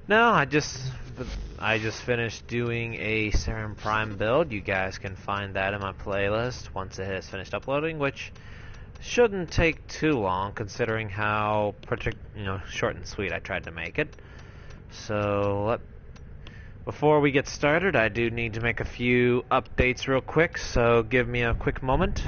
No, I just finished doing a Serum Prime build. You guys can find that in my playlist once it has finished uploading, which shouldn't take too long considering how short and sweet I tried to make it. So before we get started, I do need to make a few updates real quick, so give me a quick moment.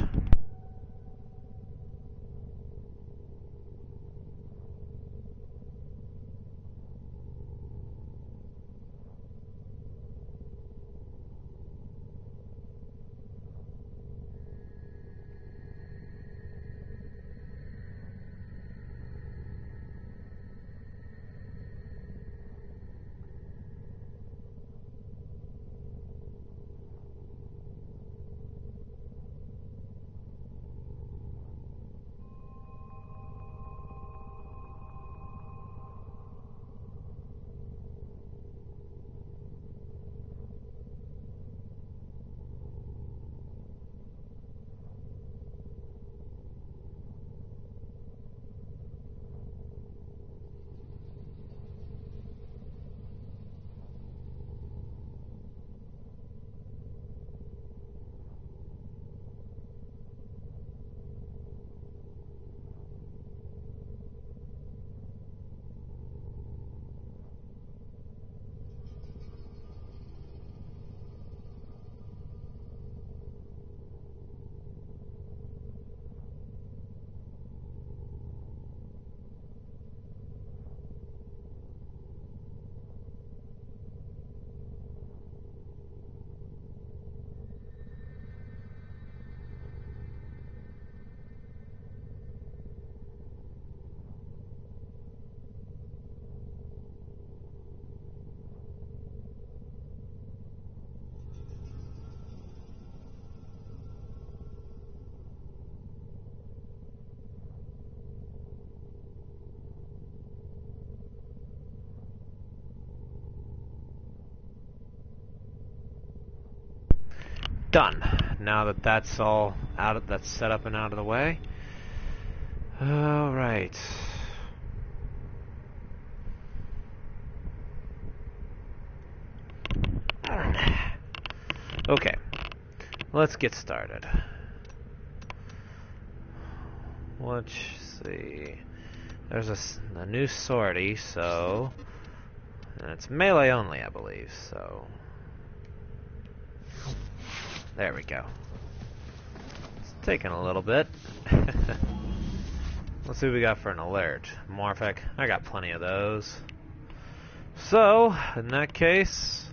Done. Now that that's all that's set up and out of the way. All right. Okay. Let's get started. Let's see. There's a new sortie, so and it's melee only, I believe. So. There we go. It's taking a little bit. Let's see what we got for an alert. Morphic. I got plenty of those. So, in that case,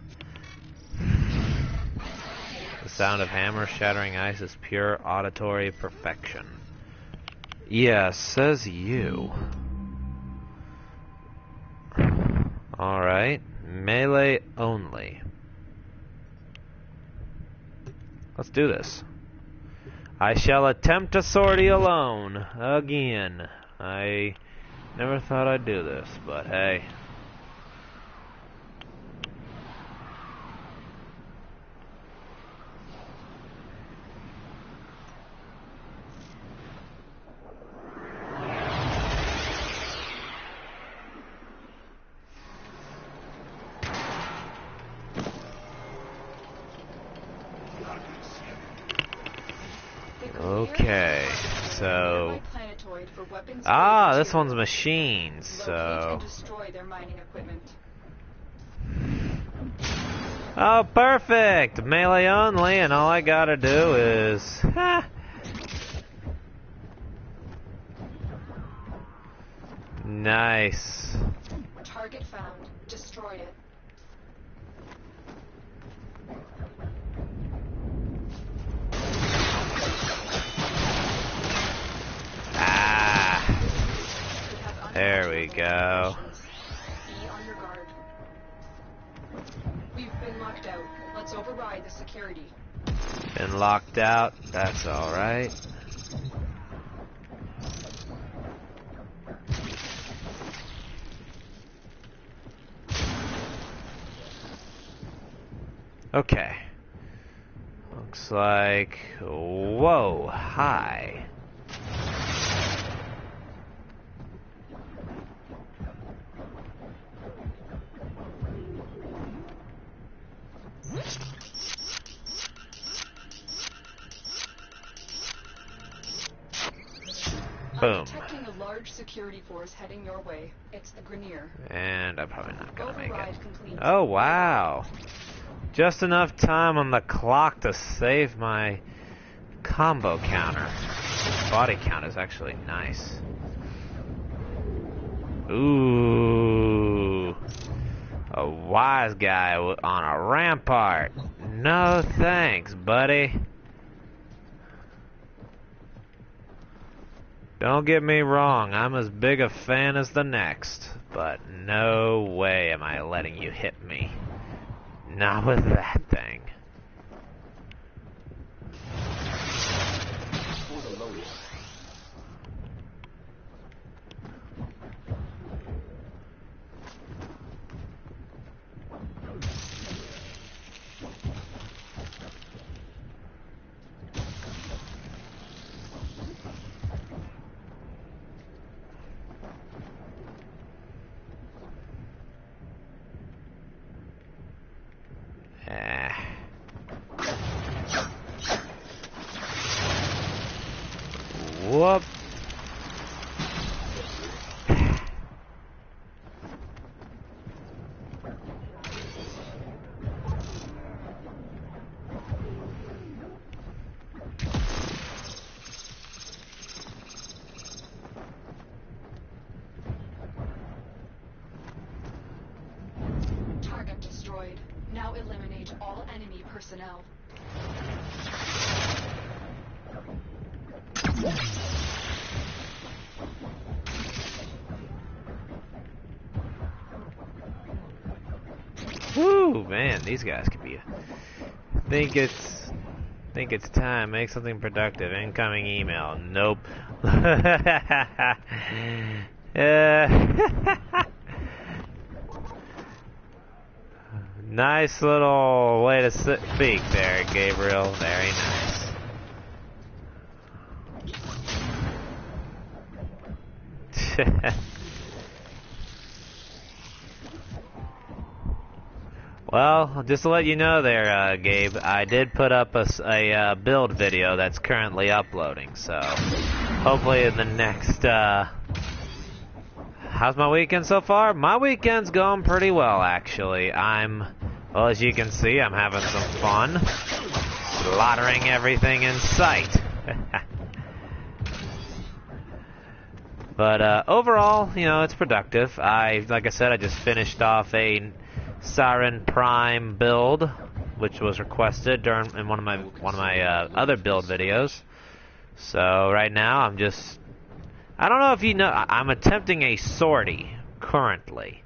the sound of hammer shattering ice is pure auditory perfection. Yeah, says you. Alright. Melee only. Let's do this. I shall attempt a sortie alone. Again. I never thought I'd do this, but hey. Okay, so this one's machines, so oh, perfect! Melee only, and all I gotta do is nice. Target found. Destroy it. There we go. Be on your guard. We've been locked out. Let's override the security. Been locked out. That's alright. Okay. Looks like... Whoa, hi. Boom. Detecting a large security force heading your way. It's the Grenier. And I'm probably not gonna make it. Override complete. Oh, wow. Just enough time on the clock to save my combo counter. Body count is actually nice. Ooh. A wise guy on a rampart. No thanks, buddy. Don't get me wrong, I'm as big a fan as the next, but no way am I letting you hit me. Not with that thing. Whoop. Target destroyed. Now eliminate all enemy personnel. Woo, man, these guys could be. Think it's time. Make something productive. Incoming email. Nope. Nice little way to speak there, Gabriel. Very nice. Well, just to let you know there, Gabe, I did put up a build video that's currently uploading, so hopefully in the next, how's my weekend so far? My weekend's going pretty well, actually. Well, as you can see, I'm having some fun, slaughtering everything in sight. But overall, you know, it's productive. Like I said, I just finished off a Siren Prime build, which was requested in one of my other build videos. So right now I don't know if you know, I'm attempting a sortie currently,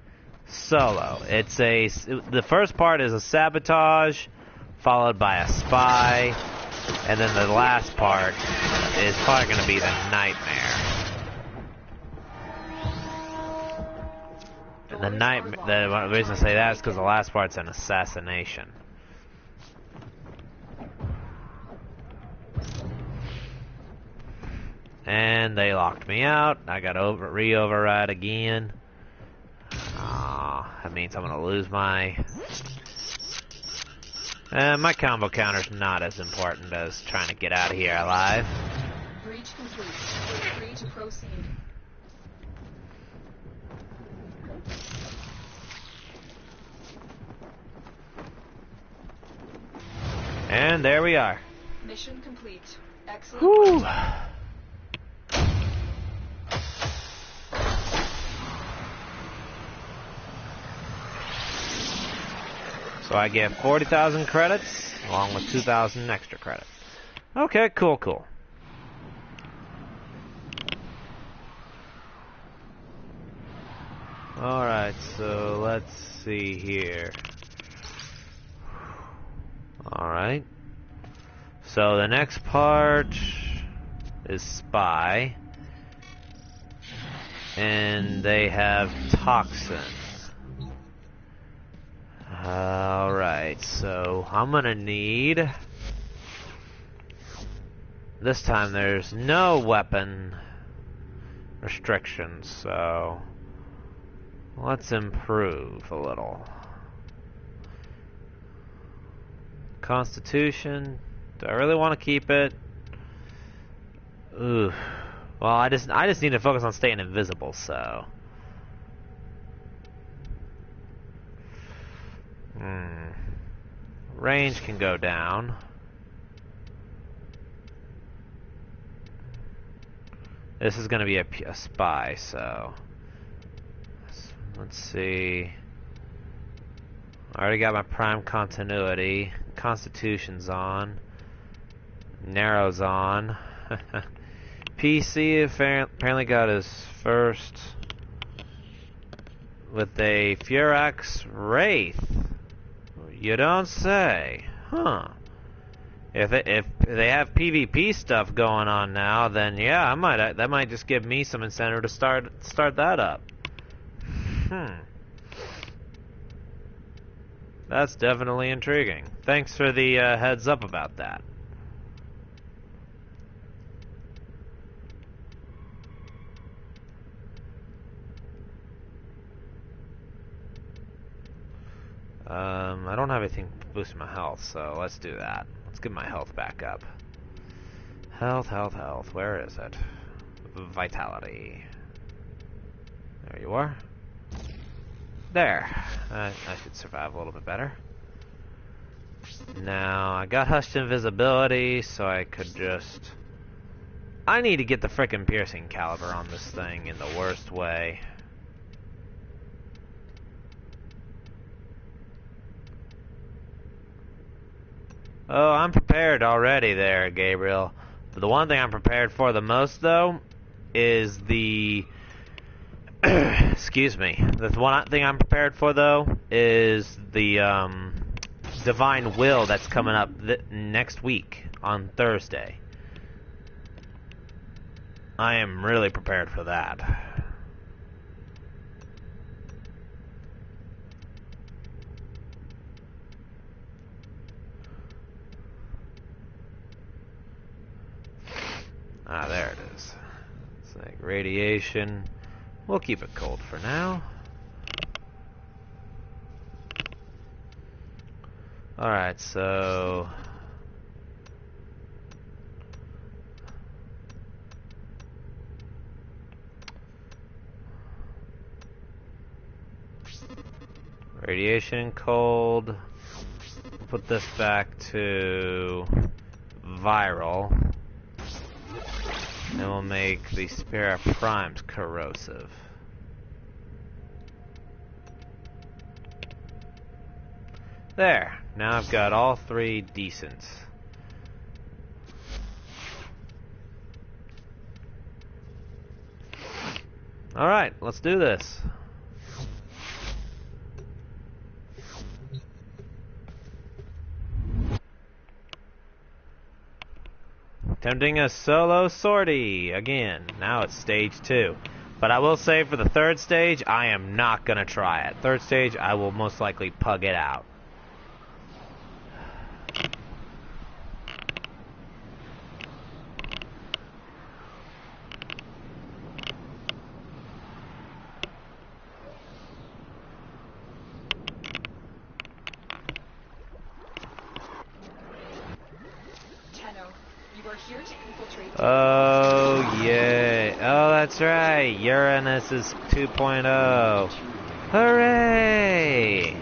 solo. The first part is a sabotage, followed by a spy, and then the last part is probably going to be the nightmare. And the reason I say that is because the last part's an assassination. And they locked me out. I got re-override again. That means I'm gonna lose my combo counter's not as important as trying to get out of here alive. Breach complete. Feel free to proceed. And there we are. Mission complete. Excellent. Whew. So I get 40,000 credits, along with 2,000 extra credits. Okay, cool. Alright, so let's see here. Alright. So the next part is Spy. And they have Toxin. Alright, so I'm gonna need... This time there's no weapon restrictions, so... Let's improve a little. Constitution. Do I really want to keep it? Ooh. Well, I just need to focus on staying invisible, so. Range can go down. This is going to be a spy, so. Let's see. I already got my prime continuity. Constitution's on. Narrow's on. PC apparently got his first with a Furax Wraith. You don't say. Huh. If they have PvP stuff going on now, then yeah, that might just give me some incentive to start that up. That's definitely intriguing. Thanks for the heads up about that. I don't have anything to boost my health, so let's do that. Let's get my health back up. Health. Where is it? Vitality. There you are. There. I should survive a little bit better. Now, I got hushed invisibility, so I could just... I need to get the frickin' piercing caliber on this thing in the worst way. Oh, I'm prepared already there, Gabriel. But the one thing I'm prepared for the most, though, is the... Excuse me. The one thing I'm prepared for, though, is the Divine Will that's coming up next week on Thursday. I am really prepared for that. Ah, there it is. It's like radiation. We'll keep it cold for now. Alright, so... radiation cold. Put this back to viral. Then we'll make the Spirit Primes corrosive. There. Now I've got all three decent. Alright, let's do this. Attempting a solo sortie again. Now it's stage 2. But I will say for the third stage, I am not going to try it. Third stage, I will most likely pug it out. Oh, yeah. Oh, that's right. Uranus is 2.0. Hooray!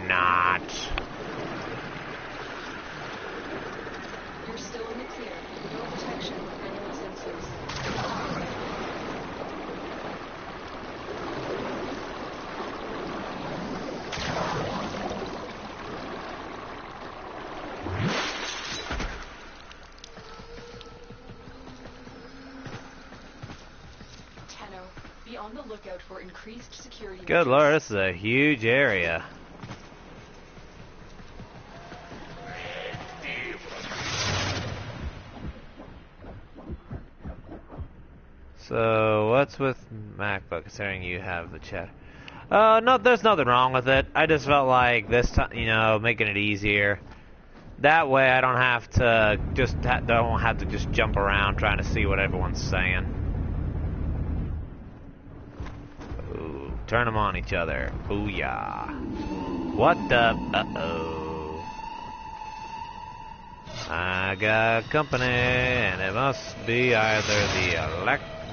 Not. You're still in the clear. No protection. Manual sensors. Be on the lookout for increased security. Good lord, this is a huge area. So, what's with MacBook, considering you have the chat? No, there's nothing wrong with it. I just felt like this time, you know, making it easier. That way I don't have to just jump around trying to see what everyone's saying. Ooh, turn them on each other. Booyah. What the? Uh-oh. I got company, and it must be either the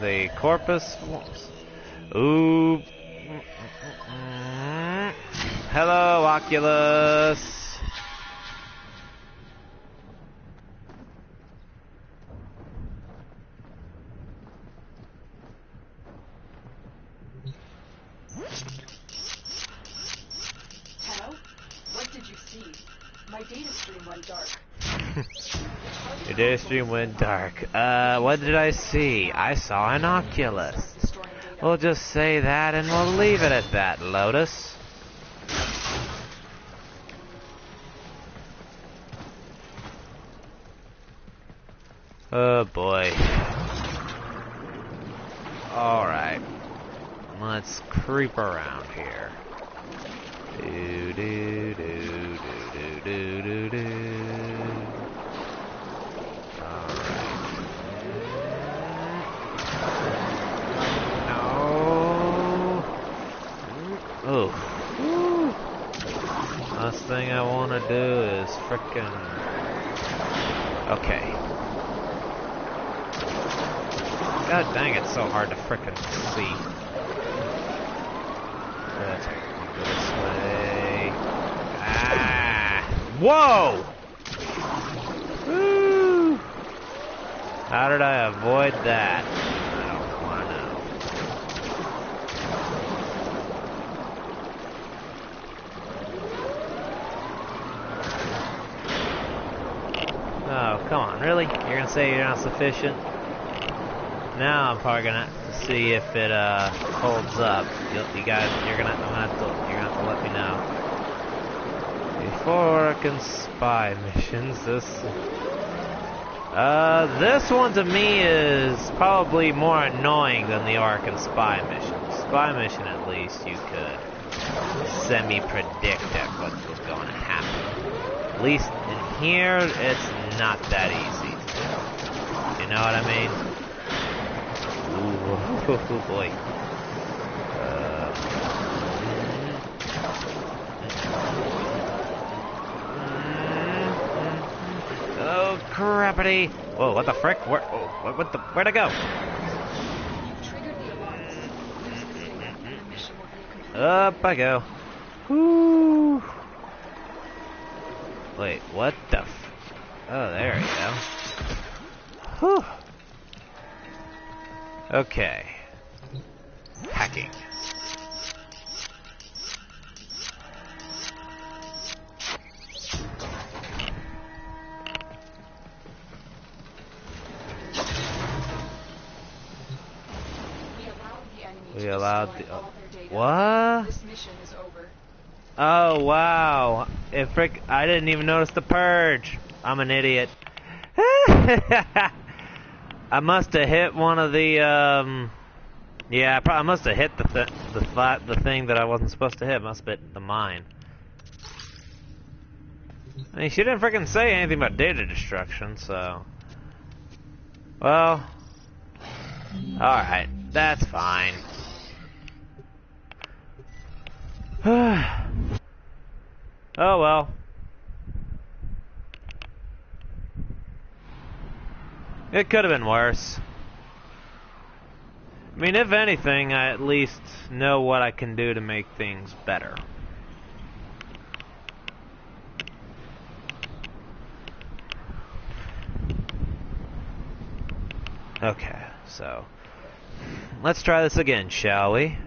the corpus. Ooh. Hello, Oculus. Hello? What did you see? My data stream went dark. Your data stream went dark. What did I see? I saw an Oculus. Destroying data. We'll just say that and we'll leave it at that, Lotus. Oh boy. Alright. Let's creep around here. Do do do do do do do. Alright. No. Oh. Last thing I want to do is frickin'. Okay. God dang, it's so hard to frickin' see. Let's go this way. Ah! Whoa! Woo! How did I avoid that? I don't want to know. Oh, come on, really? You're gonna say you're not sufficient? Now I'm probably gonna have to see if it holds up. You guys, you're gonna have to let me know. Before Orokin Spy missions, this one to me is probably more annoying than the Orokin Spy mission. Spy mission, at least you could semi-predict what was going to happen. At least in here, it's not that easy. You know what I mean? Oh boy. Oh crappity! Whoa, what the frick? Where'd I go? You've triggered the alarms. Use this data and the mission will be complete. Up I go. Whoo! Wait, what the oh, there we go. Whew. Okay. Hacking. We allowed the what? This mission is over. Oh wow! I didn't even notice the purge. I'm an idiot. I must have hit one of the yeah, I must have hit the thing that I wasn't supposed to hit. Must have hit the mine. I mean, she didn't freaking say anything about data destruction, so. Well, alright, that's fine. Oh well. It could have been worse. I mean, if anything, I at least know what I can do to make things better. Okay, so let's try this again, shall we?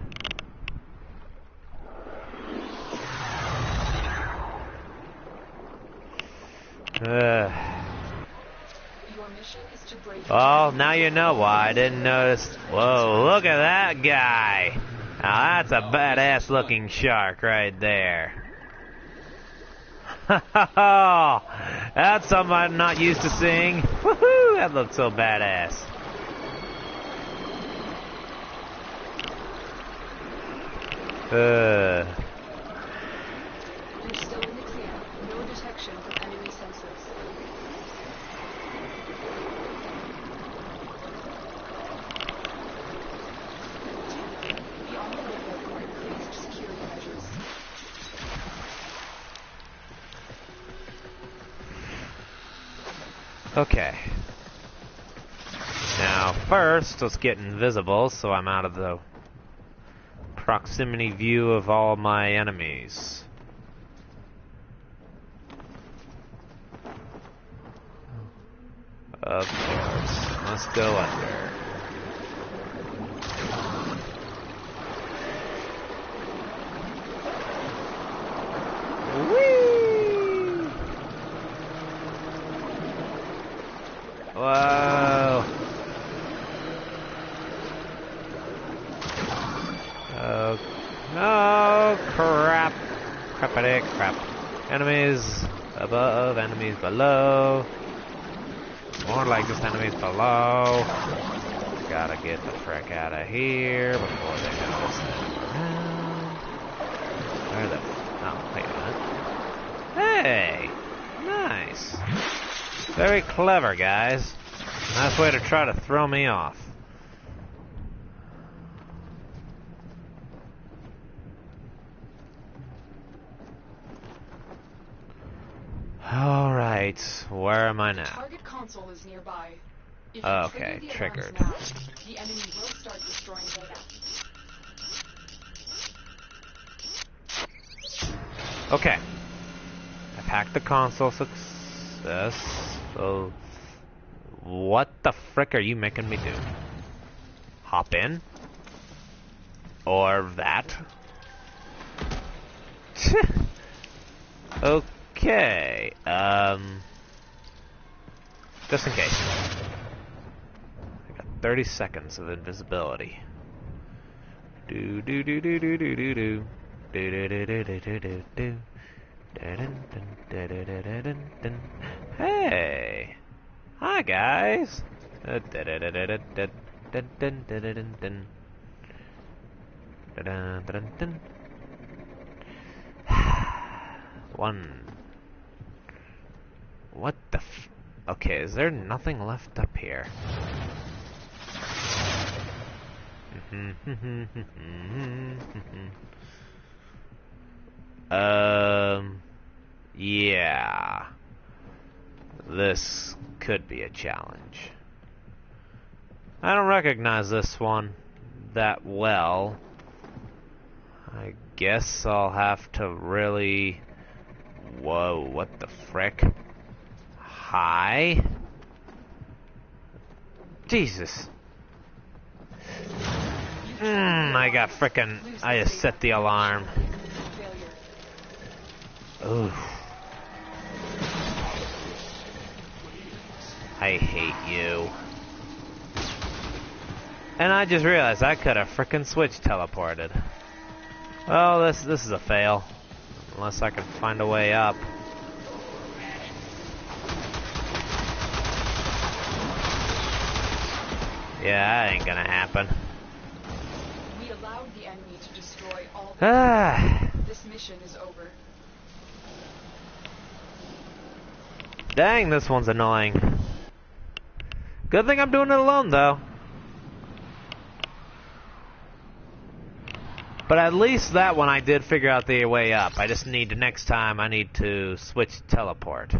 Well, now you know why I didn't notice. Whoa, look at that guy. Now that's a badass looking shark right there. That's something I'm not used to seeing. Woohoo! That looks so badass. You're still in the clear. No detection from enemy sensors. Be on the lookout for increased security measures. Okay. Now, first, let's get invisible so I'm out of the proximity view of all my enemies. Of course. Let's go under. Whee! Whoa! Oh, no, crap. Crappity crap. Enemies above, enemies below. More like just enemies below. Gotta get the frick out of here before they go snipe around. Where the... Oh, wait a minute. Hey! Nice. Very clever, guys. Nice way to try to throw me off. Alright, where am I now? Target console is nearby. If Okay, you triggered. Now, the enemy will start destroying data. Okay. I've hacked the console success. So, what the frick are you making me do? Hop in? Or that? Okay. Just in case. I got 30 seconds of invisibility. Do do do do do do do do. Do do do do do do do do. Hey! Hi guys! One. What the f... Okay, is there nothing left up here? Yeah. This could be a challenge. I don't recognize this one that well. I guess I'll have to really... Whoa, what the frick? Hi? Jesus. I got frickin'... I just set the alarm. Ooh. I hate you. And I just realized I could have frickin' switch teleported. Well, this is a fail. Unless I can find a way up. Yeah, that ain't gonna happen. We allowed the enemy to destroy all This mission is over. Dang, this one's annoying. Good thing I'm doing it alone, though. But at least that one I did figure out the way up. I just need to, next time, I need to switch teleport.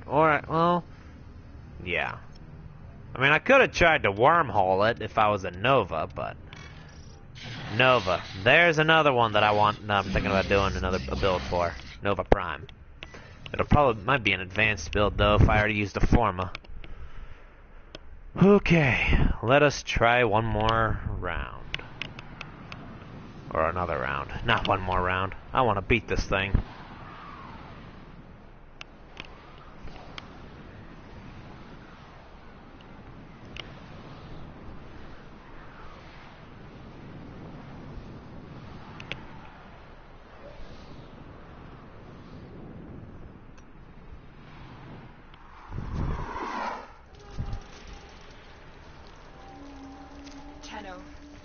Alright, well, yeah. I mean, I could have tried to wormhole it if I was a Nova, but... Nova. There's another one that I'm thinking about doing a build for. Nova Prime. It'll probably, might be an advanced build, though, if I already used a forma. Okay, let us try one more round. Or another round. Not one more round. I want to beat this thing.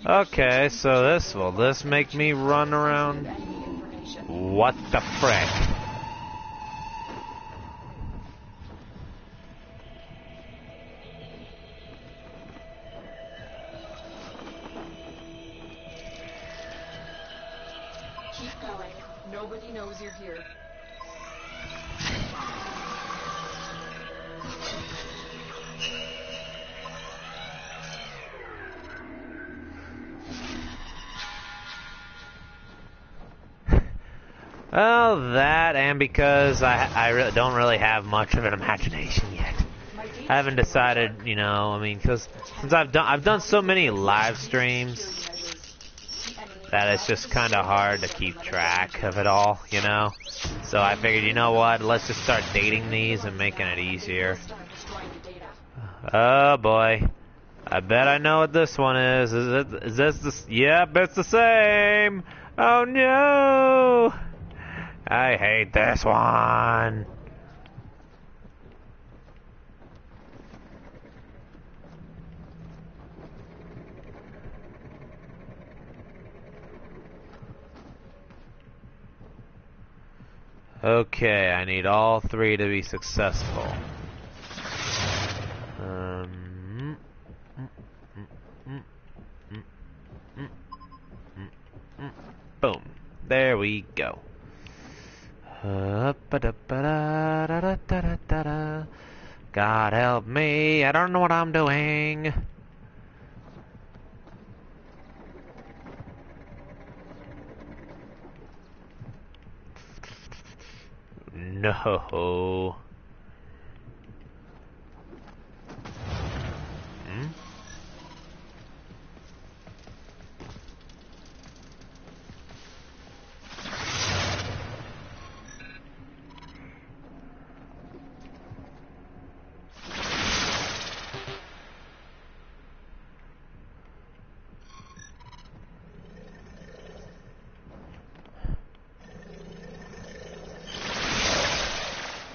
Okay, so will this make me run around? What the frick? Keep going. Nobody knows you're here. Well, that and because I really don't really have much of an imagination yet. I haven't decided, you know, I mean, because since I've done so many live streams that it's just kind of hard to keep track of it all, you know. So I figured, you know what, let's just start dating these and making it easier. Oh boy, I bet I know what this one is. Is this the? Yep, it's the same. Oh no. I hate this one. Okay, I need all three to be successful. Boom. There we go. God help me, I don't know what I'm doing. No.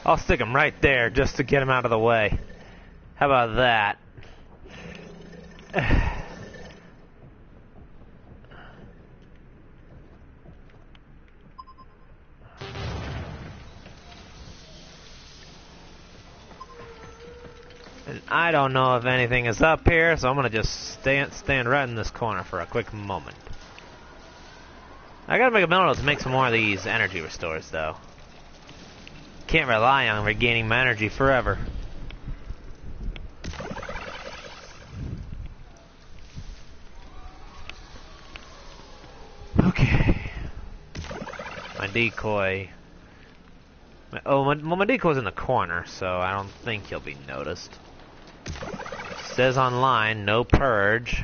I'll stick him right there just to get him out of the way. How about that? And I don't know if anything is up here, so I'm gonna just stand right in this corner for a quick moment. I gotta make a mental note to make some more of these energy restores, though. Can't rely on regaining my energy forever. Okay. My decoy. My decoy's in the corner, so I don't think he'll be noticed. Says online, no purge.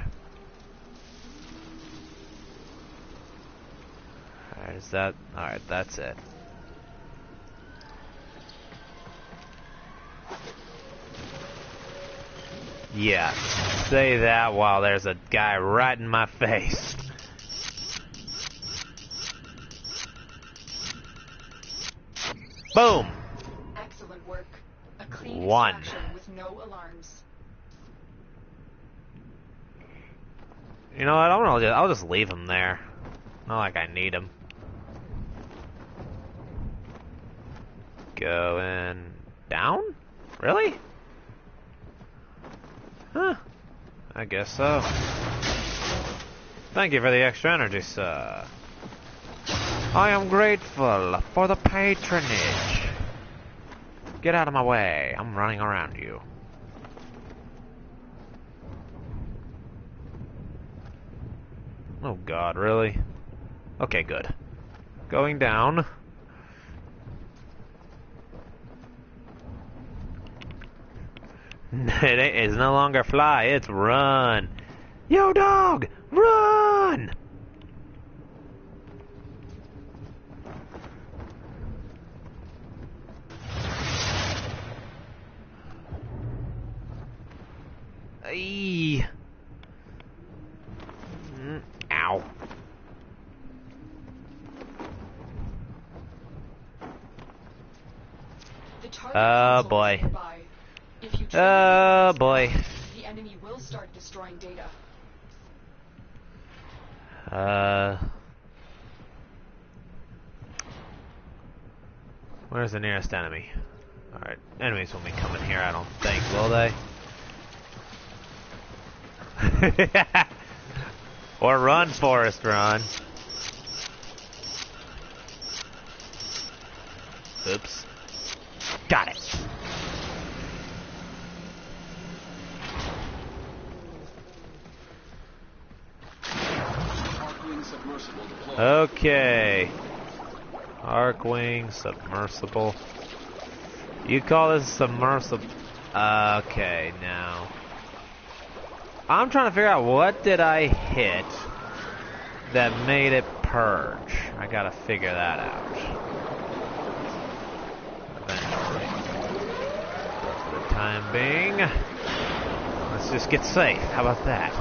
Alright, is that... Alright, that's it. Yeah, say that while there's a guy right in my face. Boom! Excellent work. A clean One. extraction with no alarms. You know what? I'll just leave him there. Not like I need him. Going down? Really? Huh. I guess so. Thank you for the extra energy, sir. I am grateful for the patronage. Get out of my way. I'm running around you. Oh god, really? Okay, good. Going down. It is no longer fly, it's run. Yo, dog! Run! Eee. Ow. Oh boy. Oh boy. The enemy will start destroying data. Where's the nearest enemy? Alright, enemies won't be coming here, I don't think, will they? Or run, Forrest, run. Oops. Got it. Okay. Arcwing submersible. You call this submersible? Okay, now. I'm trying to figure out what did I hit that made it purge. I gotta figure that out. Eventually. But for the time being, let's just get safe. How about that?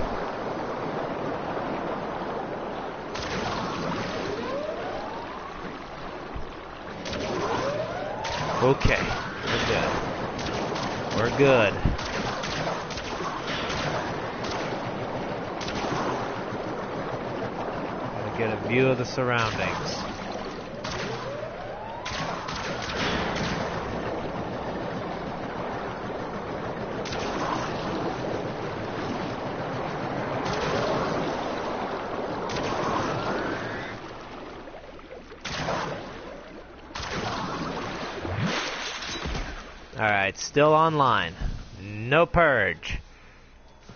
Okay, we're good. We're good. Gotta get a view of the surroundings. Alright, still online. No purge.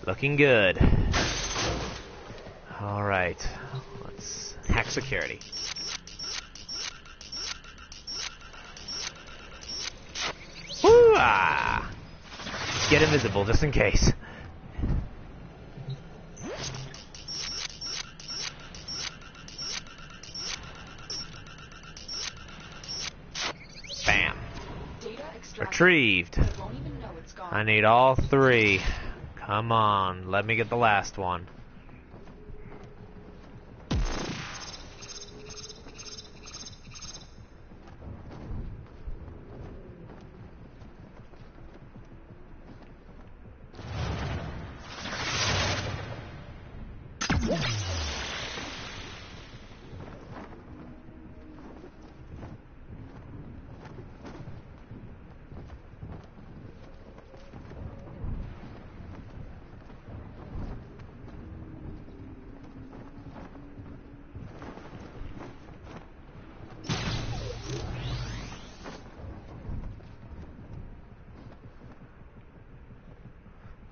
Looking good. Alright, let's hack security. Woo-ah! Get invisible just in case. Bam. Retrieved. I need all three. Come on, let me get the last one.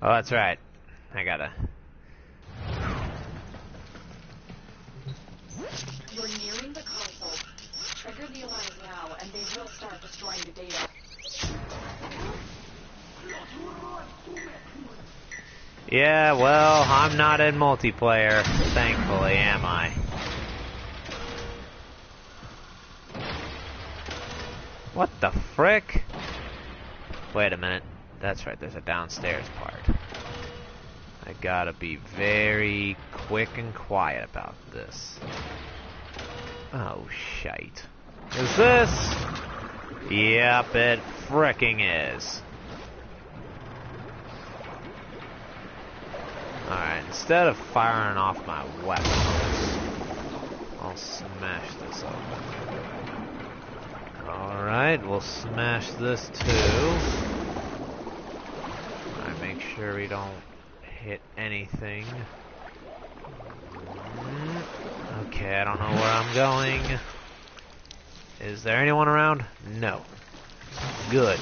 Oh, that's right. I gotta. You're nearing the console. Trigger the alarm now, and they will start destroying the data. Yeah, well, I'm not in multiplayer, thankfully, am I? What the frick? Wait a minute. That's right, there's a downstairs part. I gotta be very quick and quiet about this. Oh, shite. Is this? Yep, it fricking is. Alright, instead of firing off my weapons, I'll smash this open. Alright, we'll smash this too. Make sure we don't hit anything. Okay, I don't know where I'm going. Is there anyone around? No. Good.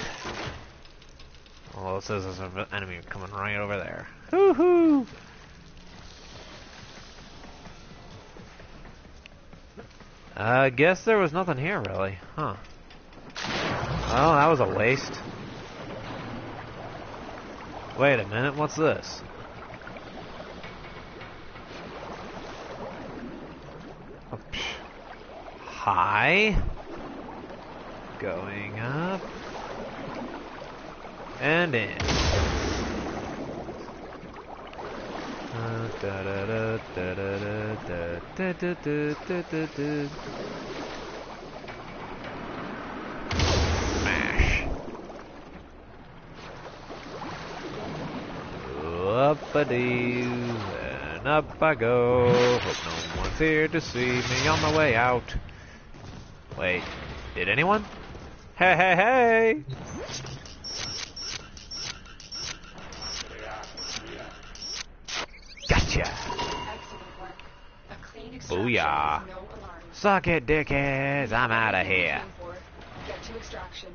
Well, it says there's an enemy coming right over there. Woohoo! I guess there was nothing here, really. Huh. Oh, that was a waste. Wait a minute, what's this? Oh, hi. Going up. And in. Up-a-doo, and up I go. Hope no one's here to see me on my way out. Wait, did anyone? Hey, hey, hey! Gotcha! Booyah! Suck it, dickheads! I'm out of here. Get to extraction.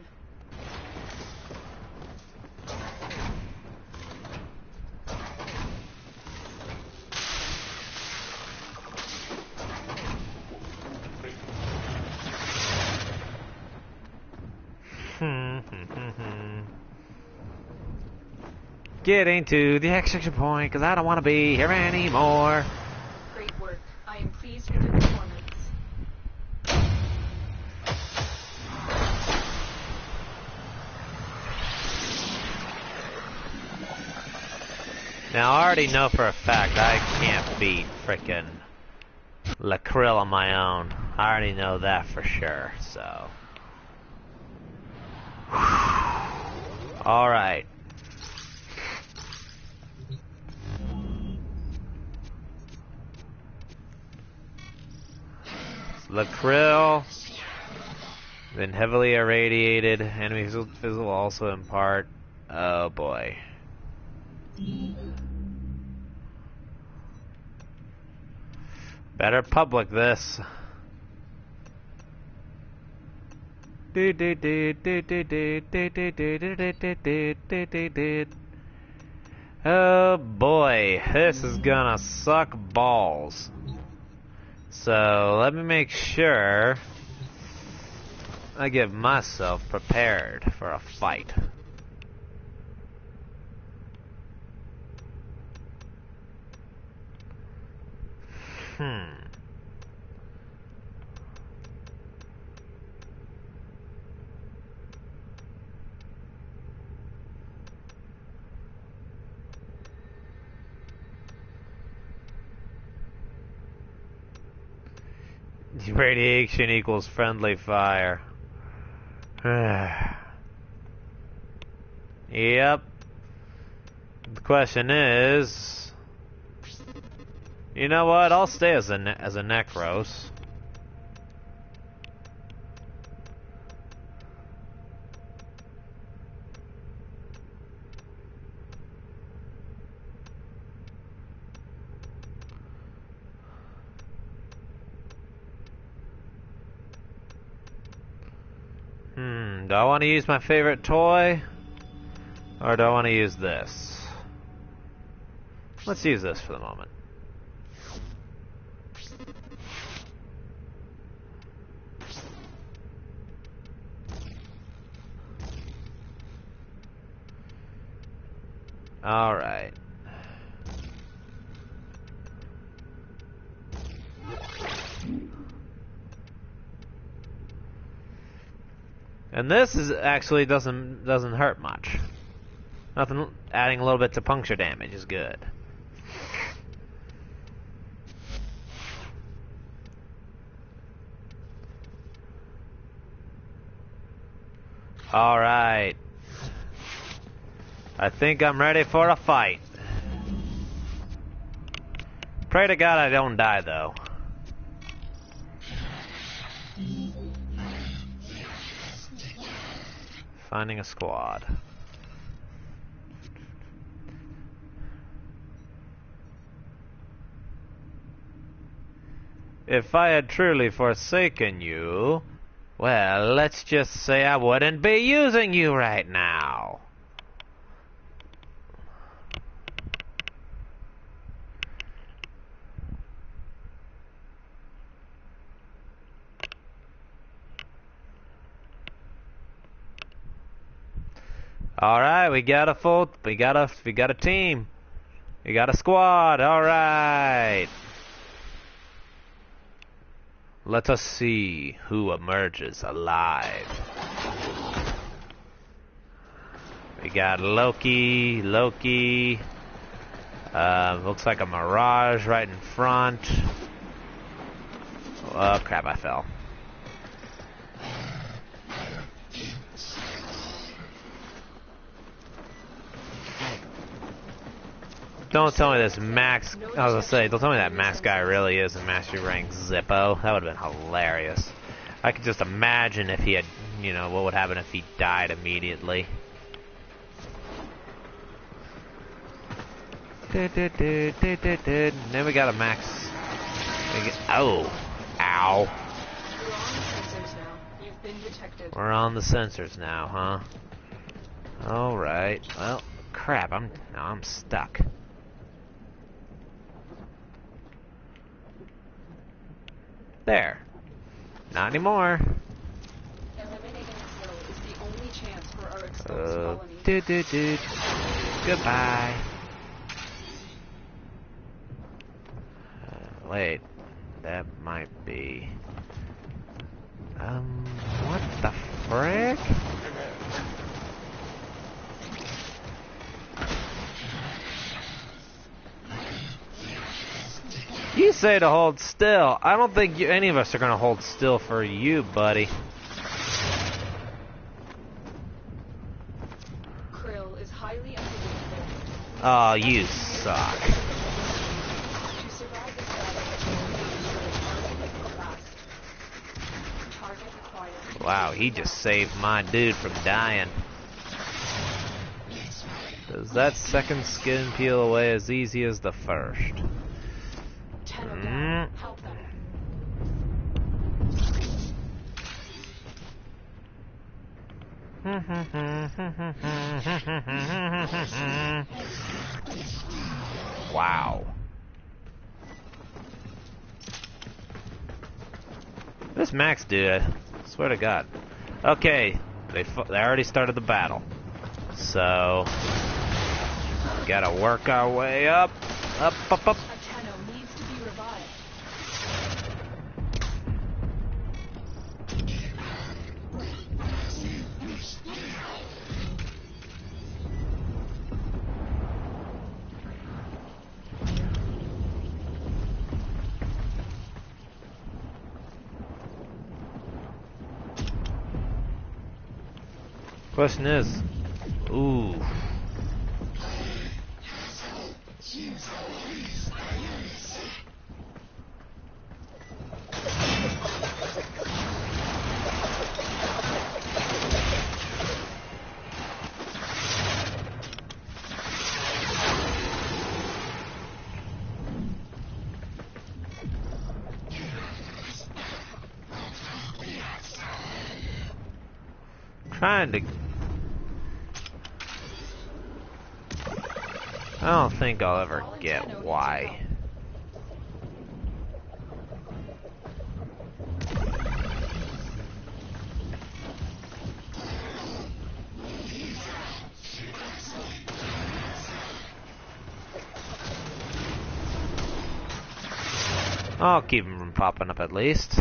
getting to the extraction point because I don't want to be here anymore. Great work. I am pleased with your performance. Now, I already know for a fact I can't beat frickin' Lacrill on my own. I already know that for sure, so. Alright. Lacrill. Been heavily irradiated. Enemy fizzle also in part. Oh boy. Better public this. Oh boy, this is gonna suck balls. So let me make sure I get myself prepared for a fight. Radiation equals friendly fire. Yep. The question is, you know what? I'll stay as a Necros. Do I want to use my favorite toy? Or do I want to use this? Let's use this for the moment. Alright. And this is actually doesn't hurt much. Nothing. Adding a little bit to puncture damage is good. All right. I think I'm ready for a fight. Pray to God I don't die though. Finding a squad. If I had truly forsaken you, well, let's just say I wouldn't be using you right now. All right, we got a team. We got a squad. All right. Let us see who emerges alive. We got Loki. Looks like a Mirage right in front. Oh crap, I fell. Don't tell me this Max, I was gonna say, don't tell me that Max guy really is a mastery rank Zippo. That would have been hilarious. I could just imagine if he had, you know, what would happen if he died immediately. Then we got a Max. Oh, ow. We're on the sensors now, huh? Alright, well, crap, I'm stuck. There. Not anymore. Eliminating Slow is the only chance for our exposed colony. Goodbye. Wait, that might be... what the frick? You say to hold still. I don't think any of us are gonna hold still for you, buddy. Krill is highly unpredictable. Oh, you suck. To survive this battle, target acquired. Wow, he just saved my dude from dying. Does that second skin peel away as easy as the first? Help them. Wow. This Max dude, I swear to God. Okay, they already started the battle. So, gotta work our way up. Up. Question is, ooh. Trying to... I don't think I'll ever get why. I'll keep them from popping up at least.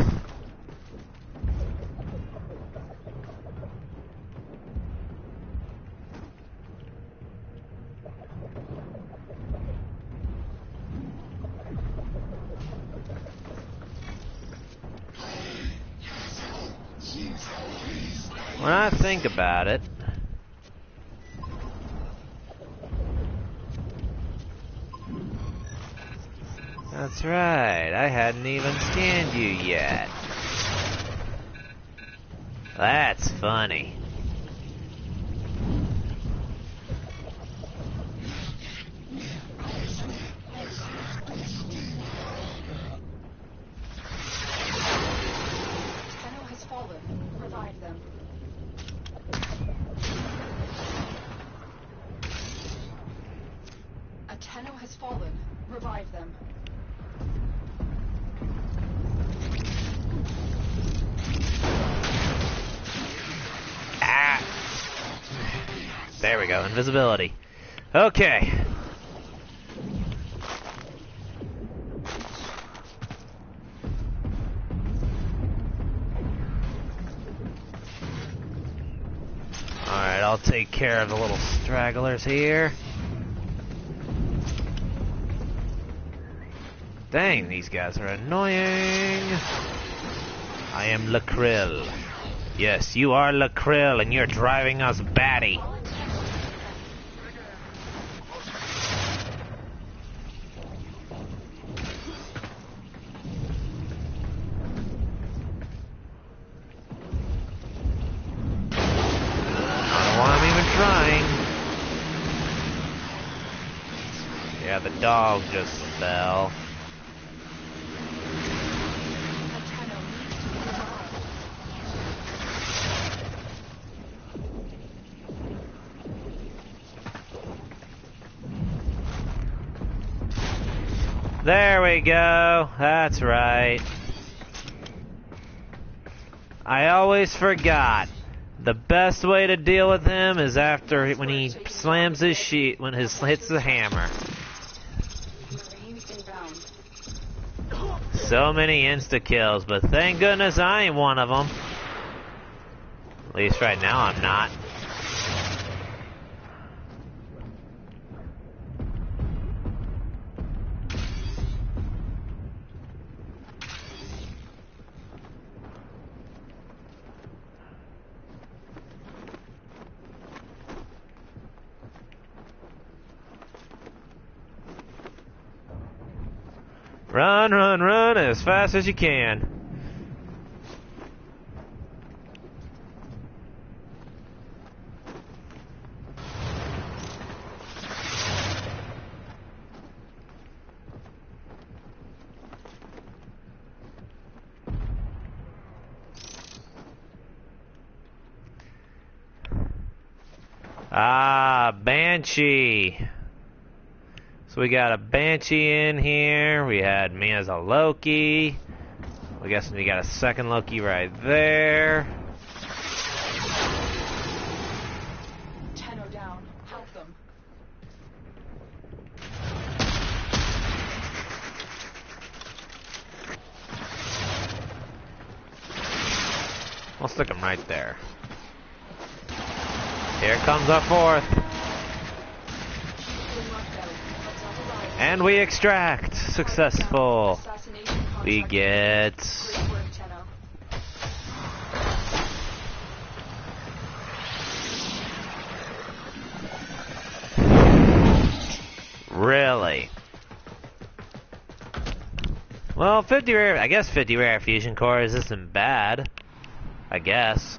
When I think about it, that's right, I hadn't even scanned you yet. That's funny. There we go, invisibility. Okay. Alright, I'll take care of the little stragglers here. Dang, these guys are annoying. I am Lakrill. Yes, you are Lakrill, and you're driving us batty. Yeah, the dog just fell. There we go. That's right. I always forgot The best way to deal with him is after when he slams his sheet, when his hits the hammer. So many insta-kills, but thank goodness I ain't one of them. At least right now I'm not. Run, run, run as fast as you can. Ah, Banshee. So we got a Banshee in here. We had me as a Loki. I guess we got a second Loki right there. Tenno down. Help them. We'll stick him right there. Here comes our fourth. And we extract. Successful. We get... Really? Well, 50 rare... I guess 50 rare fusion cores isn't bad. I guess.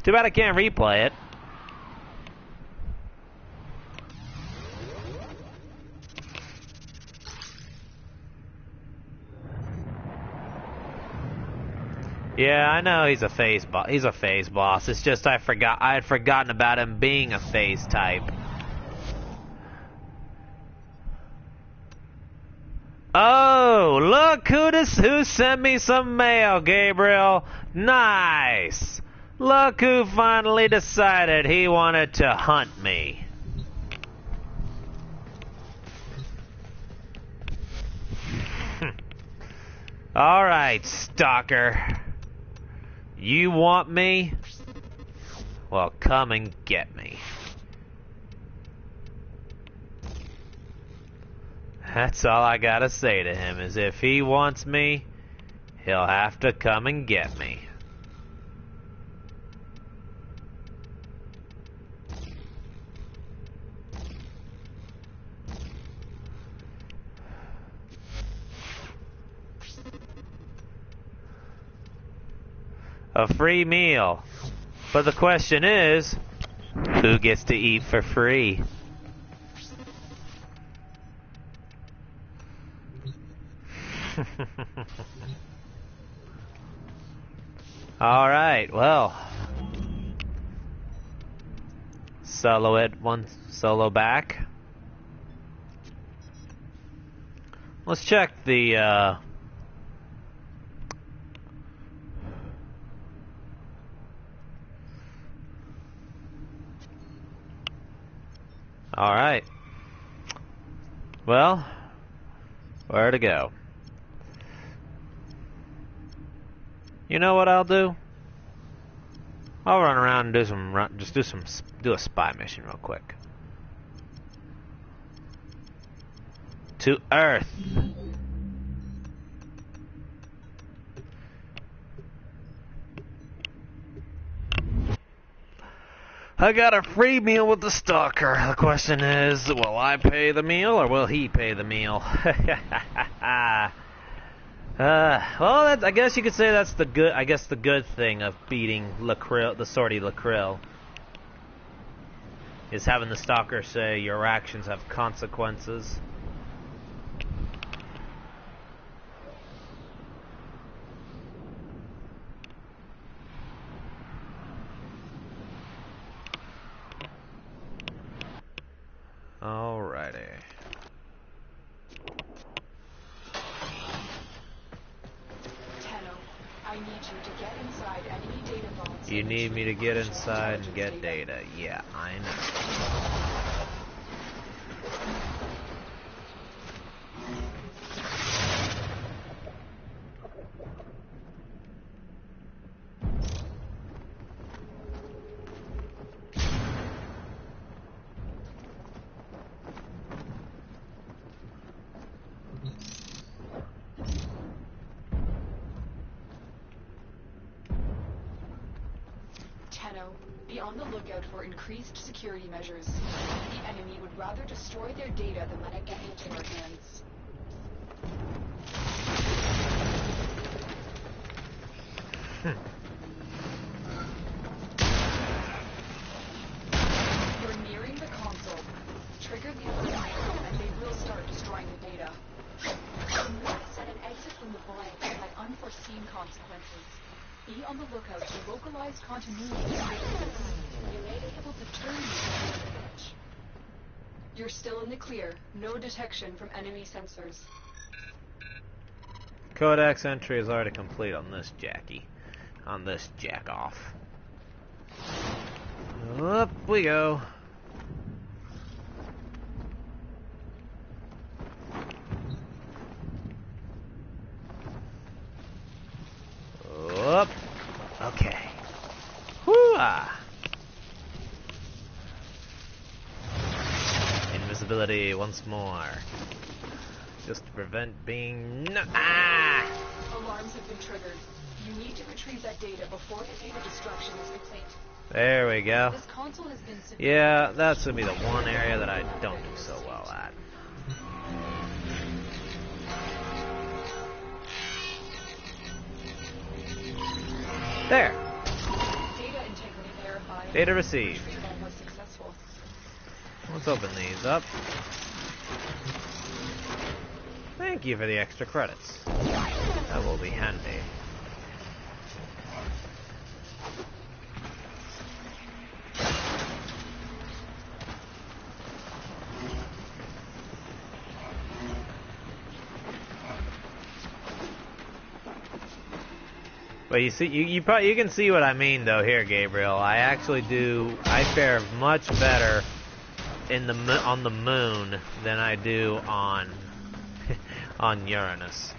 Too bad I can't replay it. Yeah, I know he's a phase boss. He's a phase boss. It's just I had forgotten about him being a phase type. Oh, look who sent me some mail, Gabriel. Nice. Look who finally decided he wanted to hunt me. All right, Stalker. You want me? Well, come and get me. That's all I gotta say to him, is if he wants me, he'll have to come and get me. A free meal. But the question is, who gets to eat for free? Alright, well. Solo it, one solo back. Let's check the, Alright. Well, where to go? You know what I'll do? I'll run around and do a spy mission real quick. To Earth. I got a free meal with the Stalker. The question is, will I pay the meal or will he pay the meal? Well, I guess you could say that's the good. I guess the good thing of beating Lacrill, the Sortie Lacrill, is having the Stalker say your actions have consequences. Alrighty. Tenno, I need you to get inside enemy You need me to get inside and get data. Yeah, I know. Be on the lookout for increased security measures. The enemy would rather destroy their data than let it get into our hands. You're nearing the console. Trigger the alert now, and they will start destroying the data. The north set an exit from the void that had unforeseen consequences. Be on the lookout for localized continuity disturbances. You may be able to turn these into damage. You're still in the clear. No detection from enemy sensors. Codex entry is already complete on this Jackie. On this jack-off. Up we go. Up. Okay. Whoo-ah. Invisibility once more. Just to prevent being Alarms have been triggered. You need to retrieve that data before the data destruction is complete. There we go. This console has been Yeah, that's gonna be the one area that I don't do so well at. There. Data integrity verified. Data received. Retrieval was successful. Let's open these up. Thank you for the extra credits. That will be handy. But you see, you can see what I mean though here, Gabriel. I fare much better on the moon than I do on on Uranus.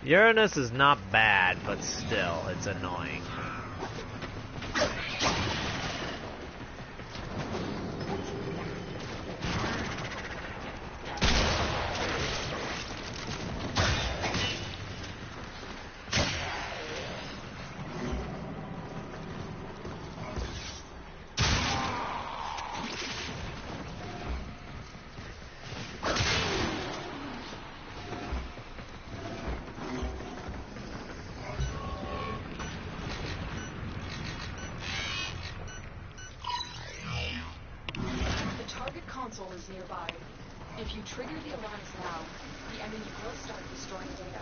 Uranus is not bad, but still, it's annoying. Console is nearby. If you trigger the alarms now, the enemy will start destroying data.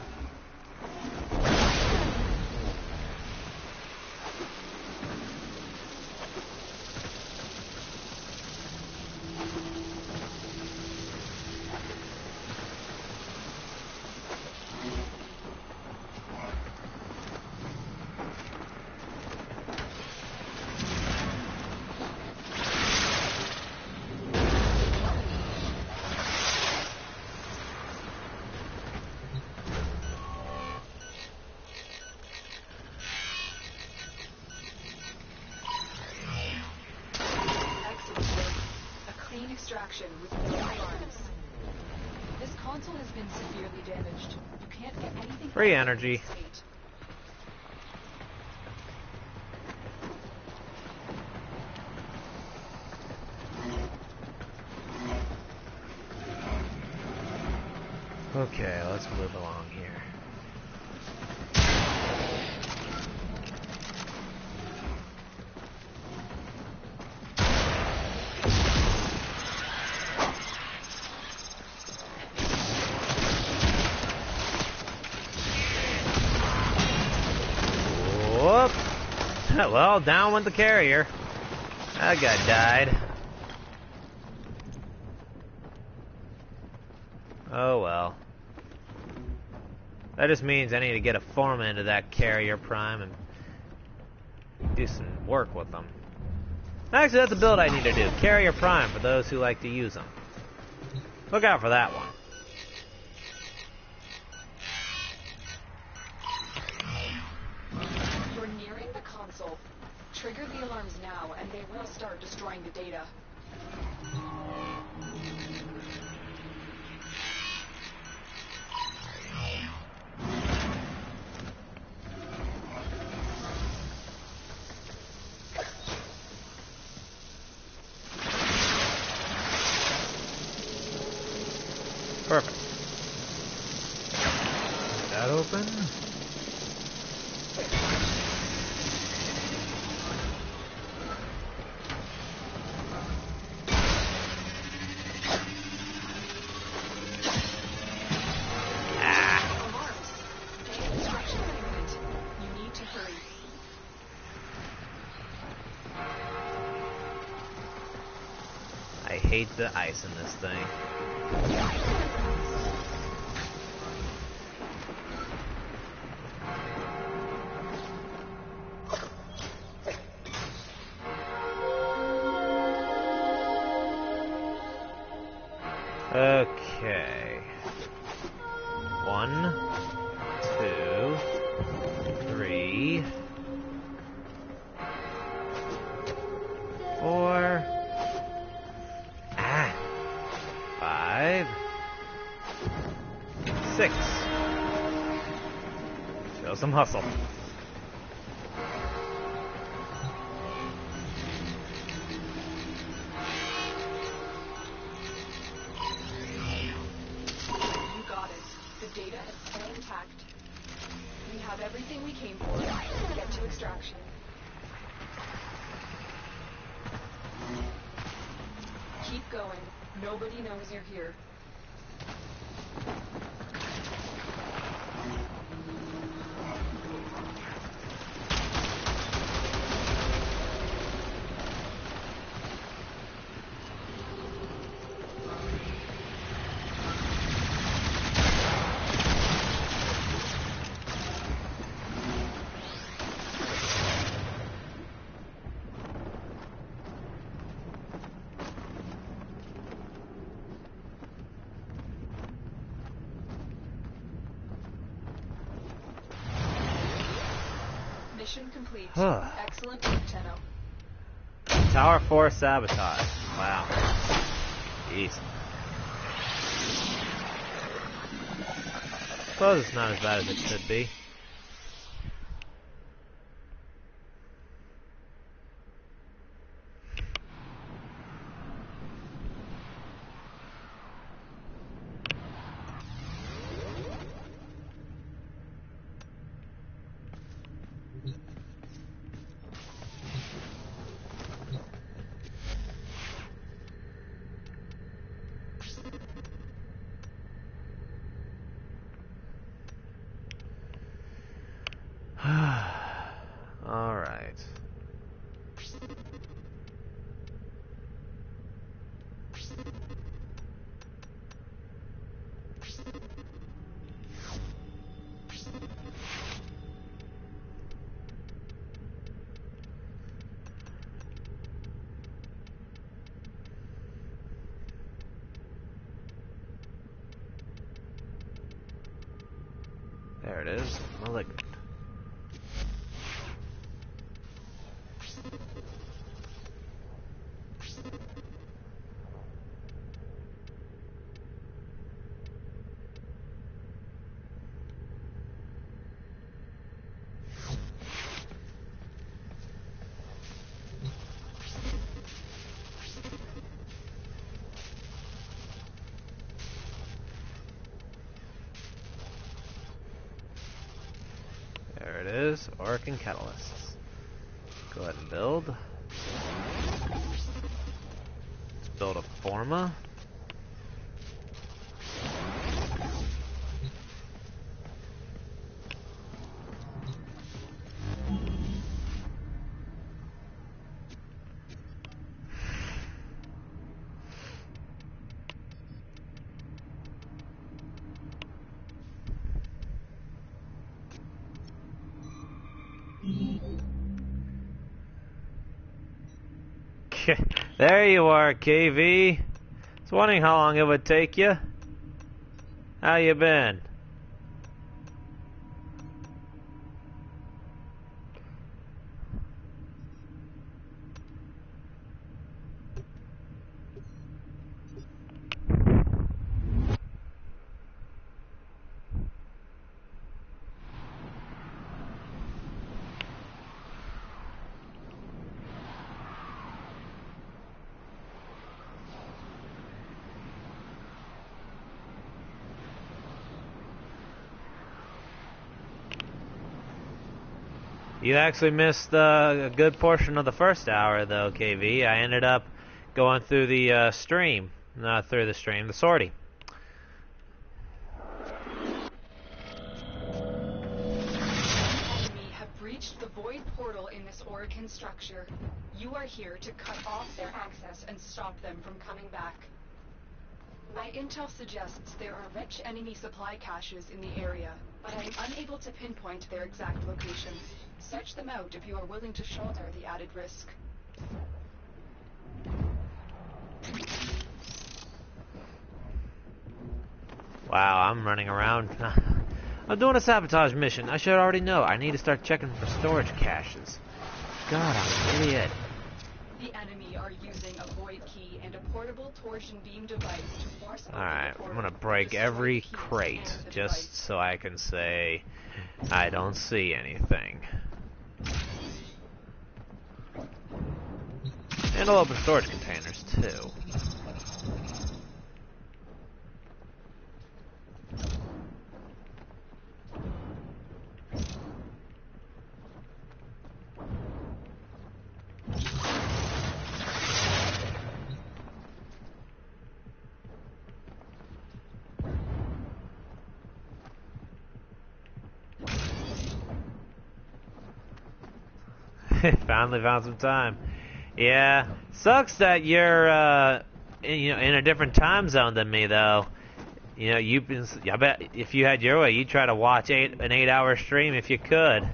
Extraction with no alarms. This console has been severely damaged. You can't get anything free energy. Okay, let's move along here. Well, down went the carrier. That guy died. Oh well. That just means I need to get a forma into that carrier prime and do some work with them. Actually, that's a build I need to do. Carrier Prime for those who like to use them. Look out for that one. You're nearing the console. Trigger the alarms now, and they will start destroying the data. Perfect. Get that open. I hate the ice in this thing. Okay. 1, 2, 3, 4, 5, 6. Show some hustle. Everything we came for. Get to extraction. Keep going. Nobody knows you're here. Mission complete. Excellent work, Tenno. Tower 4 sabotage. Wow. Jeez. Suppose it's not as bad as it should be. All right. There it is. Malignant. There it is, Orokin catalysts. Go ahead and build. Let's build a forma. There you are, KV. I was wondering how long it would take you. How you been? You actually missed a good portion of the first hour, though, KV. I ended up going through the stream. Not through the stream, the sortie. Enemy have breached the void portal in this Orokin structure. You are here to cut off their access and stop them from coming back. My intel suggests there are rich enemy supply caches in the area, but I am unable to pinpoint their exact locations. Search them out if you are willing to shoulder the added risk. Wow, I'm running around. I'm doing a sabotage mission. I should already know. I need to start checking for storage caches. God, I'm an idiot. The enemy are using a void key and a portable torsion beam device to force open Alright, the portal I'm gonna to break destroy every the keys crate and the just device. so I can say I don't see anything. And I'll open storage containers too. Finally found some time. Yeah, sucks that you're in a different time zone than me, though. You know, you've been. I bet if you had your way, you'd try to watch an 8-hour stream if you could.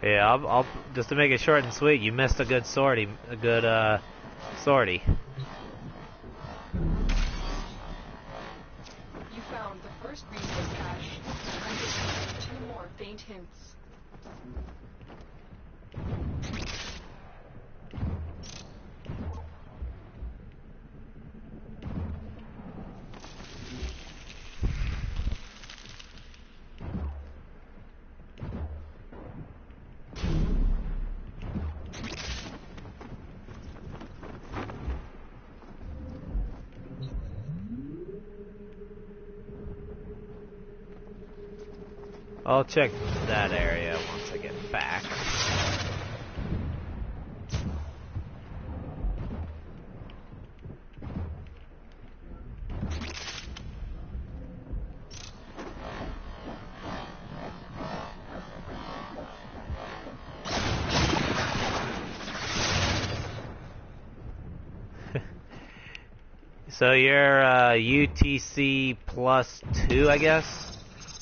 Yeah, I'll just to make it short and sweet. You missed a good sortie, sortie. You found the first resource cache. I'm just 2 more faint hints. I'll check that area once I get back. So you're UTC +2, I guess?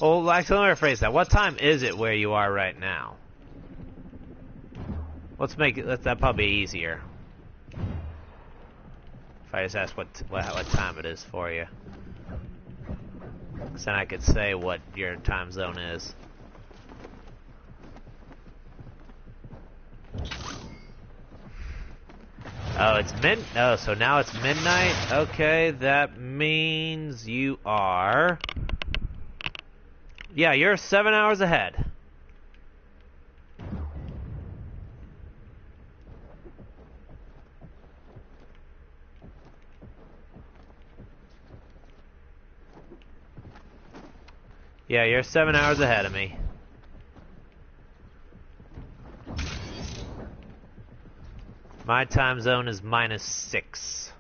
Oh, actually, let me rephrase that. What time is it where you are right now? Let's make it. That probably be easier. If I just ask what time it is for you, 'cause then I could say what your time zone is. Oh, it's oh, so now it's midnight? Okay, that means you are... Yeah, you're 7 hours ahead. Yeah, you're 7 hours ahead of me. My time zone is -6.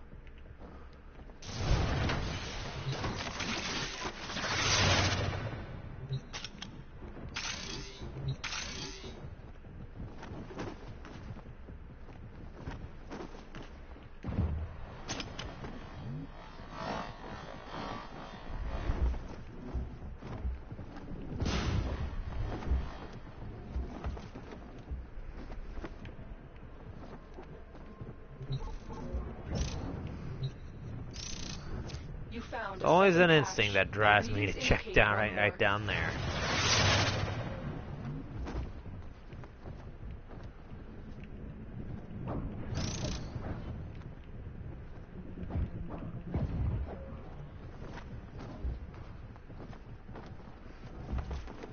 It's always an instinct that drives me to check down right down there.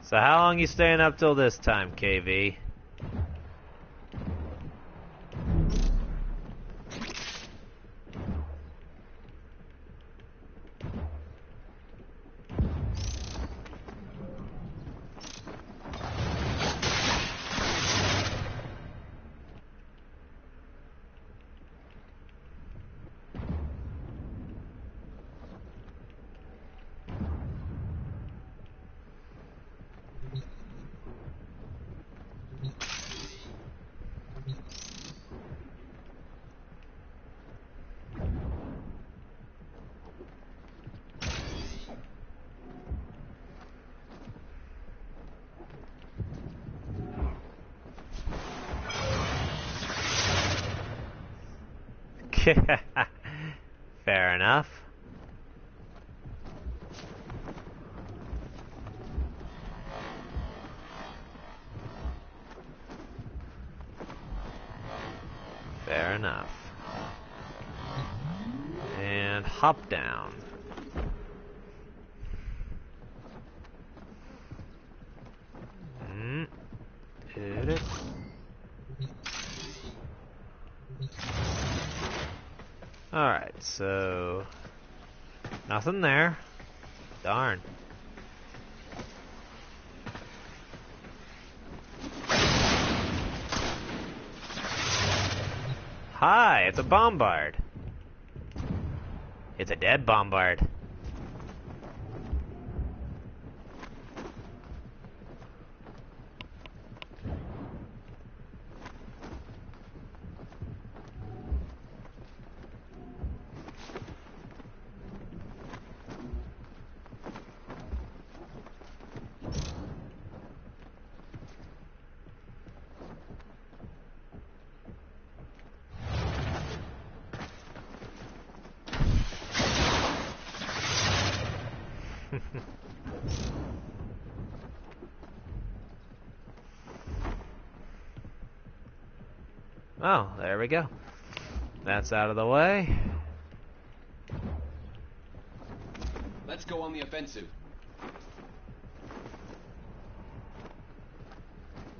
So how long you staying up till this time, KV? Fair enough. Fair enough. And hop down. Hit it. Alright, so nothing there. Darn. Hi, it's a bombard. It's a dead bombard. Oh, there we go. That's out of the way. Let's go on the offensive.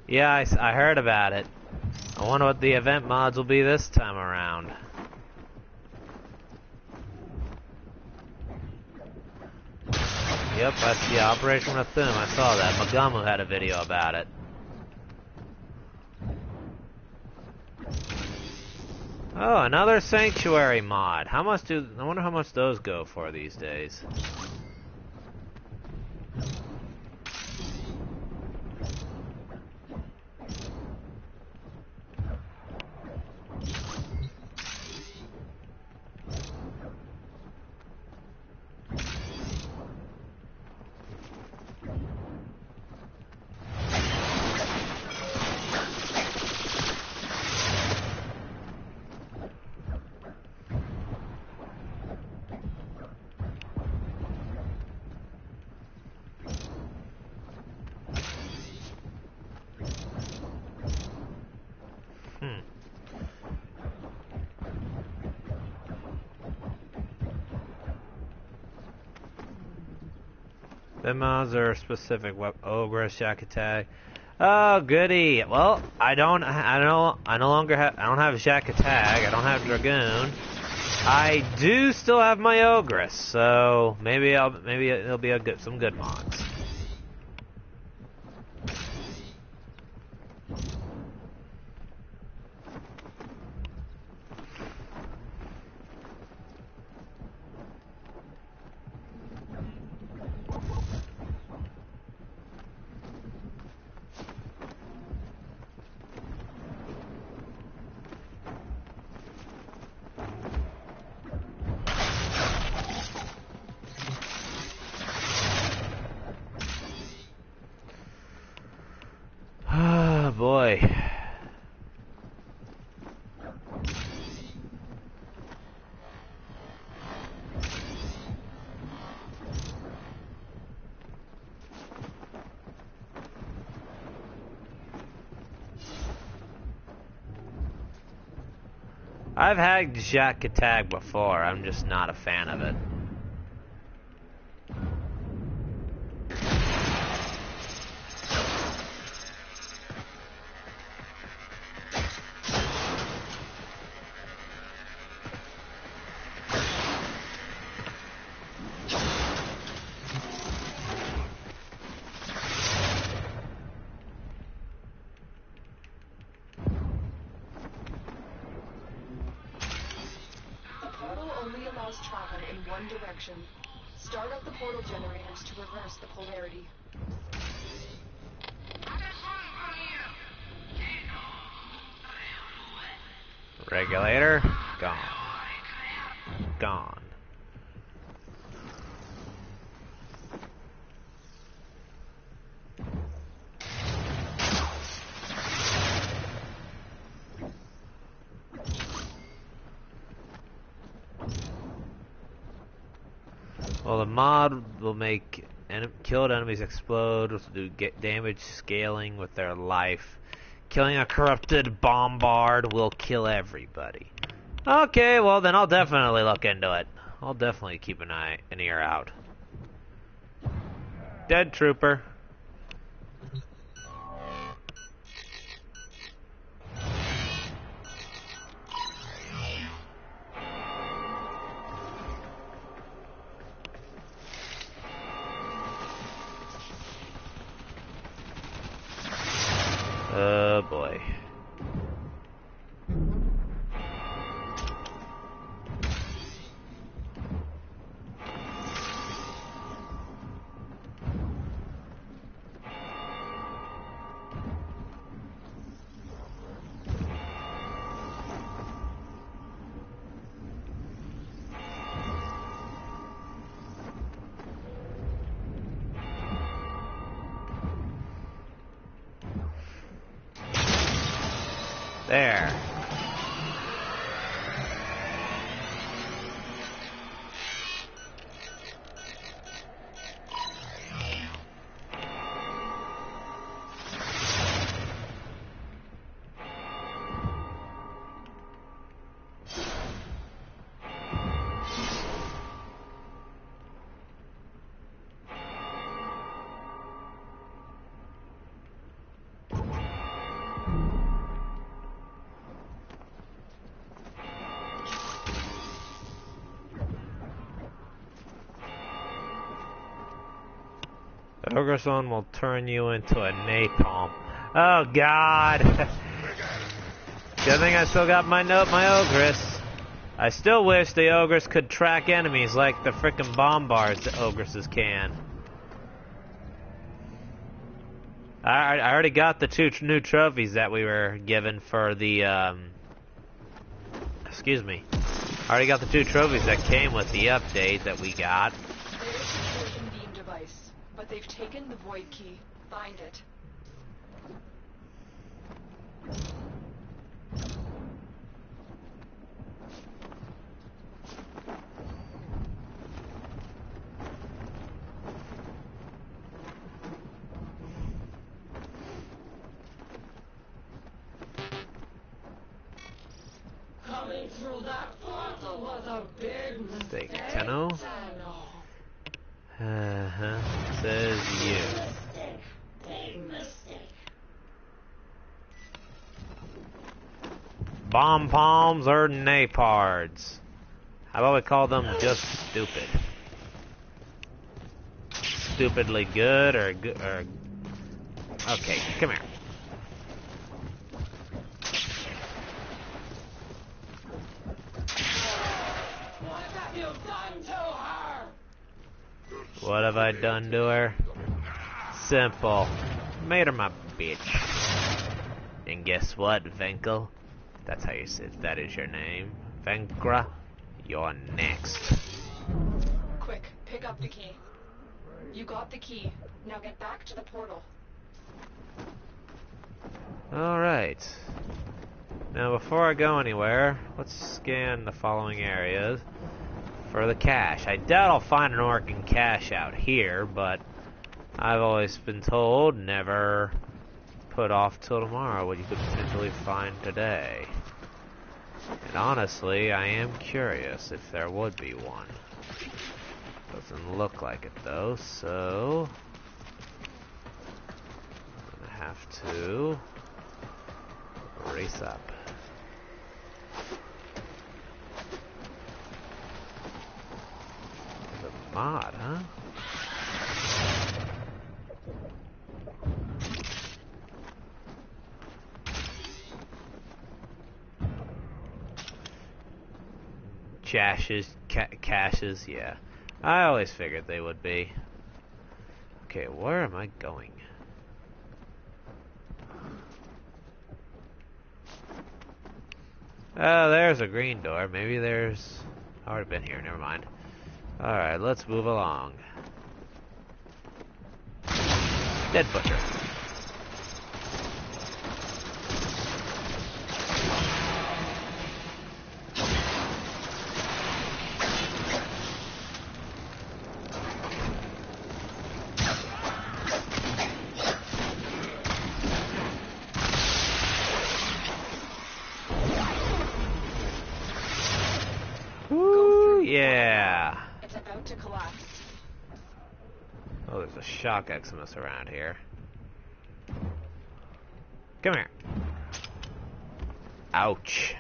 Yeah, I heard about it. I wonder what the event mods will be this time around. Yep, that's the Operation Rathum. I saw that. Magamu had a video about it. Oh, another sanctuary mod. I wonder how much those go for these days. The mods are specific. Ogre, Shack Attack. Oh, goody. Well, I don't have Shack Attack. I don't have Dragoon. I do still have my Ogress, so maybe it'll be some good mods. boy. I've had Jacques Attack before, I'm just not a fan of it. Travel in one direction. Start up the portal generators to reverse the polarity. Regulator, gone. Gone. Well, the mod will make killed enemies explode, which will do damage scaling with their life. Killing a corrupted bombard will kill everybody. Okay, well then I'll definitely look into it. I'll definitely keep an ear out. Dead trooper. Oh boy. There. Ogreson will turn you into a napalm. Oh God! Good thing I still got my Ogress. I still wish the Ogress could track enemies like the frickin' bombards the Ogresses can. I already got the 2 new trophies that we were given for the excuse me. I already got the 2 trophies that came with the update that we got. But they've taken the void key. Find it. Coming through that portal was a big mistake. Tenno? Says you. Big mistake. Bomb palms or napards. How about we call them just stupid? Stupidly good or good or... Okay, come here. What have you done to her? What have I done to her? Simple. Made her my bitch. And guess what, Venkel? That's how you say it. That is your name. Bangurah, you're next. Quick, pick up the key. You got the key. Now get back to the portal. Alright. Now before I go anywhere, let's scan the following areas for the cache. I doubt I'll find an Orokin cache out here, but I've always been told never put off till tomorrow what you could potentially find today. And honestly, I am curious if there would be one. Doesn't look like it though, so I'm gonna have to race up. The mod, huh? Caches, yeah. I always figured they would be. Okay, where am I going? Oh, there's a green door. Maybe there's... I've already been here, never mind. Alright, let's move along. Dead butcher. Yeah. It's about to collapse. Oh, there's a shock Eximus around here. Come here. Ouch.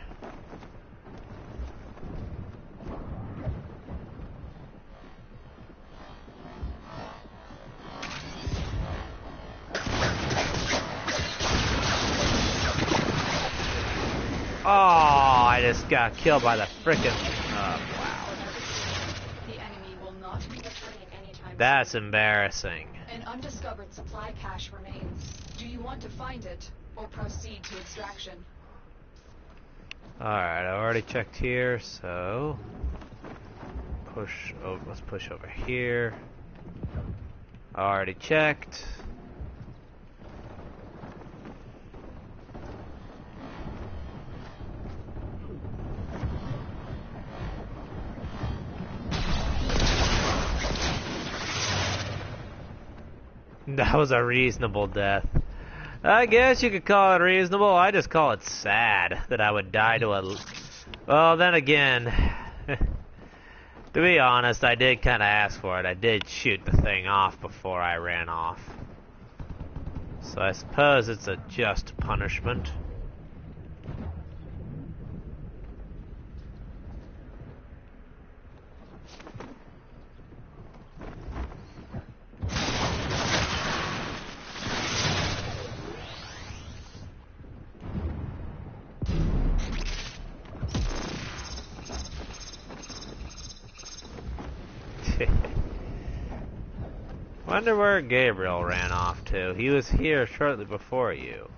Oh, I just got killed by the frickin'... wow. The enemy will not be returning anytime That's soon. embarrassing. An undiscovered supply cache remains. Do you want to find it, or proceed to extraction? Alright, I already checked here, so... Push over, let's push over here. Already checked. That was a reasonable death. I guess you could call it reasonable. I just call it sad that I would die to a... Well, then again, to be honest, I did kind of ask for it. I did shoot the thing off before I ran off. So I suppose it's a just punishment. Wonder where Gabriel ran off to. He was here shortly before you.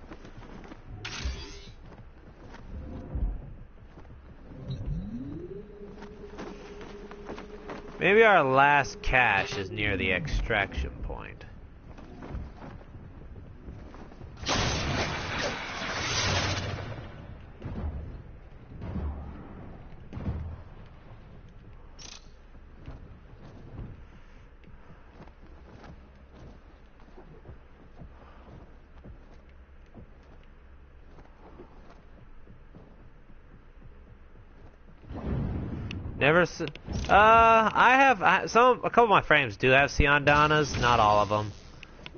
Maybe our last cache is near the extraction point. Never. A couple of my frames do have Siondanas, not all of them.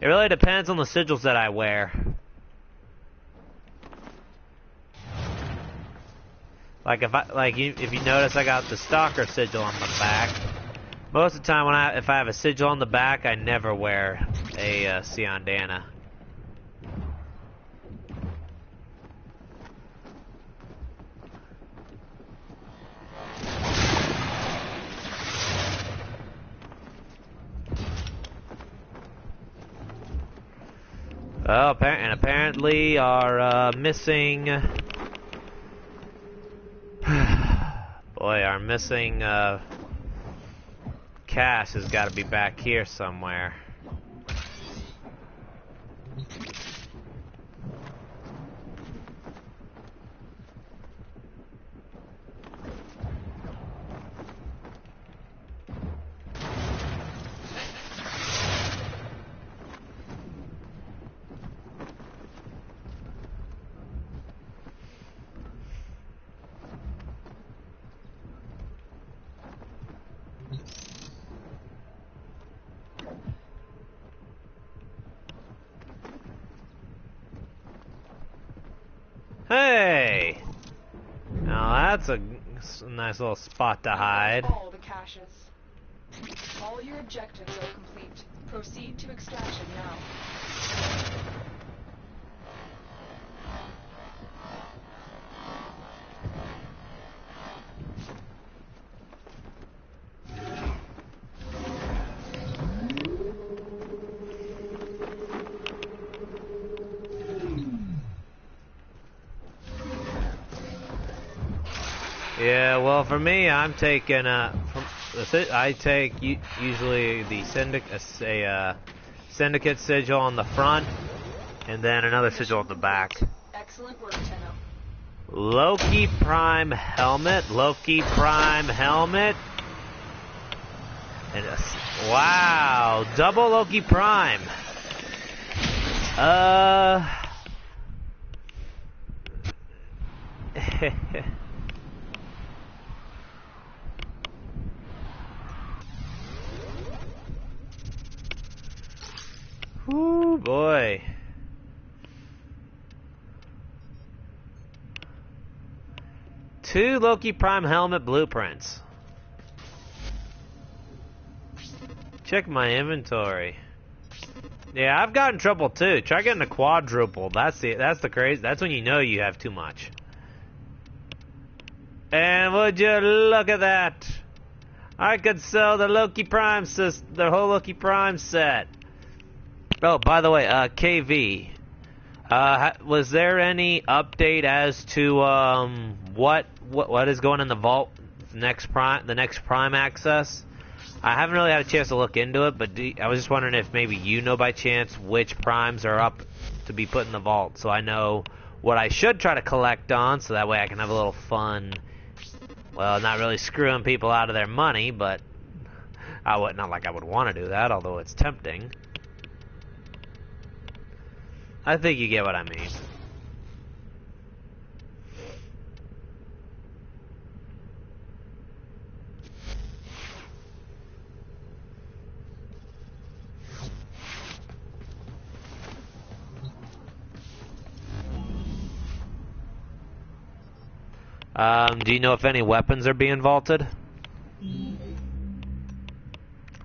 It really depends on the sigils that I wear. Like if you notice, I got the Stalker sigil on the back. Most of the time, if I have a sigil on the back, I never wear a Siondana. Oh, and apparently our missing... Boy, our missing cache has got to be back here somewhere. Hey! Now that's a nice little spot to hide. All the caches. All your objectives are complete. Proceed to extraction now. Yeah, well, for me, I'm taking I take usually the syndicate sigil on the front, and then another sigil on the back. Excellent work, Tenno. Loki Prime helmet, and wow, double Loki Prime. Ooh, boy. Two Loki Prime helmet blueprints. Check my inventory. Yeah, I've gotten trouble too. Try getting a quadruple. That's the crazy. That's when you know you have too much. And would you look at that? I could sell the Loki Prime the whole Loki Prime set. Oh, by the way, KV, was there any update as to what is going in the vault the next Prime access? I haven't really had a chance to look into it, but I was just wondering if maybe you know by chance which primes are up to be put in the vault, so I know what I should try to collect on, so that way I can have a little fun. Well, not really screwing people out of their money, but not like I would want to do that, although it's tempting. I think you get what I mean. Do you know if any weapons are being vaulted?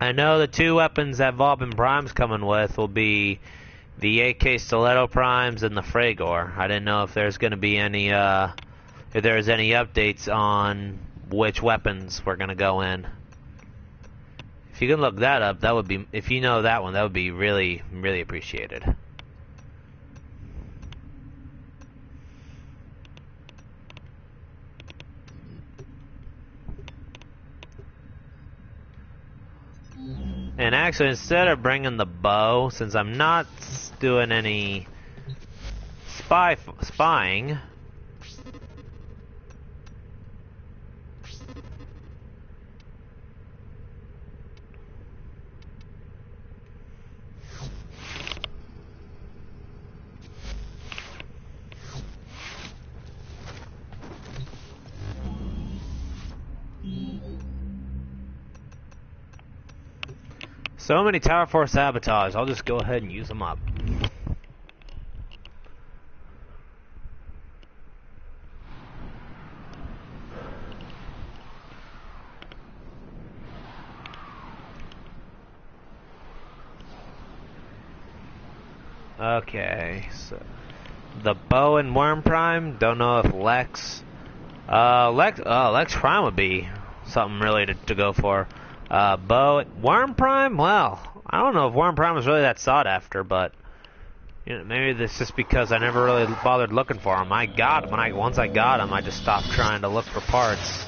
I know the two weapons that Vaultman Prime's coming with will be the AK Stiletto Primes and the Fragor. I didn't know if there's going to be any, if there's any updates on which weapons were going to go in. If you can look that up, that would be, if you know that one, that would be really, really appreciated. And actually, instead of bringing the bow, since I'm not doing any spying, so many Tower Force sabotage, I'll just go ahead and use them up. Okay, so the bow and Worm Prime, don't know if Lex Prime would be something really to go for. Worm Prime? Well, I don't know if Worm Prime was really that sought after, but you know, maybe this just because I never really bothered looking for him. I got him, once I got him, I just stopped trying to look for parts.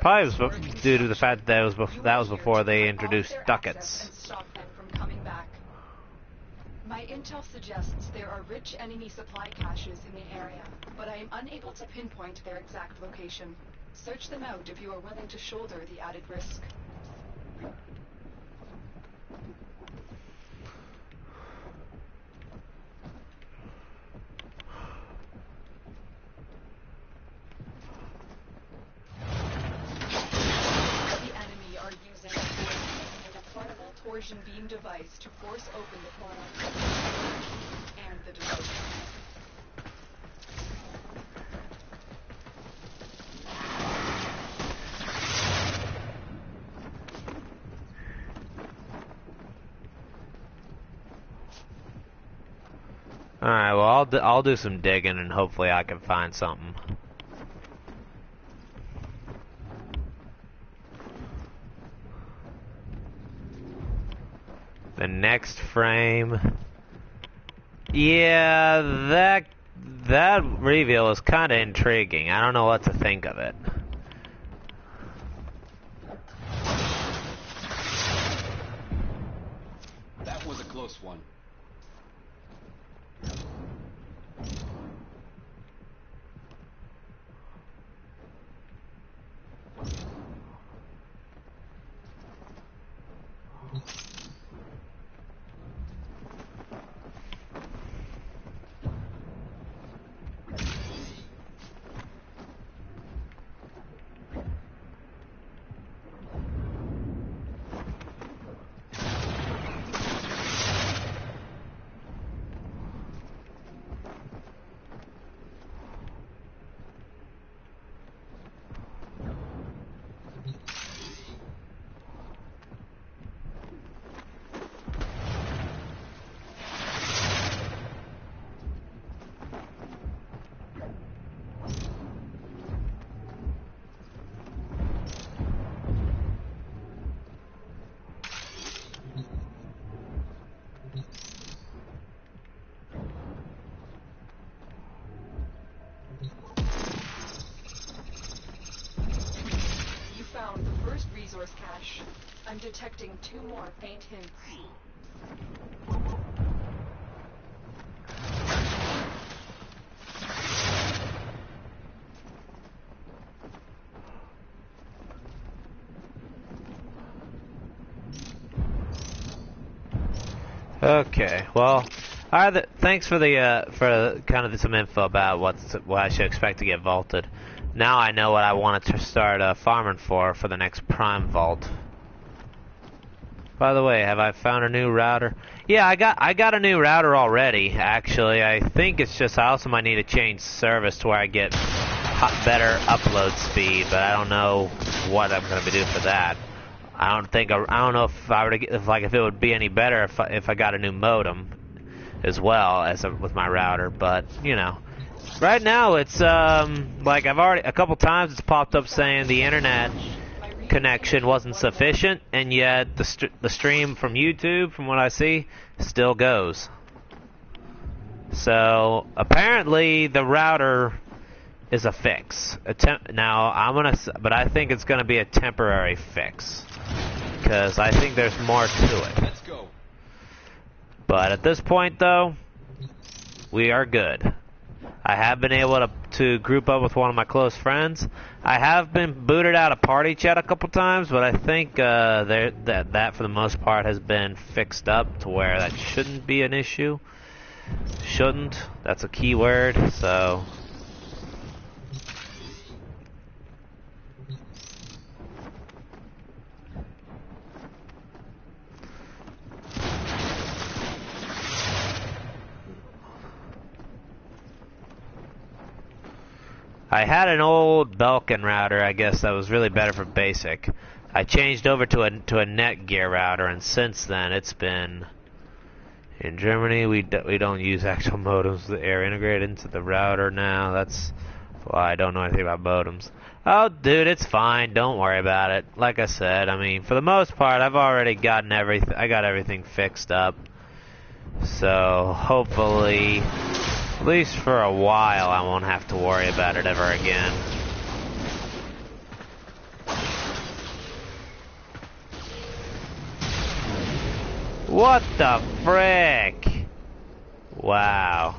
Probably was due to the fact that that was before they introduced ducats. My intel suggests there are rich enemy supply caches in the area, but I am unable to pinpoint their exact location. Search them out if you are willing to shoulder the added risk. The enemy are using an portable torsion beam device to force open the portal and the devotion. Alright, well, I'll do some digging and hopefully I can find something. The next frame. Yeah, that reveal is kind of intriguing. I don't know what to think of it. That was a close one. Resource cache. I'm detecting 2 more faint hints. Okay, well, thanks for for kind of some info about what I should expect to get vaulted. Now I know what I wanted to start farming for the next prime vault. By the way, have I found a new router? Yeah, I got a new router already. Actually, I think it's just I also might need to change service to where I get better upload speed, but I don't know what I'm gonna be doing for that. I don't know if I were to get, if it would be any better if I got a new modem as well as with my router, but you know. Right now, it's like I've already a couple times it's popped up saying the internet connection wasn't sufficient, and yet the stream from YouTube, from what I see, still goes. So apparently the router is a fix. But I think it's gonna be a temporary fix because I think there's more to it. Let's go. But at this point, though, we are good. I have been able to group up with one of my close friends. I have been booted out of party chat a couple times, but I think that for the most part has been fixed up to where that shouldn't be an issue. Shouldn't. That's a key word. So. I had an old Belkin router, I guess, that was really better for basic. I changed over to a Netgear router, and since then it's been in Germany. We don't use actual modems. They're integrated into the router now. That's why I don't know anything about modems. Oh, dude, it's fine. Don't worry about it. Like I said, I mean, for the most part, I've already gotten everything. I got everything fixed up. So hopefully, at least for a while, I won't have to worry about it ever again. What the frick? Wow.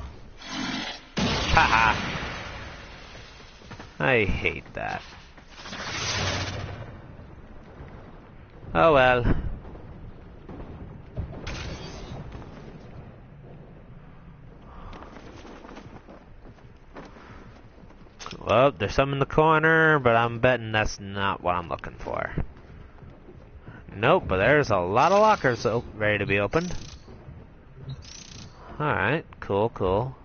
Haha. I hate that. Oh well. Well, there's some in the corner, but I'm betting that's not what I'm looking for. Nope, but there's a lot of lockers ready to be opened. Alright, cool, cool.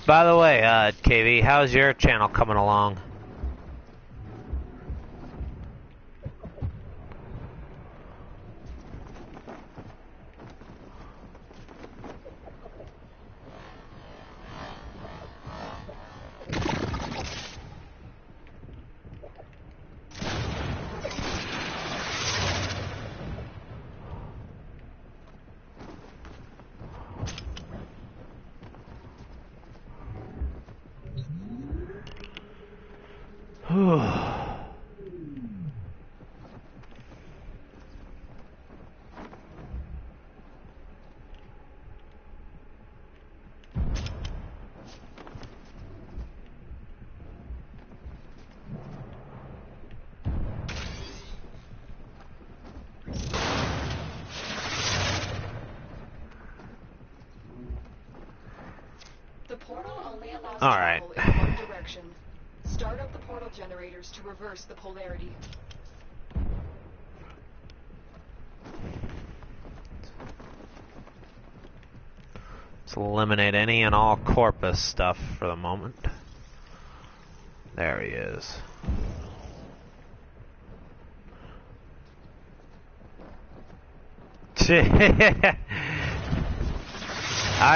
By the way, KV, how's your channel coming along? The portal only allows All right. travel in one direction. Start up the portal generators to reverse the polarity. Let's eliminate any and all corpus stuff for the moment. There he is.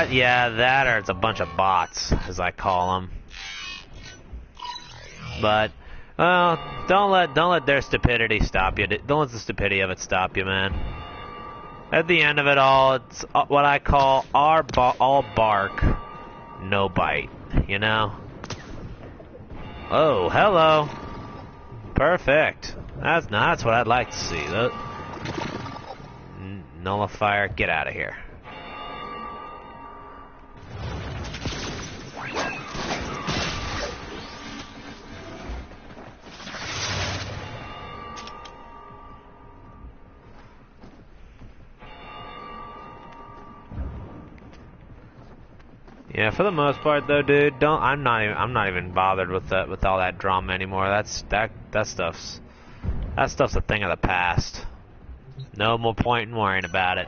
Yeah, that or it's a bunch of bots, as I call them. But, well, don't let their stupidity stop you. Don't let the stupidity of it stop you, man. At the end of it all, it's what I call all bark, no bite. You know? Oh, hello. Perfect. That's what I'd like to see. Nullifier, get out of here. Yeah, for the most part though, dude, I'm not even bothered with all that drama anymore. That stuff's a thing of the past. No more point in worrying about it.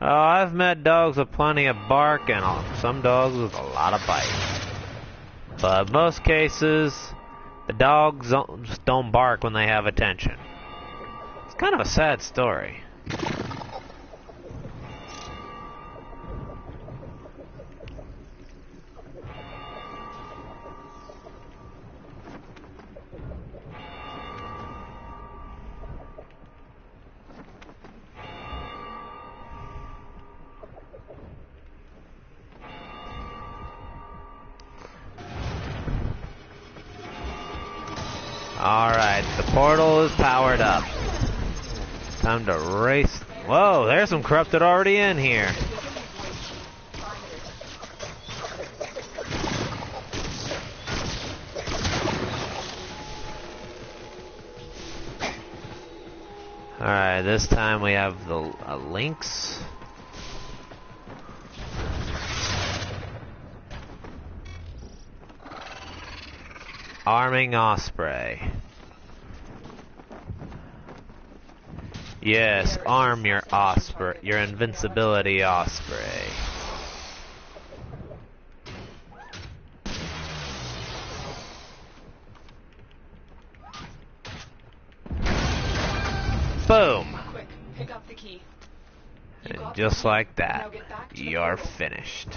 Oh, I've met dogs with plenty of bark and some dogs with a lot of bite. But in most cases, the dogs just don't bark when they have attention. It's kind of a sad story. Alright, the portal is powered up. Time to race. Whoa, there's some corrupted already in here. Alright, this time we have the links. Arming Osprey. Yes, arm your Osprey, your invincibility Osprey. Boom! Quick, pick up the key. And just like that, you're finished.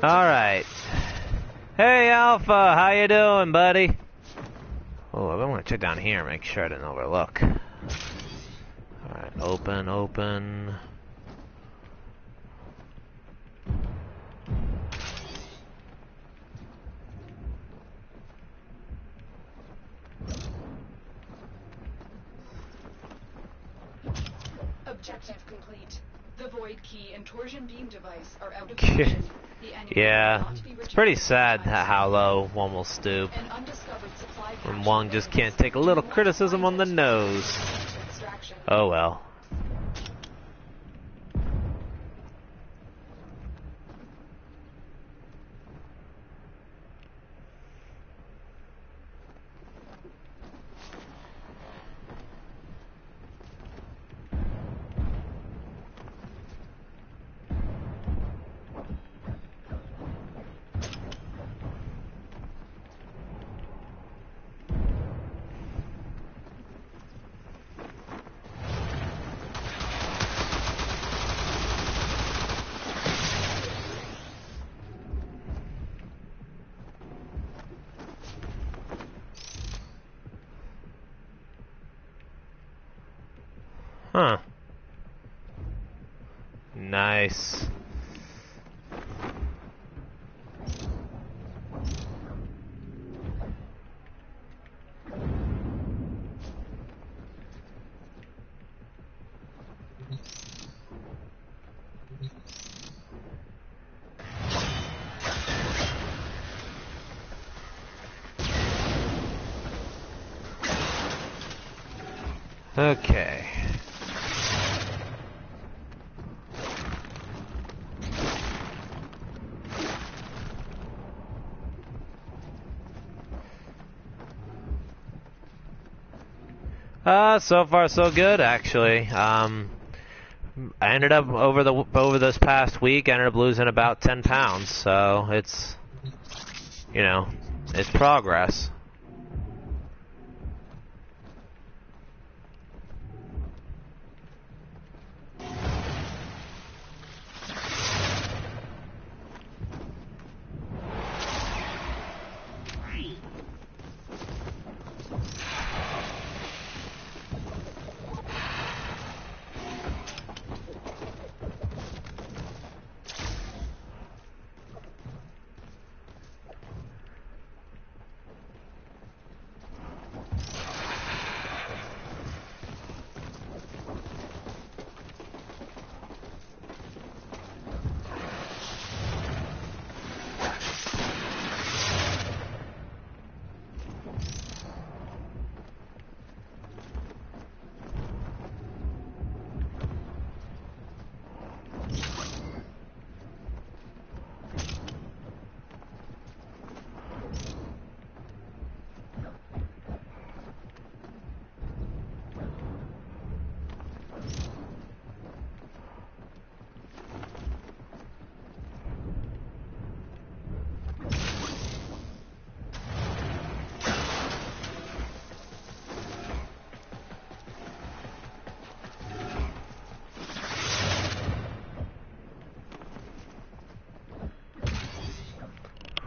Alright. Hey Alpha, how you doing, buddy? Oh, I want to check down here, make sure I didn't overlook. Alright, open. Objective complete. The void key and torsion beam device are out of commission. The enemy Yeah, will not be it's pretty sad retrieved. how low one will stoop. An undiscovered supply When cache one just remains. can't take a little You must criticism find on the it. nose. To extraction. Oh well. Huh. Nice. Okay. So far so good actually. I ended up over this past week, I ended up losing about 10 pounds. So it's, you know, it's progress.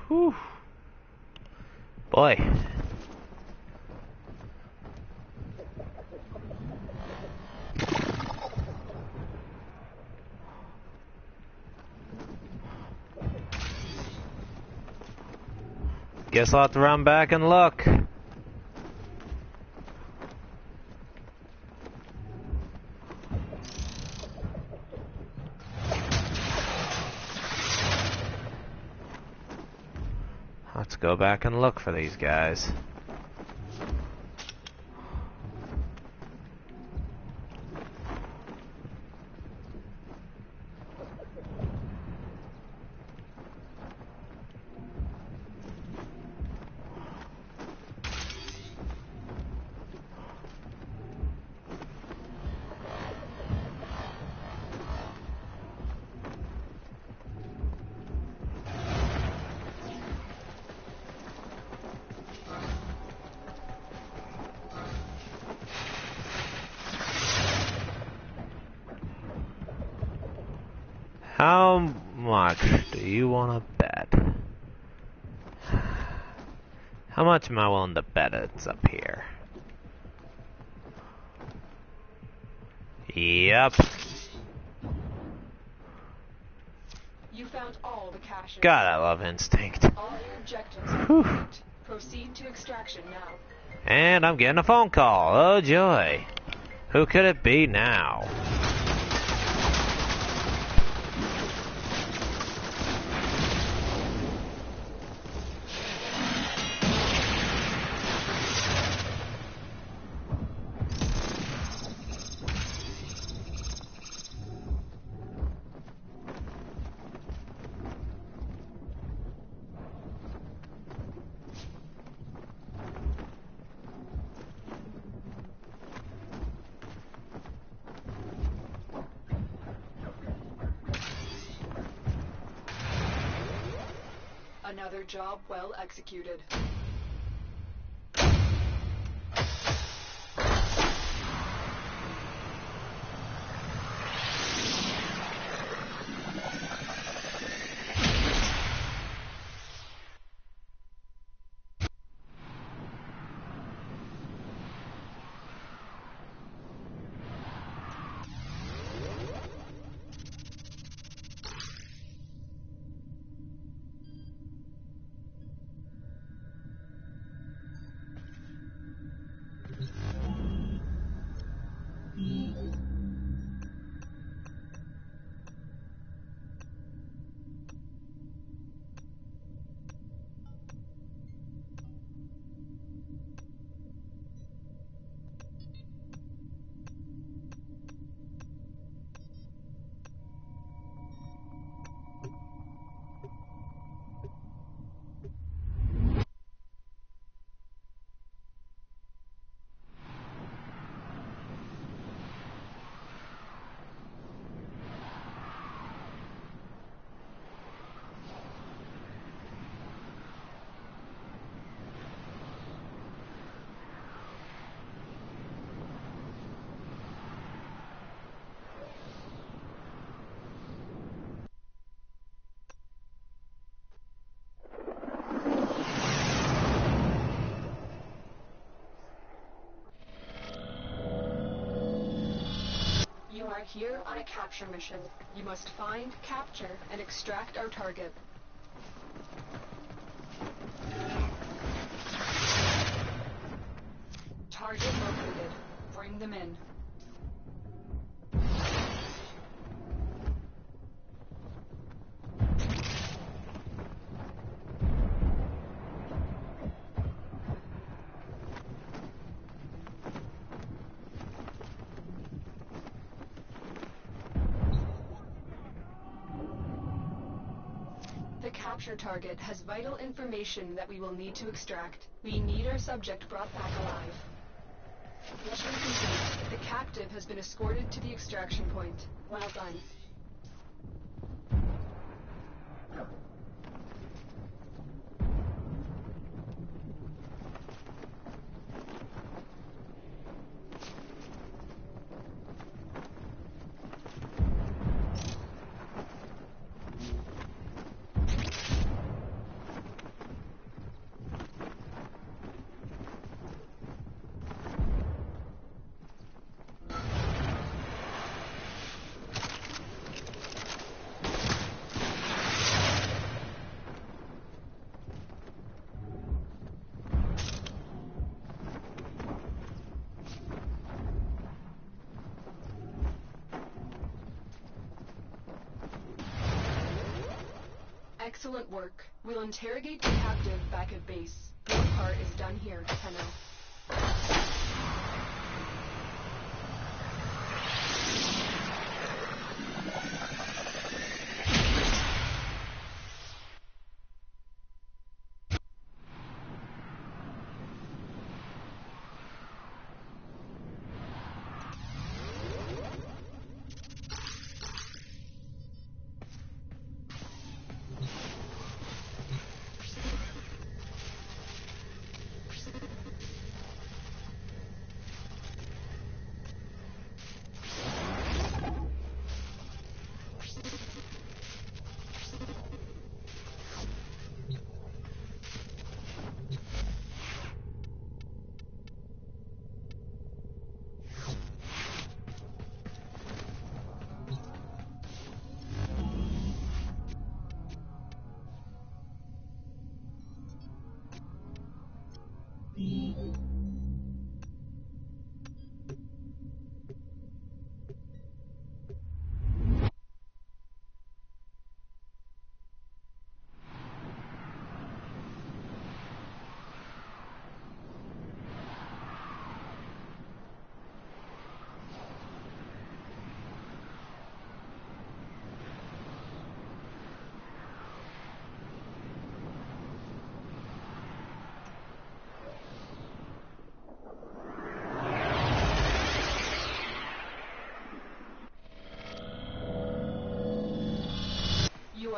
Whew. Boy. Guess I'll have to run back and look. Let's go back and look for these guys. How much do you want to bet? How much am I willing to bet it's up here? Yep. You found all the caches. God, I love instinct. All your objectives are Whew. complete. Proceed to extraction now. And I'm getting a phone call. Oh joy. Who could it be now? Another job well executed. You are here on a capture mission. You must find, capture, and extract our target. Target located. Bring them in. The capture target has vital information that we will need to extract. We need our subject brought back alive. Mission complete. The captive has been escorted to the extraction point. Well done. Excellent work. We'll interrogate the captive back at base. Your part is done here, Tenno.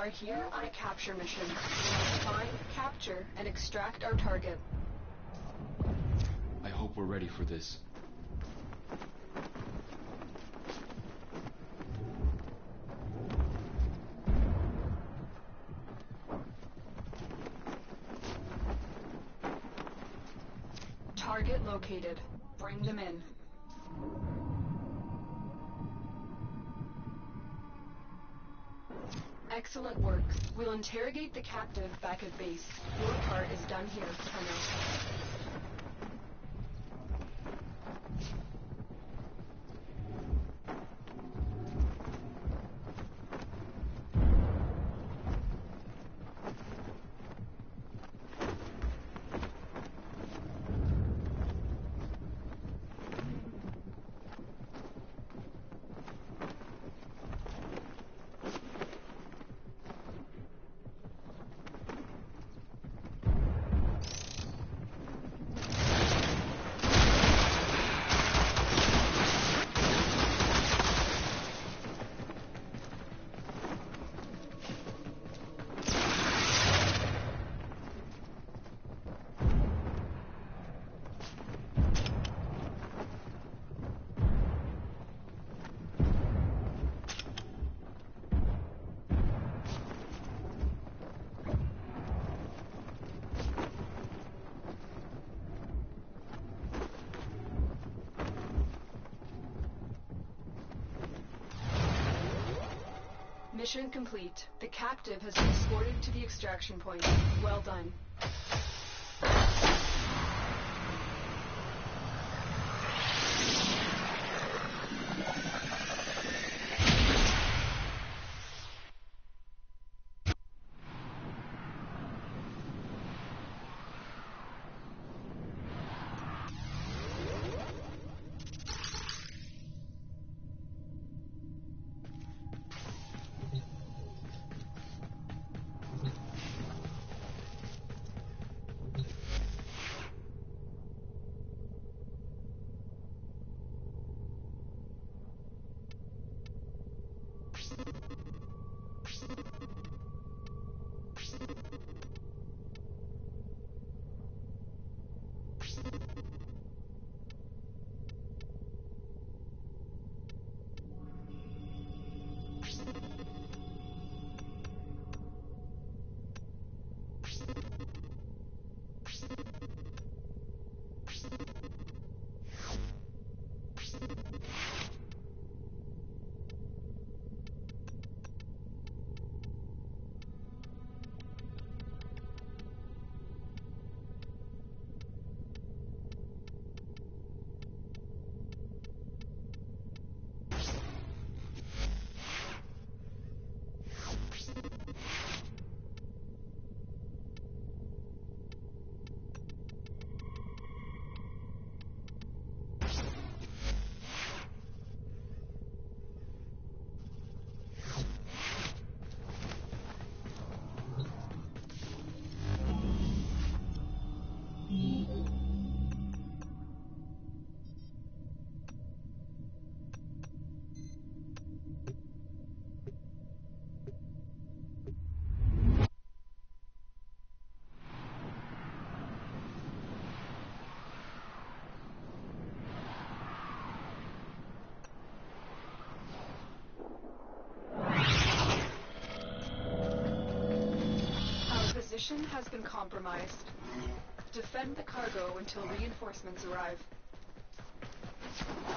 are here on a capture mission. Find, capture, and extract our target. I hope we're ready for this. Target located. Bring them in. Excellent work. We'll interrogate the captive back at base. Your part is done here for now. Mission complete. The captive has been escorted to the extraction point. Well done. Position has been compromised. Defend the cargo until reinforcements arrive.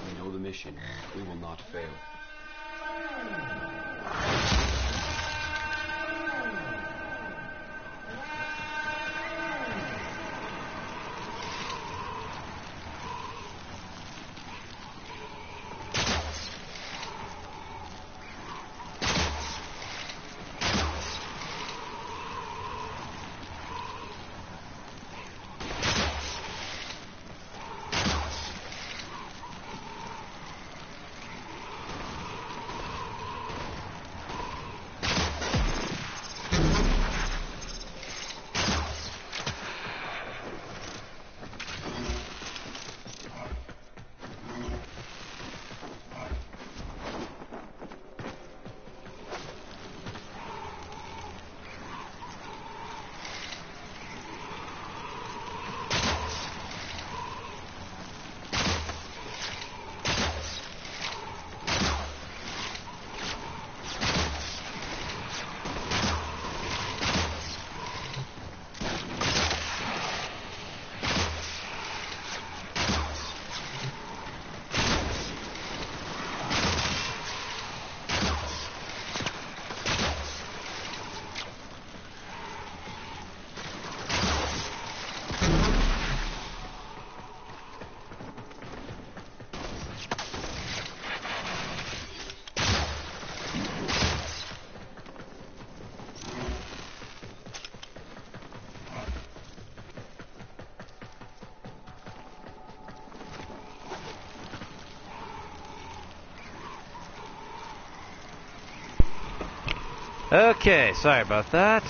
We know the mission. We will not fail. Okay, sorry about that.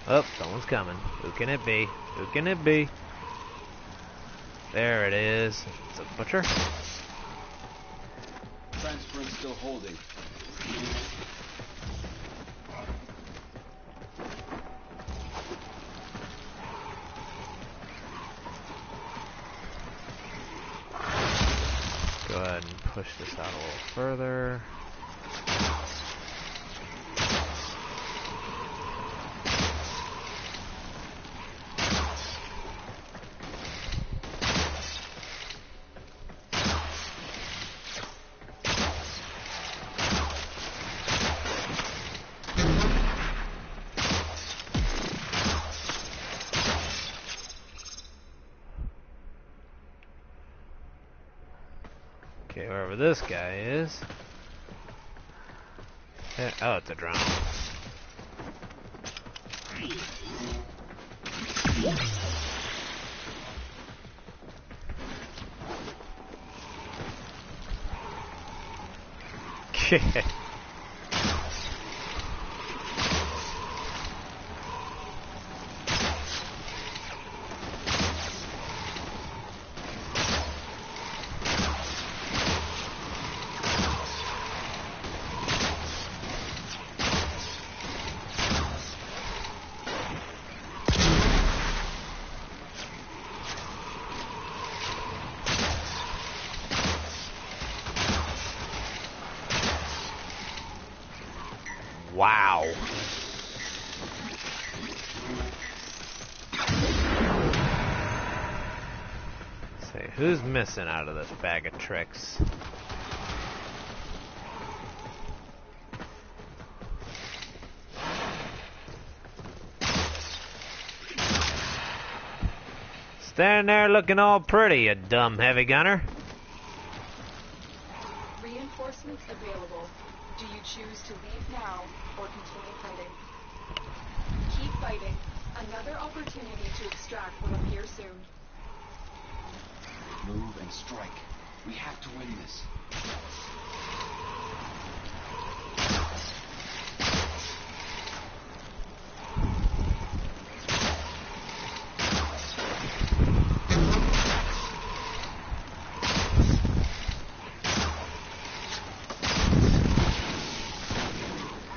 Oh, someone's coming. Who can it be? Who can it be? There it is. It's a butcher. Transference still holding. Go ahead and push this out a little further. Okay, wherever this guy is. Oh, it's a drone. Okay. Wow. Say, who's missing out of this bag of tricks? Standing there looking all pretty, you dumb heavy gunner. Reinforcements available. Do you choose to leave now or continue fighting? Keep fighting. Another opportunity to extract will appear soon. Move and strike. We have to win this.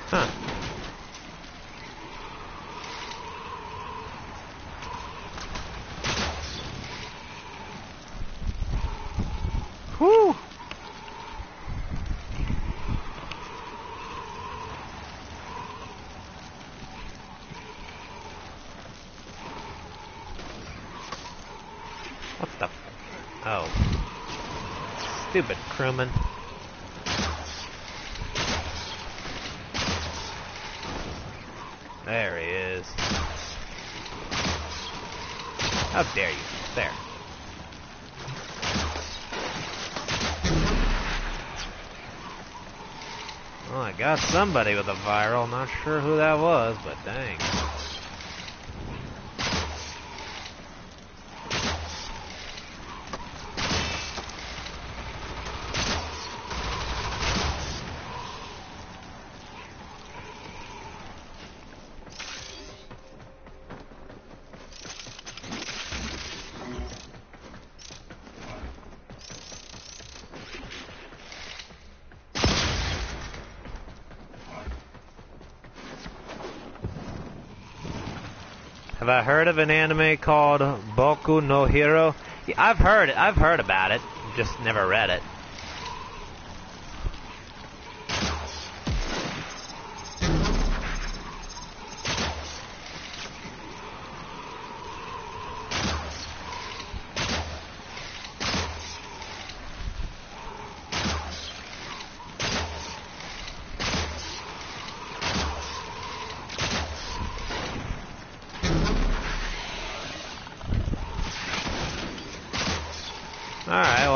Huh. Whew. What the? Oh. Stupid crewman. There he is. How dare you? There. Well, I got somebody with a viral. Not sure who that was, but dang. Have I heard of an anime called Boku no Hero? Yeah, I've heard about it, just never read it.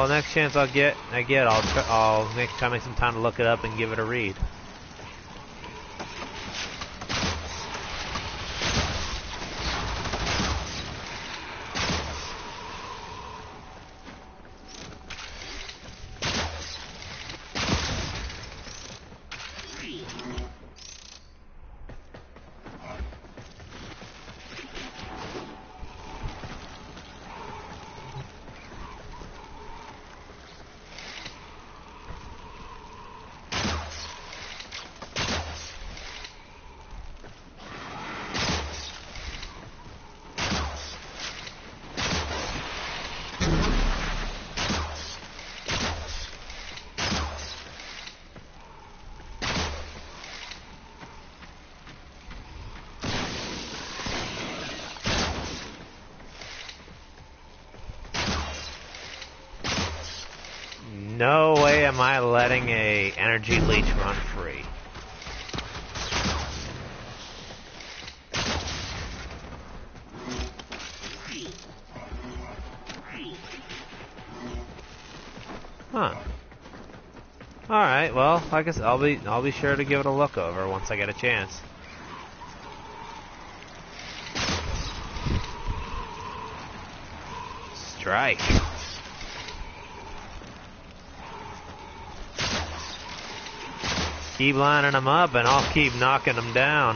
Well, next chance I'll get, I'll try to make some time to look it up and give it a read. No way am I letting a energy leech run free. Huh. Alright, well, I guess I'll be sure to give it a look over once I get a chance. Strike. Keep lining them up and I'll keep knocking them down.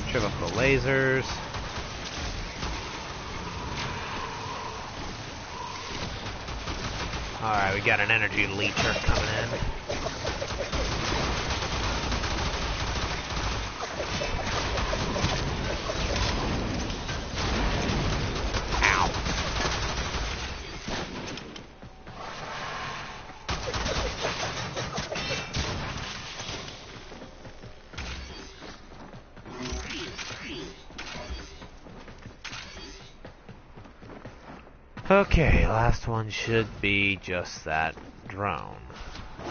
Triple lasers. Alright, we got an energy leecher coming in. Okay, last one should be just that drone.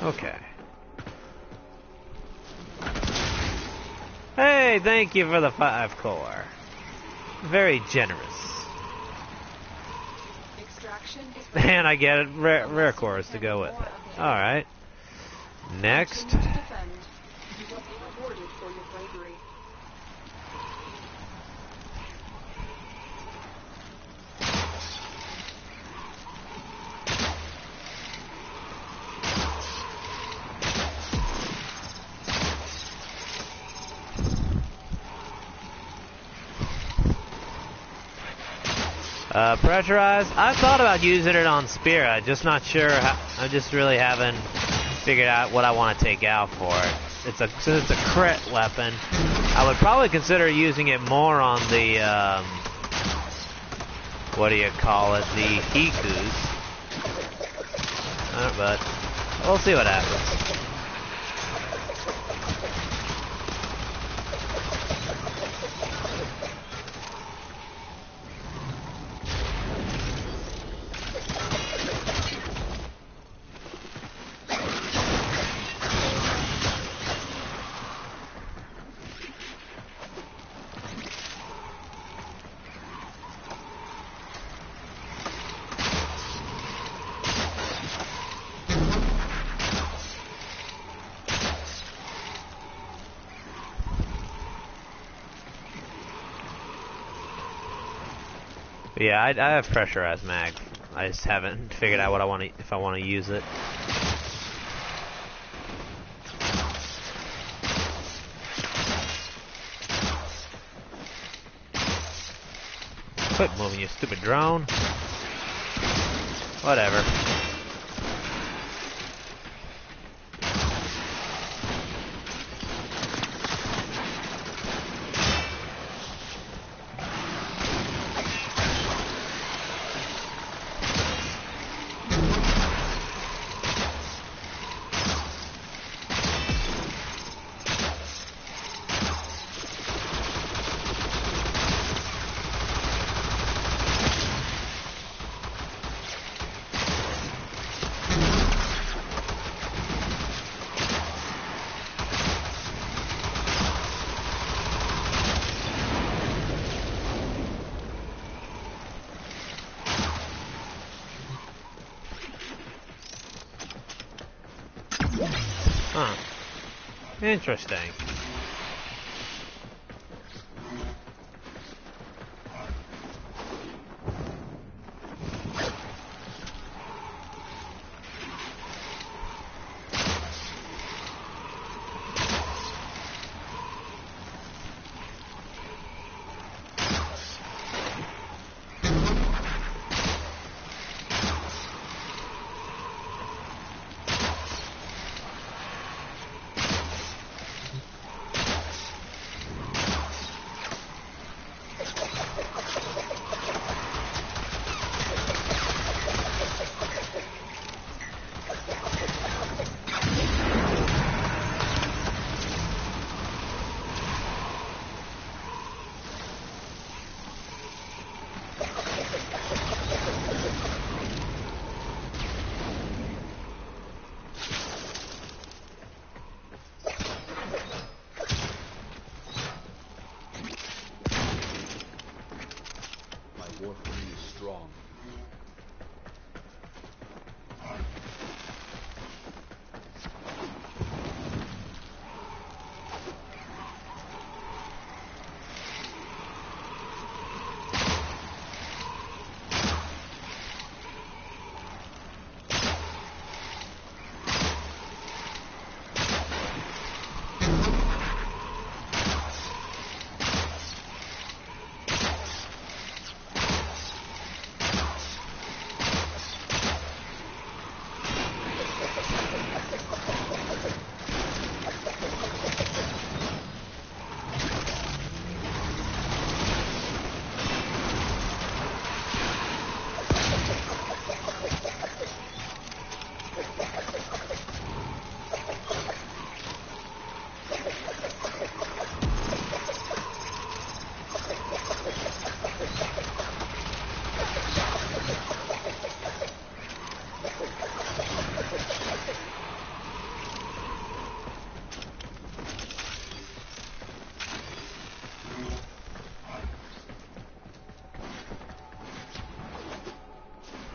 Okay. Hey, thank you for the 5 core. Very generous. Extraction is And I get rare cores to go with it. Alright. Next. Continue to defend. You will be rewarded for your bravery. Pressurized. I thought about using it on Spear. I'm just not sure. I just really haven't figured out what I want to take out for it. Since it's a crit weapon, I would probably consider using it more on the what do you call it? The Hikus. But we'll see what happens. Yeah, I have pressurized mag. I just haven't figured out what I want to, if I want to use it. Quit moving, you stupid drone. Whatever. Interesting. Warframe is strong.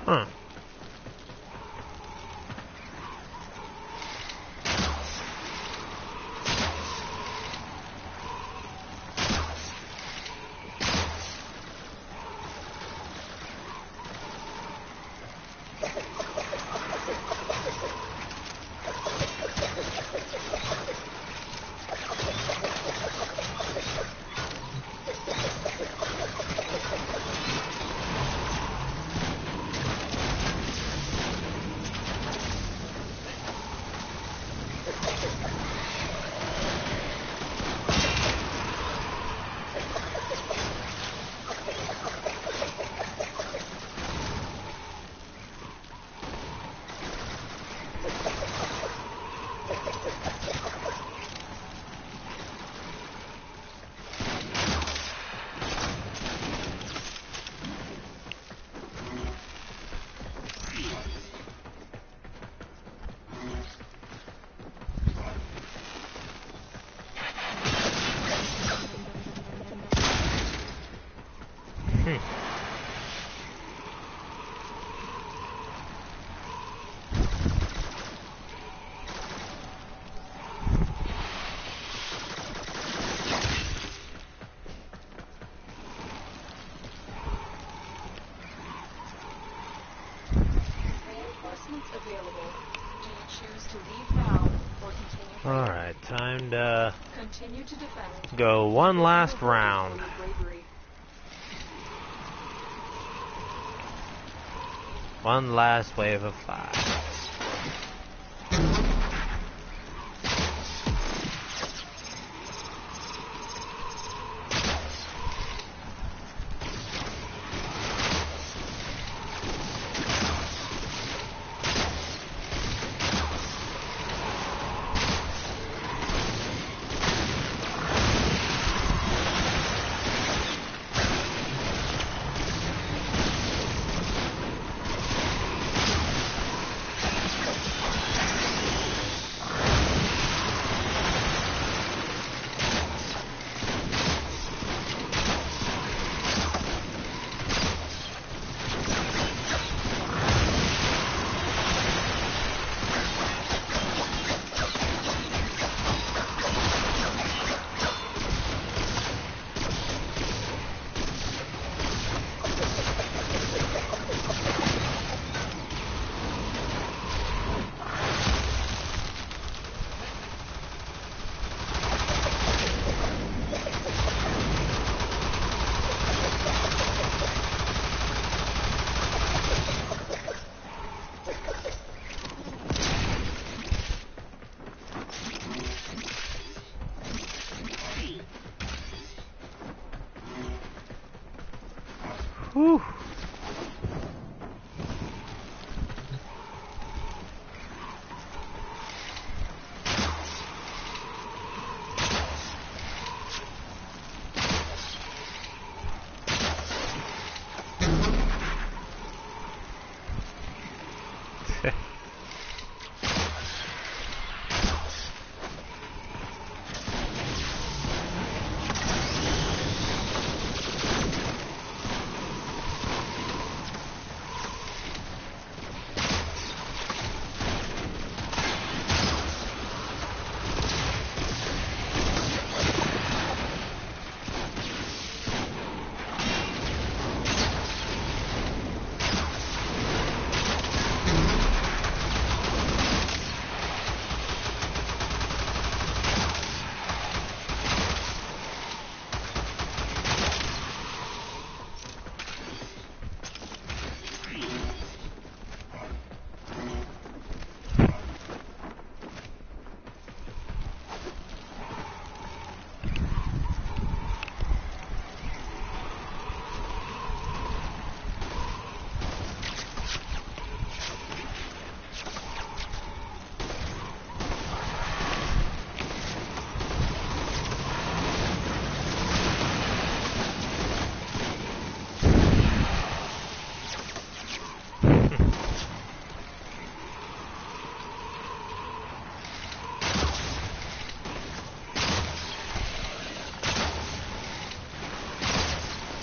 Huh. Available. Do you choose to leave now or continue? Alright, time to Continue to defend. go one last round. Bravery. One last wave of fire. Whew.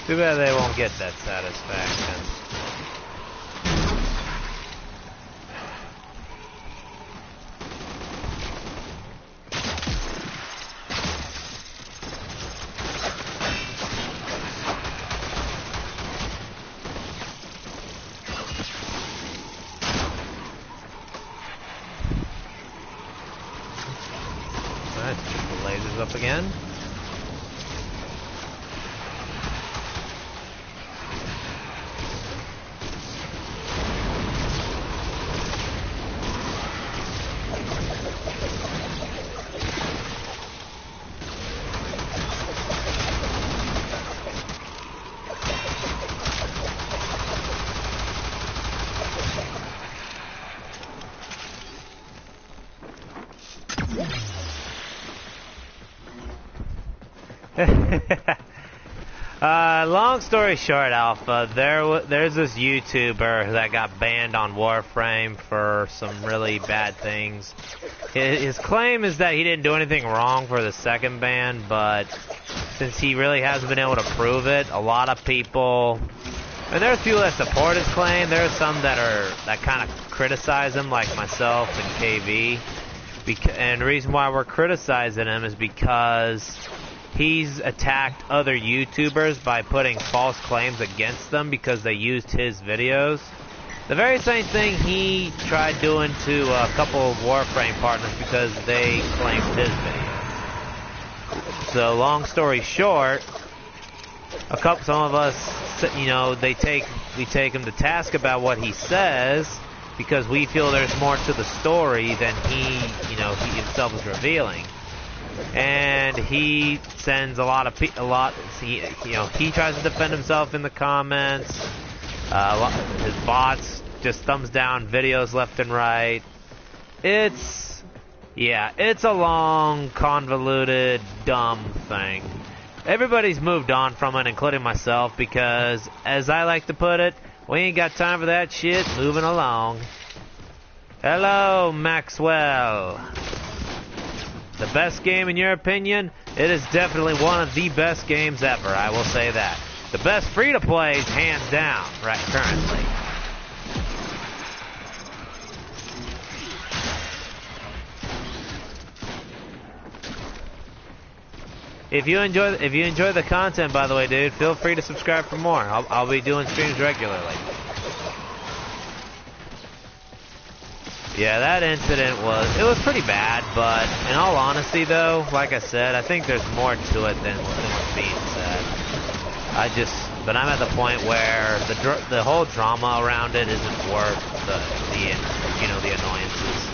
Too bad they won't get that satisfaction. Alright, just the lasers up again. Long story short, Alpha, there's this YouTuber that got banned on Warframe for some really bad things. His claim is that he didn't do anything wrong for the second ban, but since he really hasn't been able to prove it, a lot of people, and there's people that support his claim, there's some that kind of criticize him, like myself and KV. And the reason why we're criticizing him is because he's attacked other YouTubers by putting false claims against them because they used his videos. The very same thing he tried doing to a couple of Warframe partners because they claimed his videos. So long story short, some of us, you know, we take him to task about what he says because we feel there's more to the story than he himself is revealing. And he sends he tries to defend himself in the comments. His bots just thumbs down videos left and right. It's a long, convoluted, dumb thing. Everybody's moved on from it, including myself, because, as I like to put it, we ain't got time for that shit. Moving along. Hello, Maxwell. The best game in your opinion? It is definitely one of the best games ever, I will say that. The best free-to-plays, hands down, right currently. If you enjoy the content, by the way, dude, feel free to subscribe for more. I'll be doing streams regularly. Yeah, that incident was pretty bad, but in all honesty, though, like I said, I think there's more to it than what's being said. But I'm at the point where the whole drama around it isn't worth the annoyances.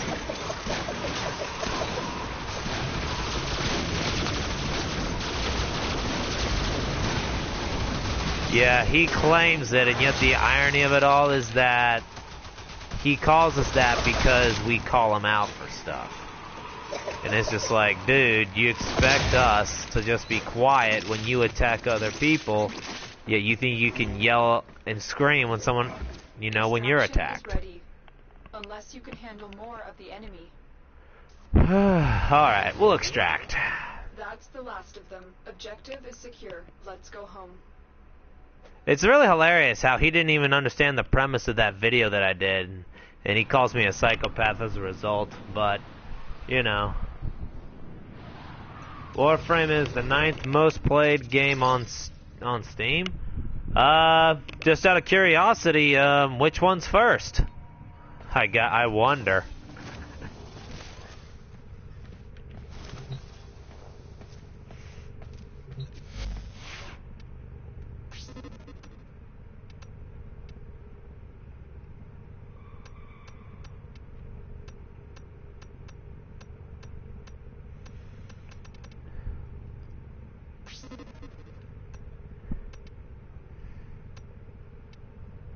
Yeah, he claims it, and yet the irony of it all is that he calls us that because we call him out for stuff. And it's just like, dude, you expect us to just be quiet when you attack other people, yet you think you can yell and scream when someone, you know, when you're attacked. Ready, unless you can handle more of the enemy. Alright, we'll extract. That's the last of them. Objective is secure. Let's go home. It's really hilarious how he didn't even understand the premise of that video that I did, and he calls me a psychopath as a result, but, you know. Warframe is the 9th most played game on Steam. Just out of curiosity, which one's first? I wonder.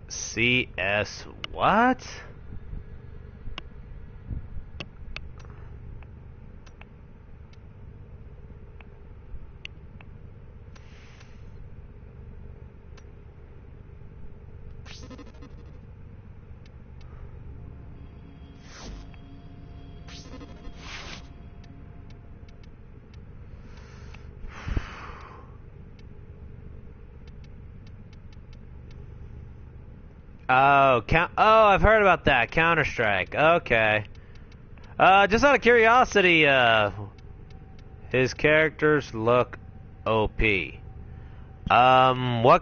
CS what? Oh, I've heard about that. Counter-Strike. Okay. Just out of curiosity, his characters look OP. Which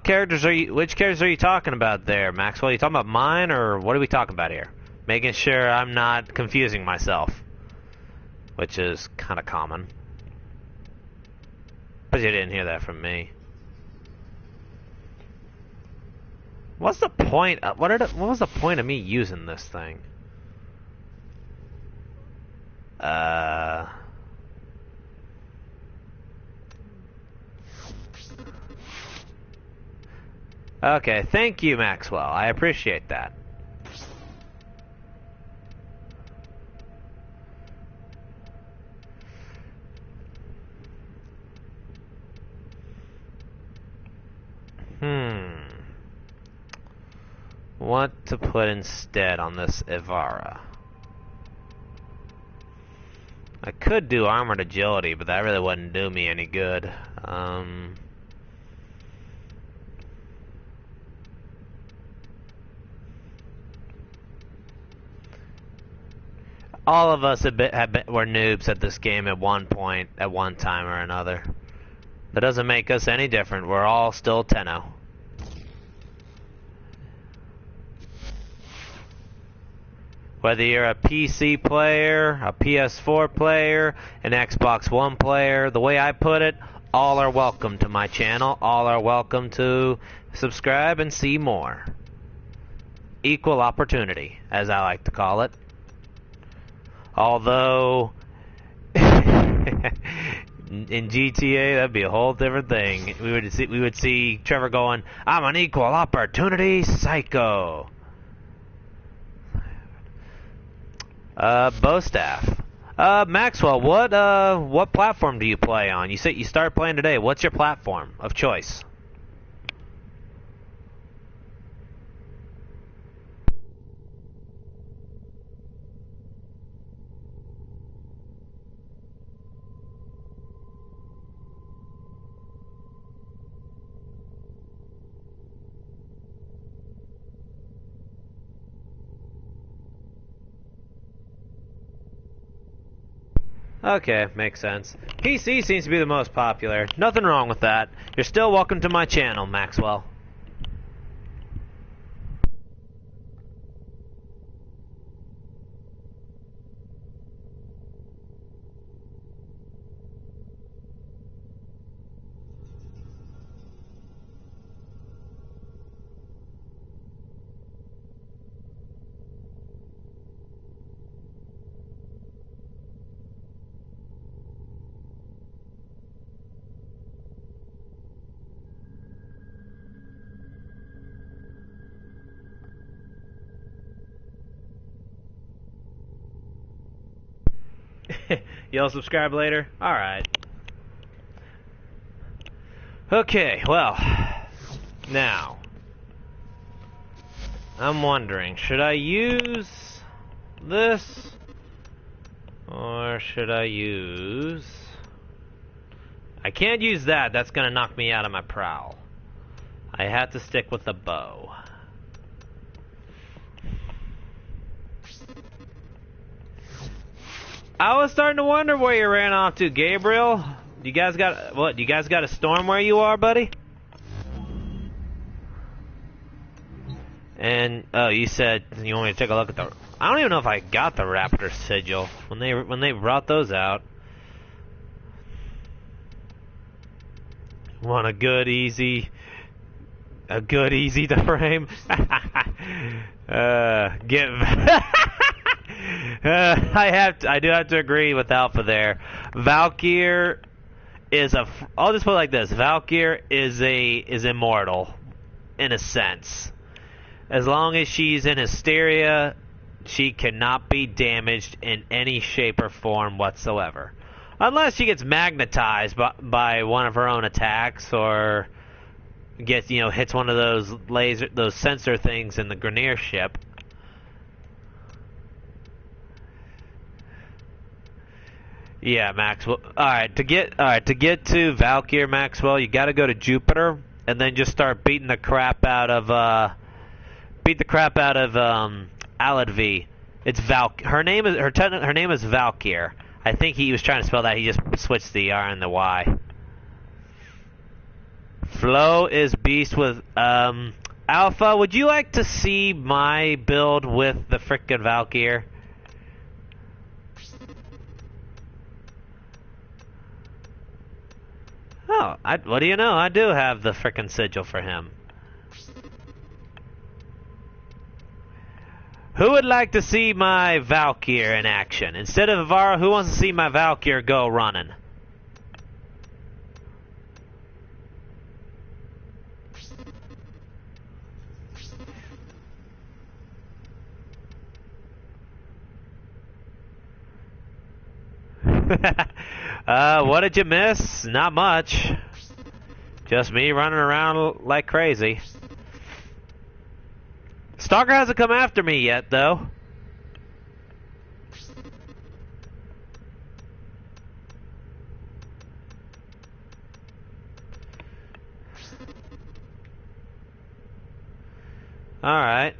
characters are you talking about there, Maxwell? Are you talking about mine, or what are we talking about here? Making sure I'm not confusing myself. Which is kind of common. But you didn't hear that from me. What's the point? What was the point of me using this thing? Okay, thank you, Maxwell. I appreciate that. What to put instead on this Ivara? I could do armored agility, but that really wouldn't do me any good. All of us were noobs at this game at one point, at one time or another. That doesn't make us any different. We're all still 10-0. Whether you're a PC player, a PS4 player, an Xbox One player, the way I put it, all are welcome to my channel. All are welcome to subscribe and see more. Equal opportunity, as I like to call it. Although, in GTA, that'd be a whole different thing. We would see Trevor going, "I'm an equal opportunity psycho." Bow staff. Maxwell, what platform do you play on? You said you start playing today. What's your platform of choice? Okay, makes sense. PC seems to be the most popular. Nothing wrong with that. You're still welcome to my channel, Maxwell. You'll subscribe later? Alright. Okay, well. Now. I'm wondering, should I use this? Or should I use... I can't use that. That's going to knock me out of my prowl. I have to stick with the bow. I was starting to wonder where you ran off to, Gabriel. You guys got... What, you guys got a storm where you are, buddy? And, oh, you said you want me to take a look at the... I don't even know if I got the Raptor sigil when they brought those out. Want a good easy to frame? I do have to agree with Alpha there. Valkyr is I'll just put it like this. Valkyr is immortal in a sense. As long as she's in Hysteria, she cannot be damaged in any shape or form whatsoever. Unless she gets magnetized by one of her own attacks, or gets, hits one of those sensor things in the Grineer ship. Yeah, Maxwell. All right, to get to Valkyr, Maxwell, you got to go to Jupiter and then just start beating the crap out of Aladvi. It's her name is Valkyr. I think he was trying to spell that. He just switched the R and the Y. Flo is beast with Alpha. Would you like to see my build with the frickin' Valkyr? Oh, what do you know? I do have the frickin' sigil for him. Who would like to see my Valkyr in action? Instead of Ivara, who wants to see my Valkyr go running? What did you miss? Not much. Just me running around like crazy. Stalker hasn't come after me yet, though. Alright.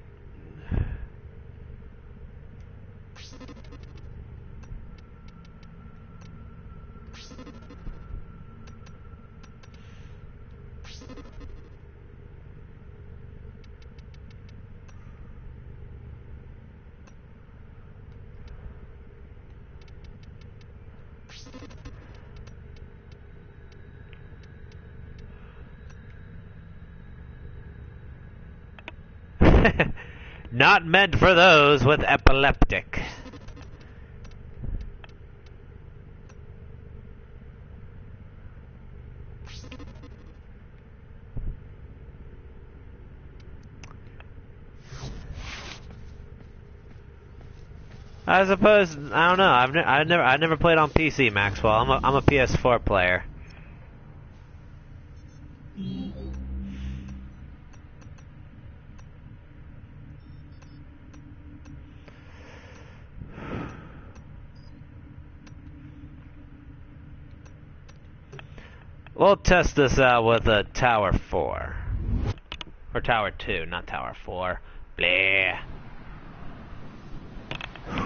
Not meant for those with epileptic. I suppose I don't know. I've never played on PC, Maxwell. I'm a PS4 player. We'll test this out with a Tower 4. Or Tower 2, not Tower 4. Blah.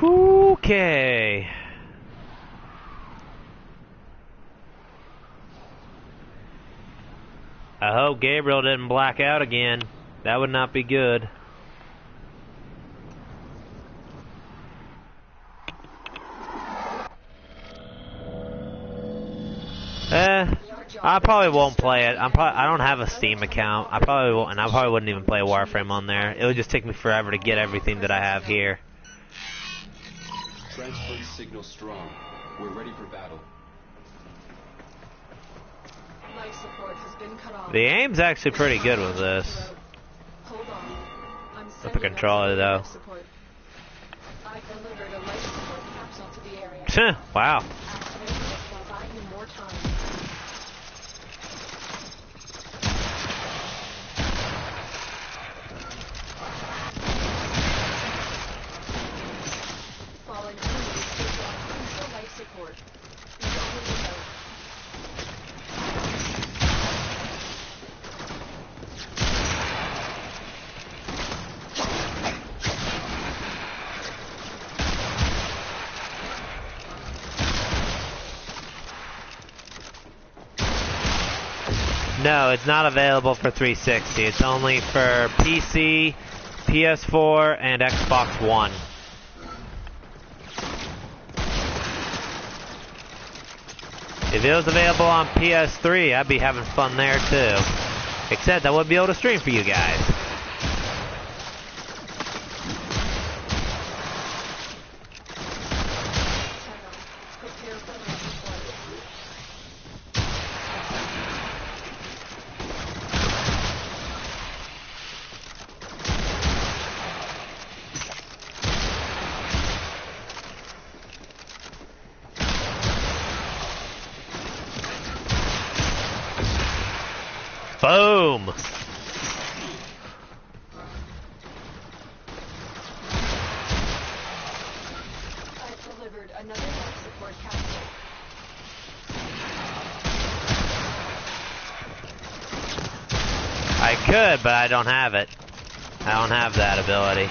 Okay. I hope Gabriel didn't black out again. That would not be good. I probably won't play it. I don't have a Steam account. I probably won't, and I probably wouldn't even play Warframe on there. It would just take me forever to get everything that I have here. Transport signal strong. We're ready for battle. Life support has been cut off. The aim's actually pretty good with this. Hold on. I'm With the controller, though. I delivered a life support capsule to the area. Wow. Access No, it's not available for 360. It's only for PC, PS4, and Xbox One. If it was available on PS3, I'd be having fun there too. Except I wouldn't be able to stream for you guys. Boom! I've delivered another life support capsule. I could, but I don't have it. I don't have that ability.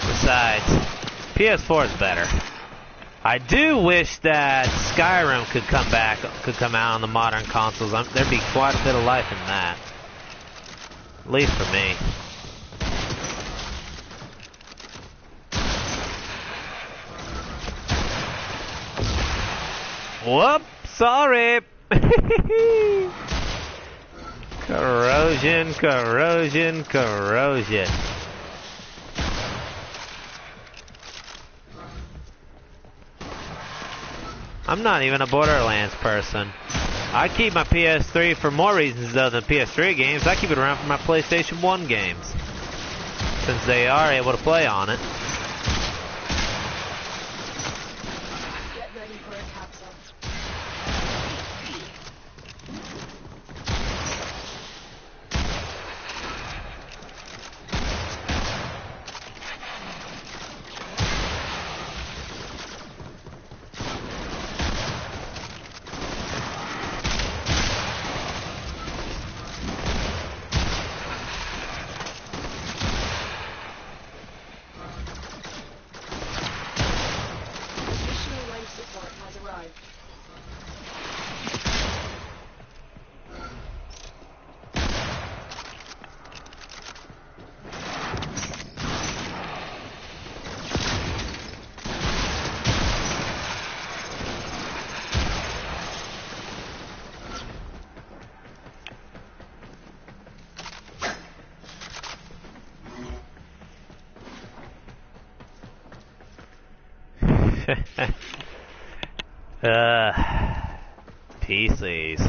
Besides, PS4 is better. I do wish that Skyrim could come out on the modern consoles. There'd be quite a bit of life in that. At least for me. Whoop! Sorry! Corrosion, corrosion, corrosion. I'm not even a Borderlands person. I keep my PS3 for more reasons though than PS3 games. I keep it around for my PlayStation 1 games, since they are able to play on it. Get ready for a capsule. PCs.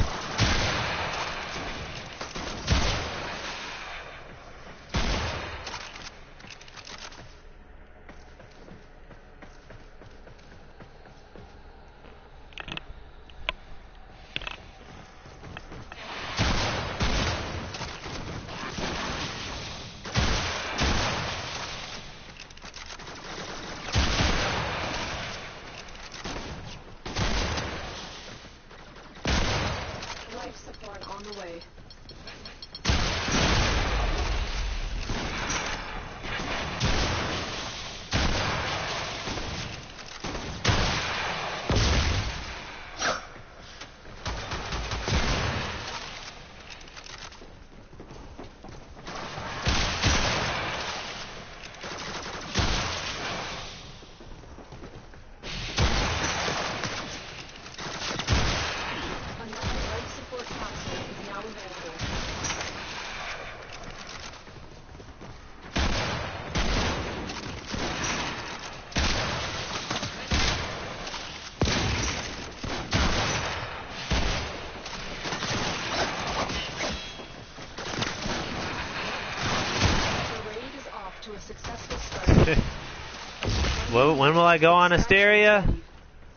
When will I go on Asteria?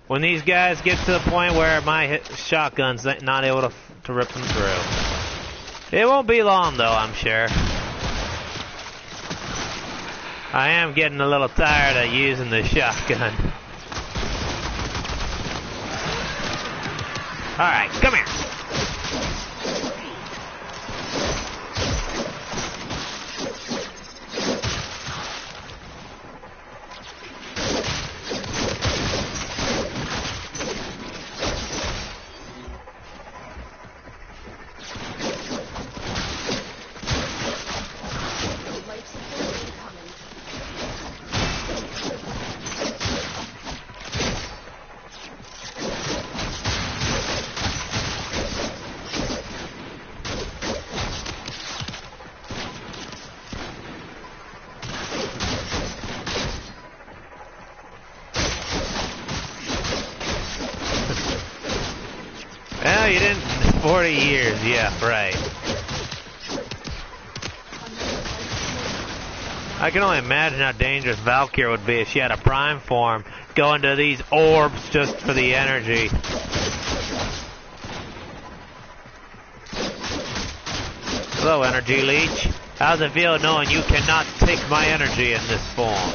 When these guys get to the point where my shotgun's not able to rip them through. It won't be long though, I'm sure. I am getting a little tired of using the shotgun. Alright, come here. Well, you didn't. 40 years, yeah, right. I can only imagine how dangerous Valkyrie would be if she had a prime form going to these orbs just for the energy. Hello, Energy Leech. How's it feel knowing you cannot take my energy in this form?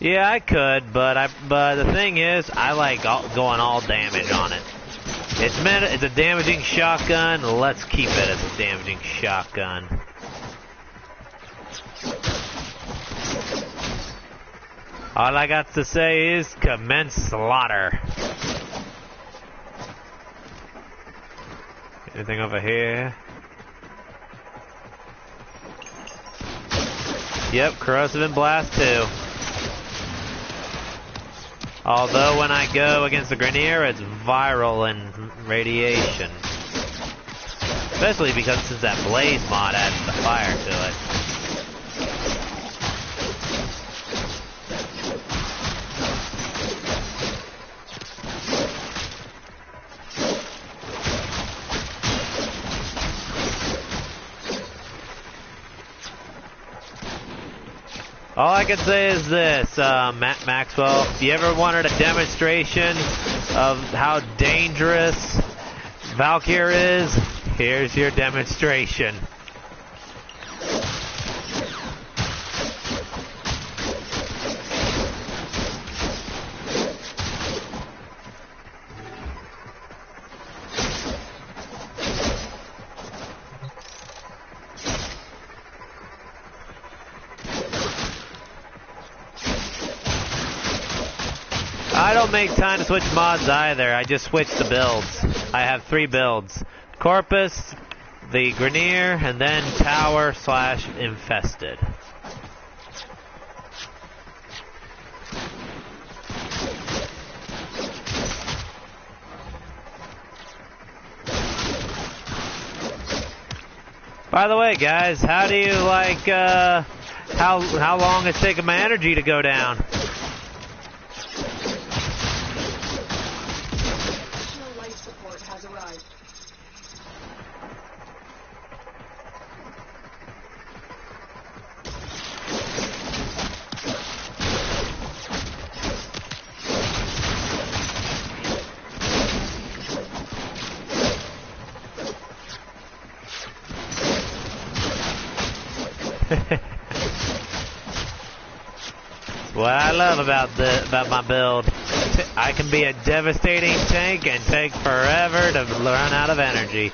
Yeah, I could, but the thing is, I like going all damage on it. It's a damaging shotgun. Let's keep it as a damaging shotgun. All I got to say is commence slaughter. Anything over here? Yep, corrosive and blast too. Although when I go against the Grenier, it's viral in radiation. Especially because since that blaze mod adds the fire to it. All I can say is this, Maxwell, if you ever wanted a demonstration of how dangerous Valkyrie is, here's your demonstration. I don't make time to switch mods either. I just switch the builds. I have 3 builds. Corpus, the Grenier, and then Tower/Infested. By the way, guys, how do you like, how long it's taking my energy to go down? What I love about my build, I can be a devastating tank and take forever to run out of energy.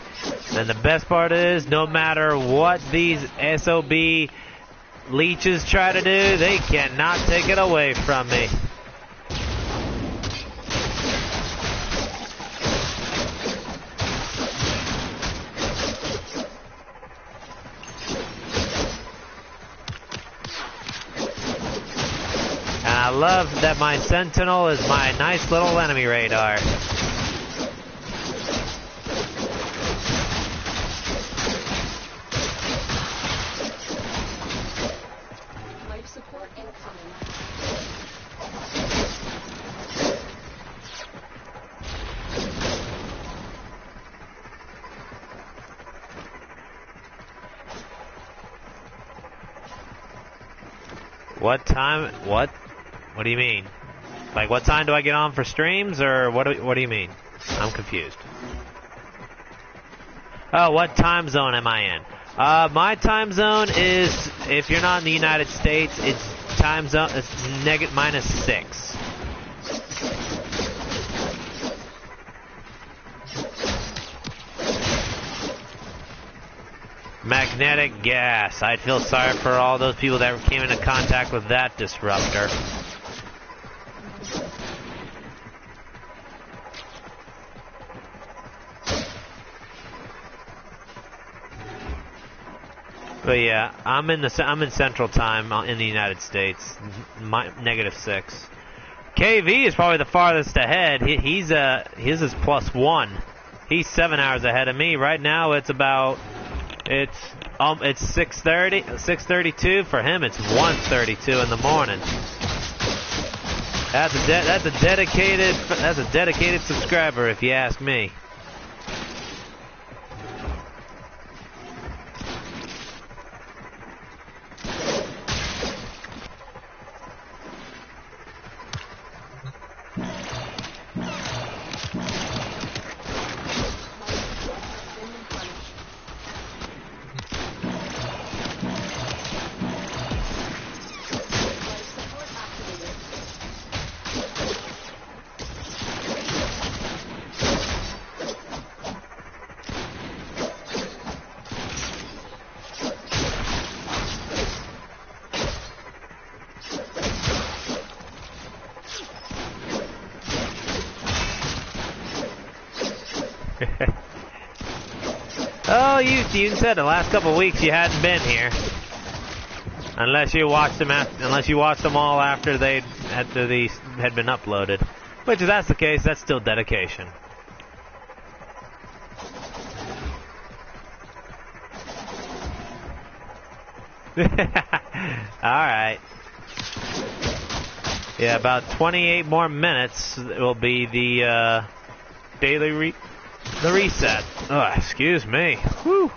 And the best part is, no matter what these SOB leeches try to do, they cannot take it away from me. I love that my Sentinel is my nice little enemy radar. Life support incoming. What time? What? What do you mean? Like, what time do I get on for streams, or what do you mean? I'm confused. Oh, what time zone am I in? My time zone is, if you're not in the United States, it's time zone, it's -6. Magnetic gas. I'd feel sorry for all those people that came into contact with that disruptor. But yeah, I'm in Central Time in the United States. -6. KV is probably the farthest ahead. His is +1. He's 7 hours ahead of me. Right now it's 6:32 for him. It's 1:32 in the morning. That's a dedicated subscriber, if you ask me. Oh, you said the last couple of weeks you hadn't been here, unless you watched them all after these had been uploaded. Which, if that's the case, that's still dedication. All right. Yeah, about 28 more minutes will be the daily reset. Oh, excuse me. Whew.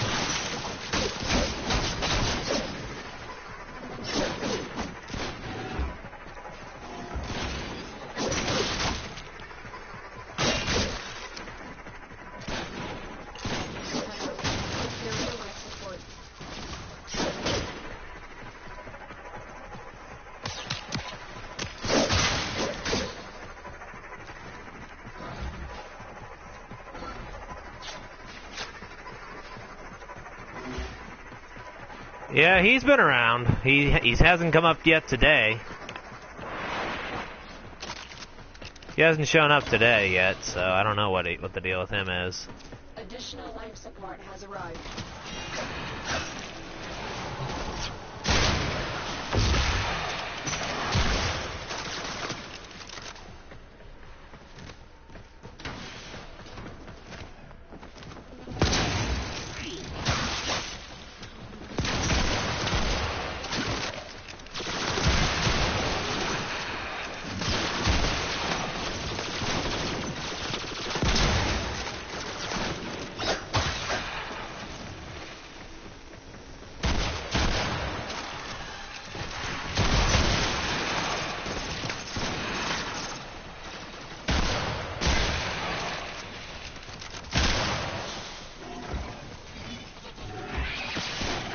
Yeah, he's been around. He hasn't come up yet today. He hasn't shown up today yet, so I don't know what the deal with him is. Additional life support has arrived.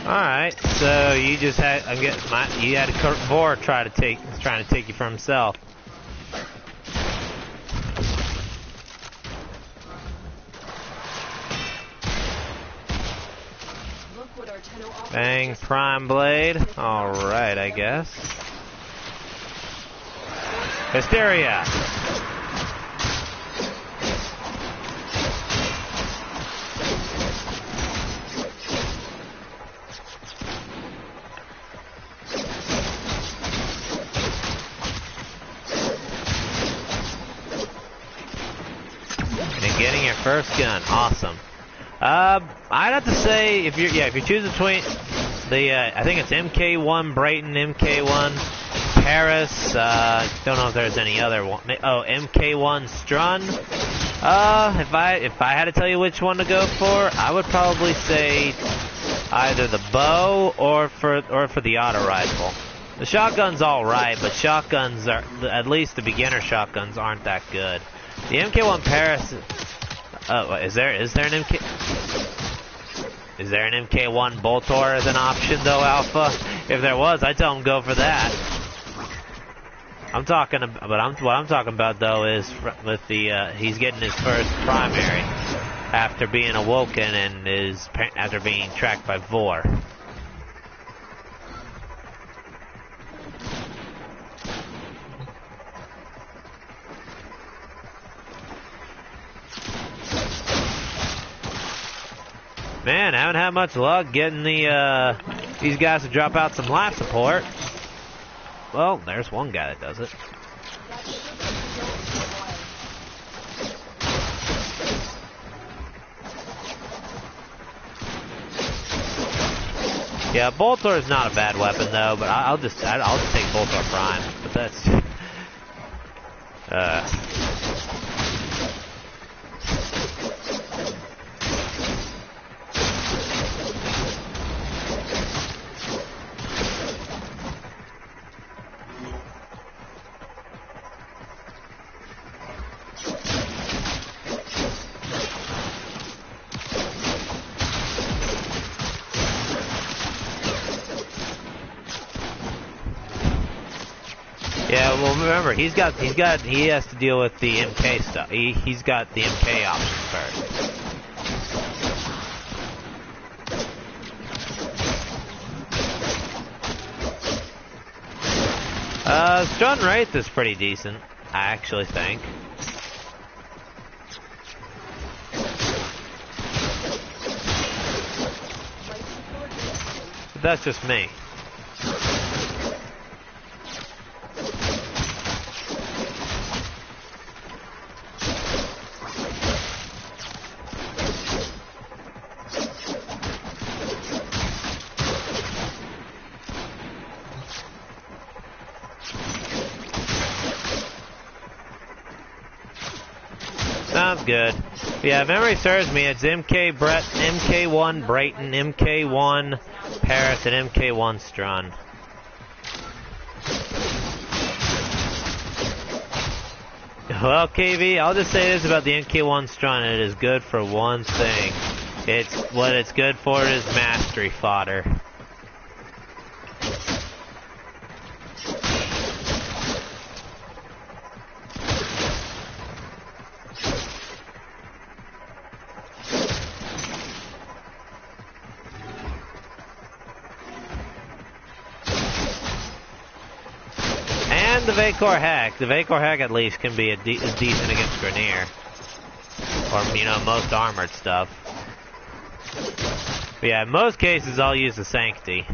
Alright, so you just had you had Vor trying to take you for himself. Bang, Prime Blade. Alright, I guess. Hysteria. Getting your first gun, awesome. I'd have to say if you're choosing between the I think it's MK1 Brayton, MK1 Paris. Don't know if there's any other one. Oh, MK1 Strun. If I had to tell you which one to go for, I would probably say either the bow or for the auto rifle. The shotgun's all right, but shotguns are, at least the beginner shotguns, aren't that good. The MK1 Paris. Oh, is there an MK1 Boltor as an option though, Alpha? If there was, I'd tell him go for that. What I'm talking about though is with the he's getting his first primary. after being awoken and after being tracked by Vor. Man, I haven't had much luck getting these guys to drop out some life support. Well, there's one guy that does it. Yeah, Boltor is not a bad weapon though, but I'll just take Boltor Prime. But that's yeah, well remember, he has to deal with the MK stuff. He's got the MK option first. Stun Wraith is pretty decent, I actually think. But that's just me. Sounds good. Yeah, if memory serves me, it's MK Brett, MK1 Brayton, MK1 Paris, and MK1 Strun. Well, KV, I'll just say this about the MK1 Strun. It is good for one thing. What it's good for is mastery fodder. The Vacor Hack. The Vacor Hack at least can be is decent against Grenier. Or, you know, most armored stuff. But yeah, in most cases I'll use the Sanctity.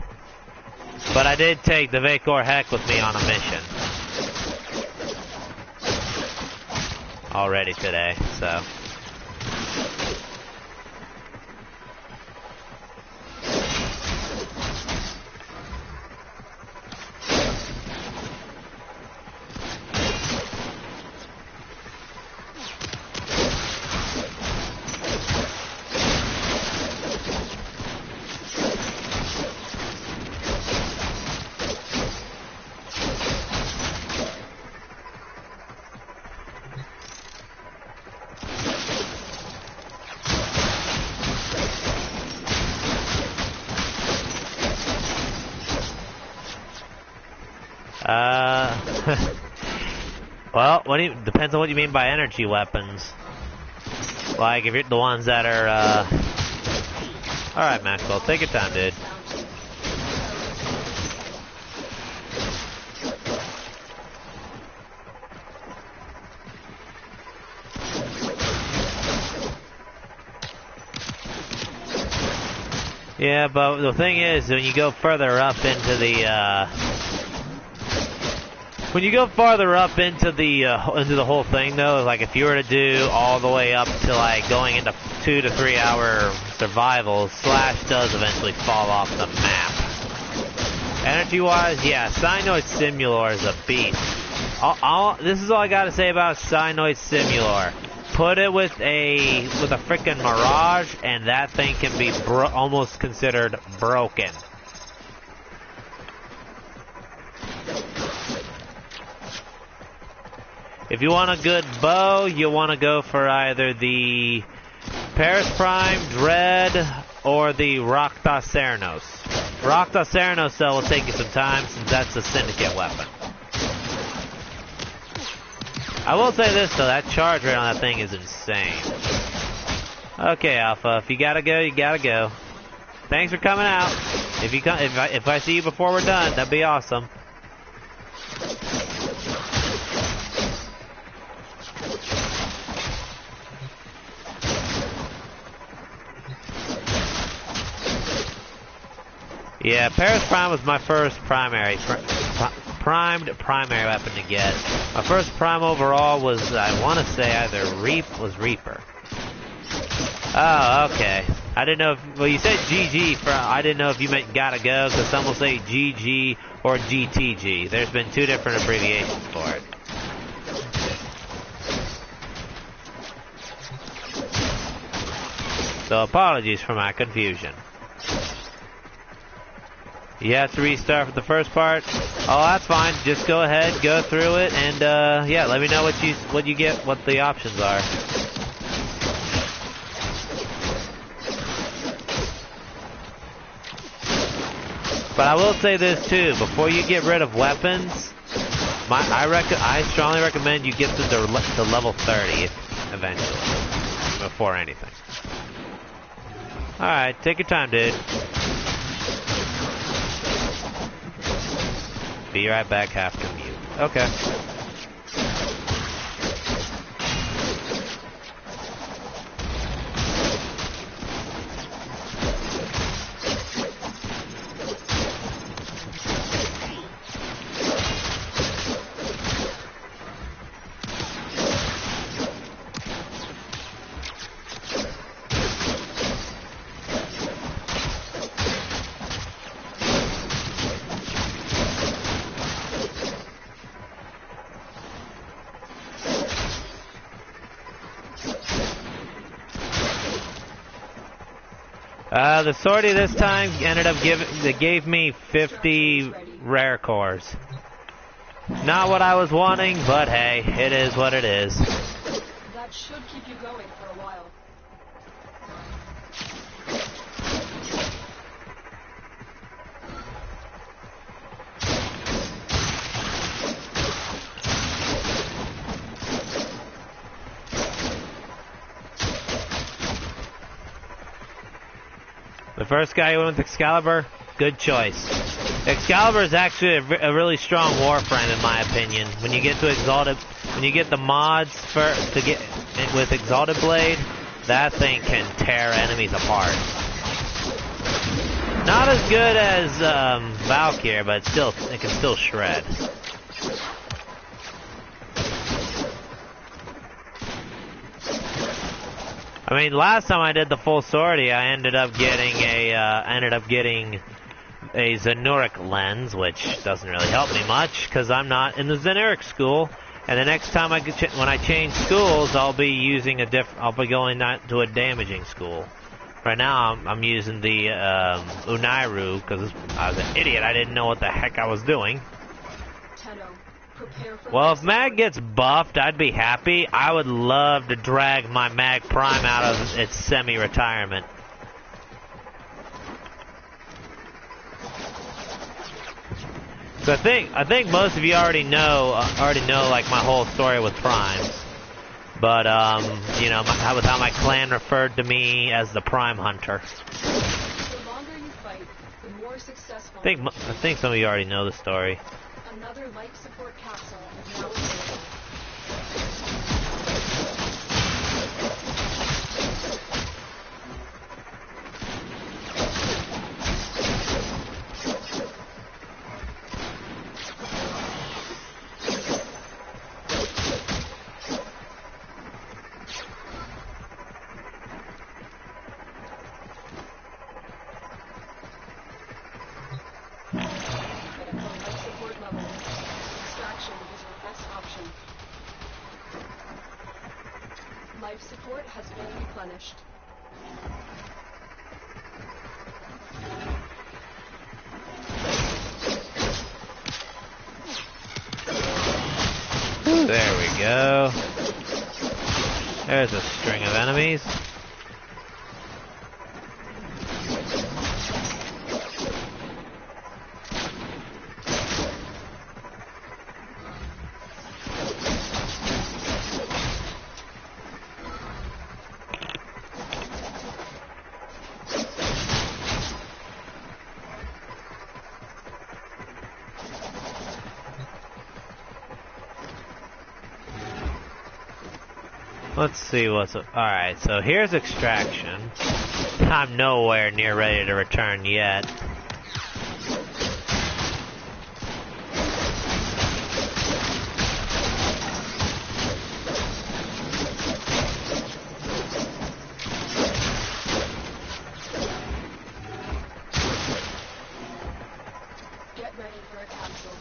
But I did take the Vacor Hack with me on a mission. Already today, so. Well, depends on what you mean by energy weapons. Like, if you're the ones that are, Alright, Maxwell, take your time, dude. Yeah, but the thing is, when you go further up into the, when you go farther up into the whole thing, though, like if you were to do all the way up to like going into 2 to 3 hour survival, Slash does eventually fall off the map. Energy-wise, yeah, Cyanoid Simulor is a beast. This is all I gotta say about Cyanoid Simulor. Put it with a frickin' Mirage, and that thing can be almost considered broken. If you want a good bow, you want to go for either the Paris Prime, Dread, or the Rakta Cernos. Rakta Cernos, though, will take you some time since that's a syndicate weapon. I will say this, though, that charge rate on that thing is insane. Okay, Alpha. If you gotta go, you gotta go. Thanks for coming out. If you come, if I see you before we're done, that'd be awesome. Yeah, Paris Prime was my first primary primed primary weapon to get. My first prime overall was, I want to say, either Reaper. Oh, okay. I didn't know if, well, you said GG for, I didn't know if you meant gotta go, because some will say GG or GTG. There's been two different abbreviations for it. So apologies for my confusion. You have to restart for the first part? Oh, that's fine. Just go ahead, go through it, and yeah, let me know what you get, what the options are. But I will say this too: before you get rid of weapons, I strongly recommend you get to level 30 eventually, before anything. All right, take your time, dude. Be right back, have to mute. Okay. The Sortie this time ended up gave me 50 rare cores. Not what I was wanting, but hey, it is what it is. That should keep you going for a while. The first guy who went with Excalibur, good choice. Excalibur is actually a really strong Warframe in my opinion. When you get to Exalted, when you get the mods to get with Exalted Blade, that thing can tear enemies apart. Not as good as Valkyrie, but it can still shred. I mean, last time I did the full Sortie, I ended up getting a Zenuric lens, which doesn't really help me much because I'm not in the Zenuric school. And the next time when I change schools, I'll be using I'll be going to a damaging school. Right now, I'm using the Unairu because I was an idiot. I didn't know what the heck I was doing. Well, if Mag gets buffed, I'd be happy. I would love to drag my Mag Prime out of its semi-retirement. So I think most of you already know like my whole story with Primes. But you know, with how my clan referred to me as the Prime Hunter. The longer you fight, the more successful. I think some of you already know the story. Another life support capsule is now available. Life support has been replenished. There we go. There's a string of enemies. Let's see what's... Alright, so here's extraction. I'm nowhere near ready to return yet. Get ready for a capsule.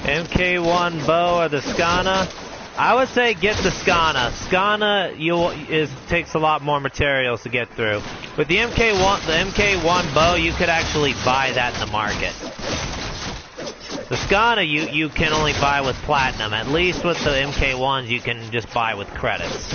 MK1 bow or the Skana? I would say get the Skana. Skana takes a lot more materials to get through. With the MK1 bow, you could actually buy that in the market. The Skana you can only buy with platinum. At least with the MK1s you can just buy with credits.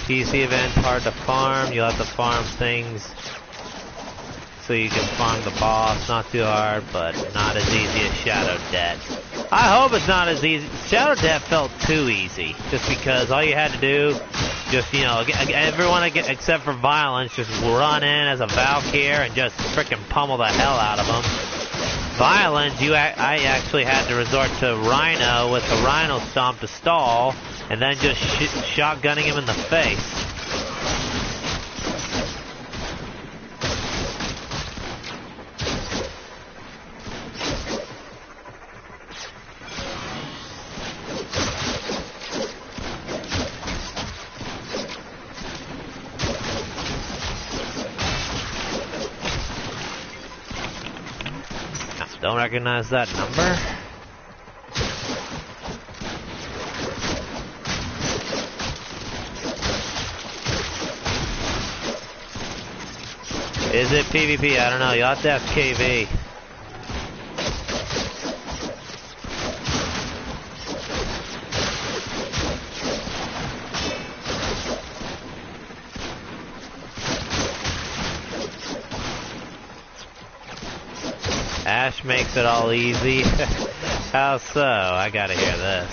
PC event, hard to farm. You'll have to farm things so you can farm the boss. Not too hard, but not as easy as Shadow Debt. I hope it's not as easy. Shadow Debt felt too easy, just because all you had to do, just, you know, everyone except for Violence, just run in as a Valkyr and just frickin' pummel the hell out of them. Violence, I actually had to resort to Rhino with the Rhino Stomp to stall, and then just shotgunning him in the face. Don't recognize that number. Is it PvP? I don't know. You'll have to ask KV. Ash makes it all easy. How so? I gotta hear this.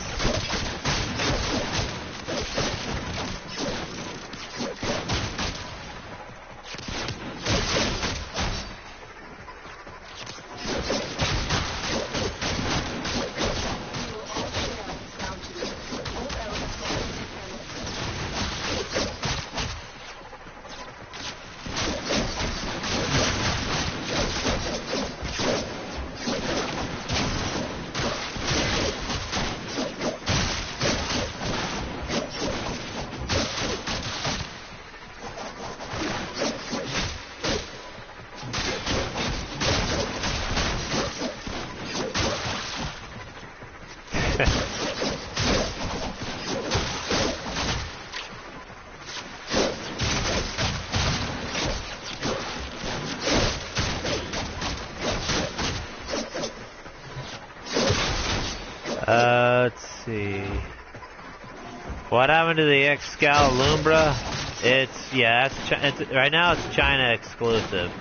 Let's see. What happened to the Excalibur? Right now it's China exclusive.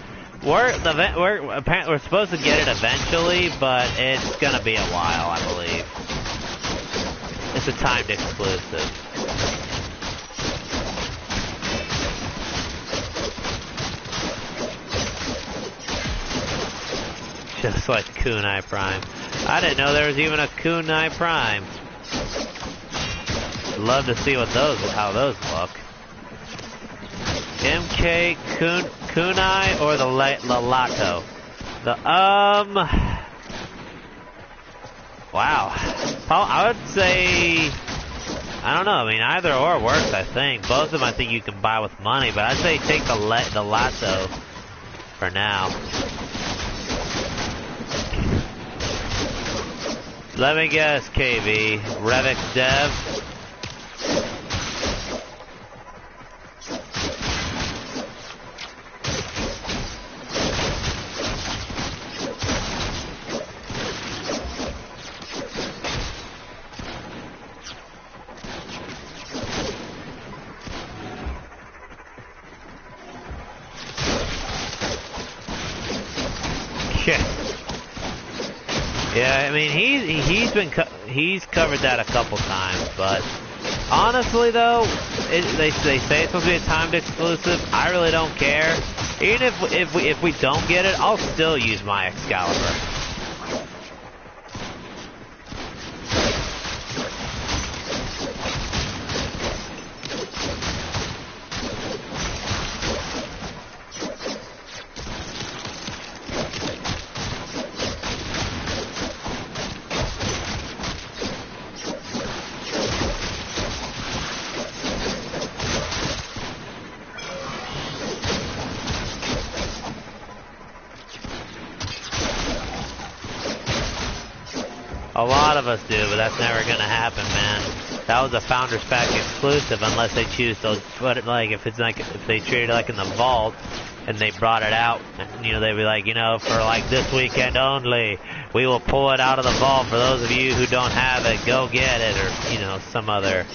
We're supposed to get it eventually, but it's gonna be a while, I believe. It's a timed exclusive. Just like Kunai Prime. I didn't know there was even a Kunai Prime. Love to see how those look. MK kunai or the Lato? Wow. I would say, I don't know. I mean, either or works. I think both of them. I think you can buy with money, but I'd say take the Lato for now. Let me guess, KV. Revix Dev. Yeah, I mean he's covered that a couple times, but honestly though, they say it's supposed to be a timed exclusive. I really don't care. Even if we don't get it, I'll still use my Excalibur. A lot of us do, but that's never gonna happen, man. That was a Founders Pack exclusive, unless they choose to put it like if they treat it like in the vault, and they brought it out, and, you know, they'd be like, you know, for like this weekend only, we will pull it out of the vault. For those of you who don't have it, go get it, or you know, some other.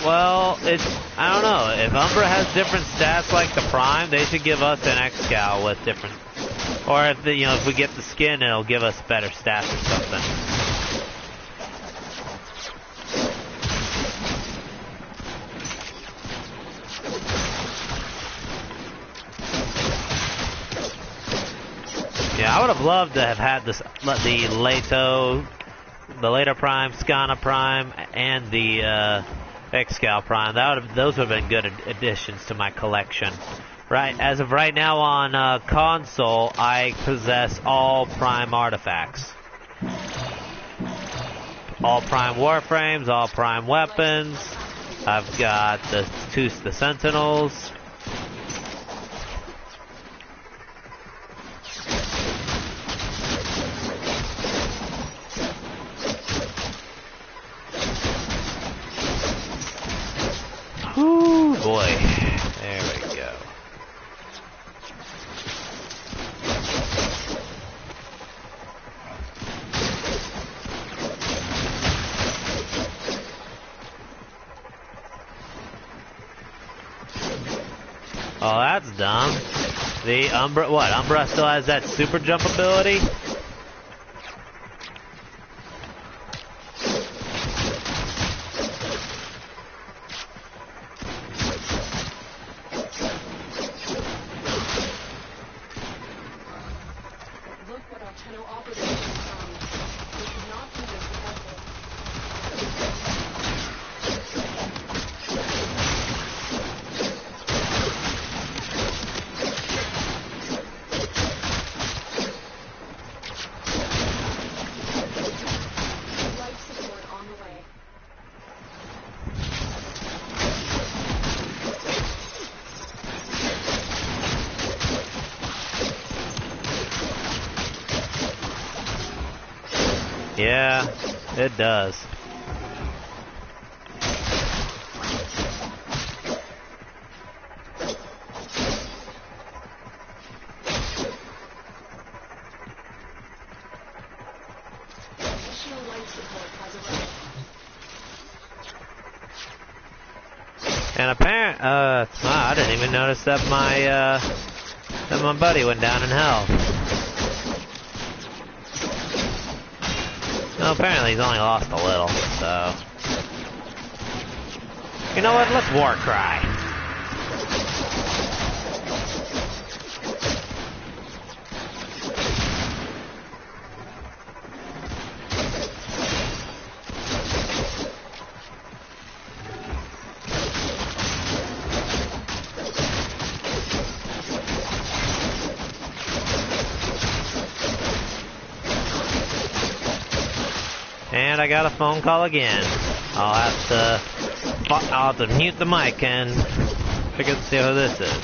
Well, I don't know. If Umbra has different stats like the Prime, they should give us an Excal with different. Or if we get the skin, it'll give us better stats or something. Yeah, I would have loved to have had the Lato Prime, Skana Prime, and the Excal Prime. Those would have been good additions to my collection. Right, as of right now on console, I possess all Prime artifacts. All Prime Warframes, all Prime weapons. I've got the Sentinels. Ooh, boy. There we go. Oh, that's dumb. The Umbra, what? Umbra still has that super jump ability? Yeah, it does. And apparently, I didn't even notice that my buddy went down in hell. Well, apparently he's only lost a little, so. You know what? Let's war cry. And I got a phone call again. I'll have to mute the mic and figure to see who this is.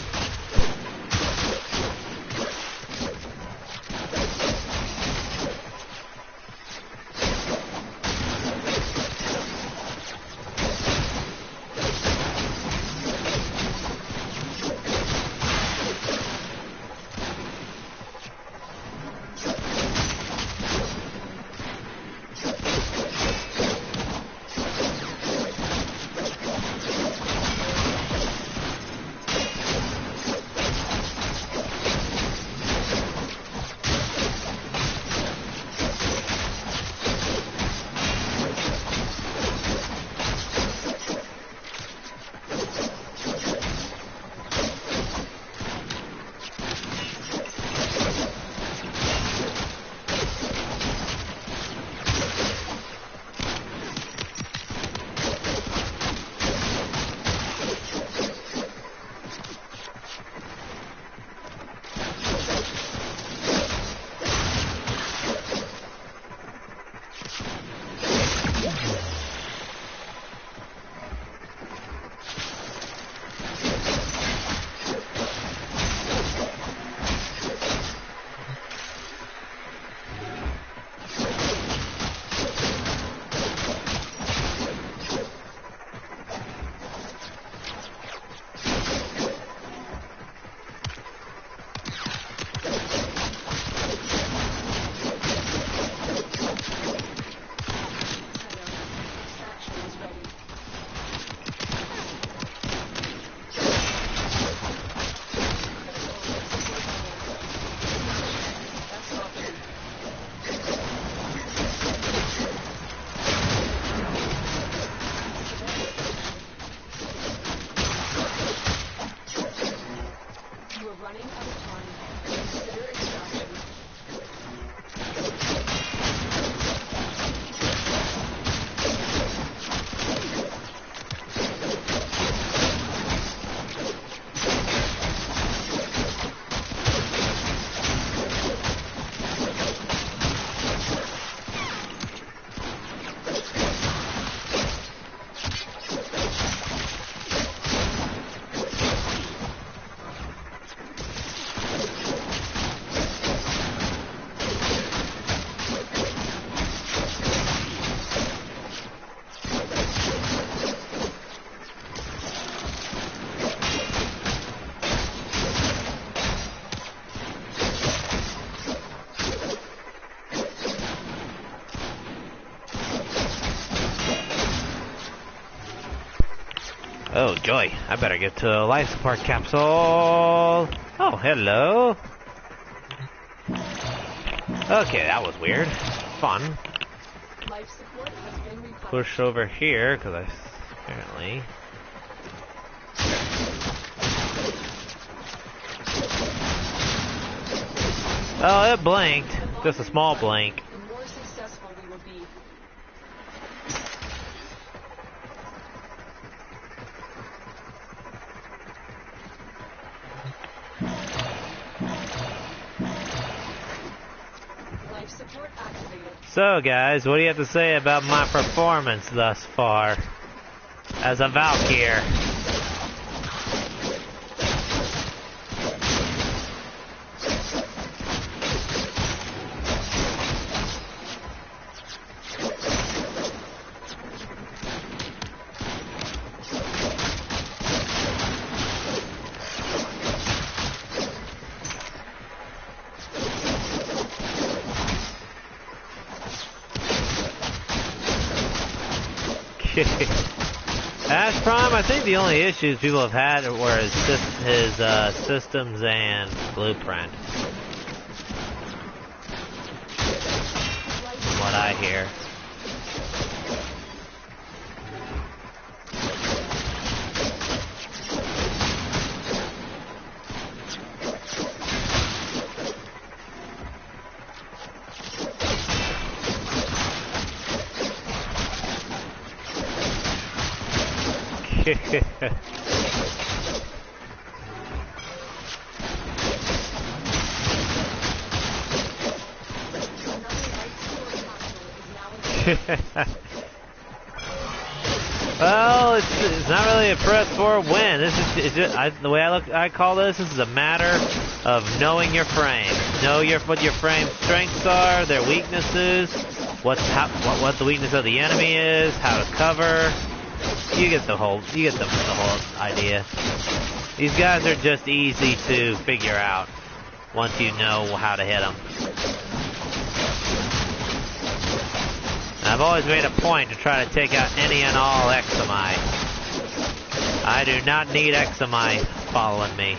Oh joy, I better get to a life support capsule. Oh, hello. Okay, that was weird. Fun. Life support has been recovered. Push over here, because I apparently... Oh, it blinked. Just a small blink. The more successful we will be. Life support activated. So guys, what do you have to say about my performance thus far as a Valkyr? Ash Prime, I think the only issues people have had were his systems and blueprint. From what I hear. Well, it's not really a press for a win. This is it's just, the way I call this is a matter of knowing your frame. Know what your frame strengths are, their weaknesses, what the weakness of the enemy is, how to cover. You get the whole idea. These guys are just easy to figure out once you know how to hit them. I've always made a point to try to take out any and all Exami. I do not need Exami following me.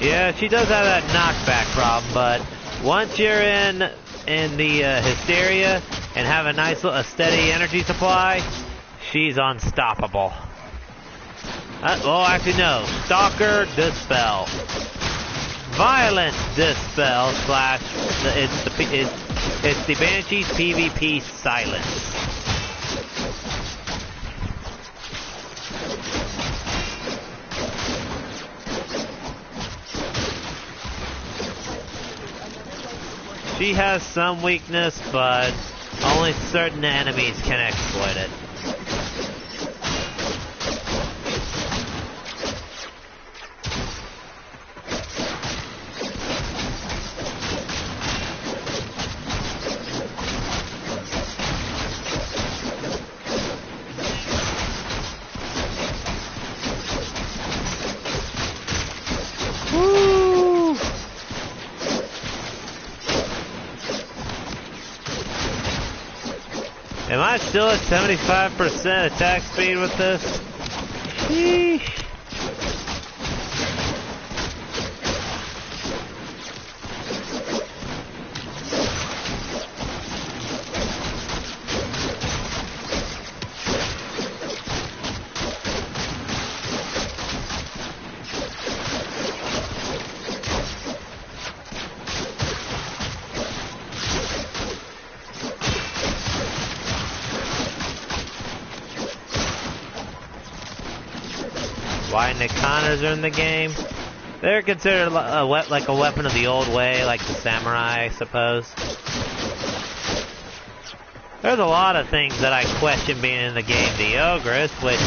Yeah, she does have that knockback problem, but once you're in the hysteria and have a nice a steady energy supply, she's unstoppable. Well, actually no. Stalker Dispel. Violent Dispel / it's the Banshee's PvP Silence. She has some weakness, but only certain enemies can exploit it. Am I still at 75% attack speed with this? Sheesh. Why Nikanas are in the game? They're considered like a weapon of the old way, like the samurai, I suppose. There's a lot of things that I question being in the game. The Ogress, which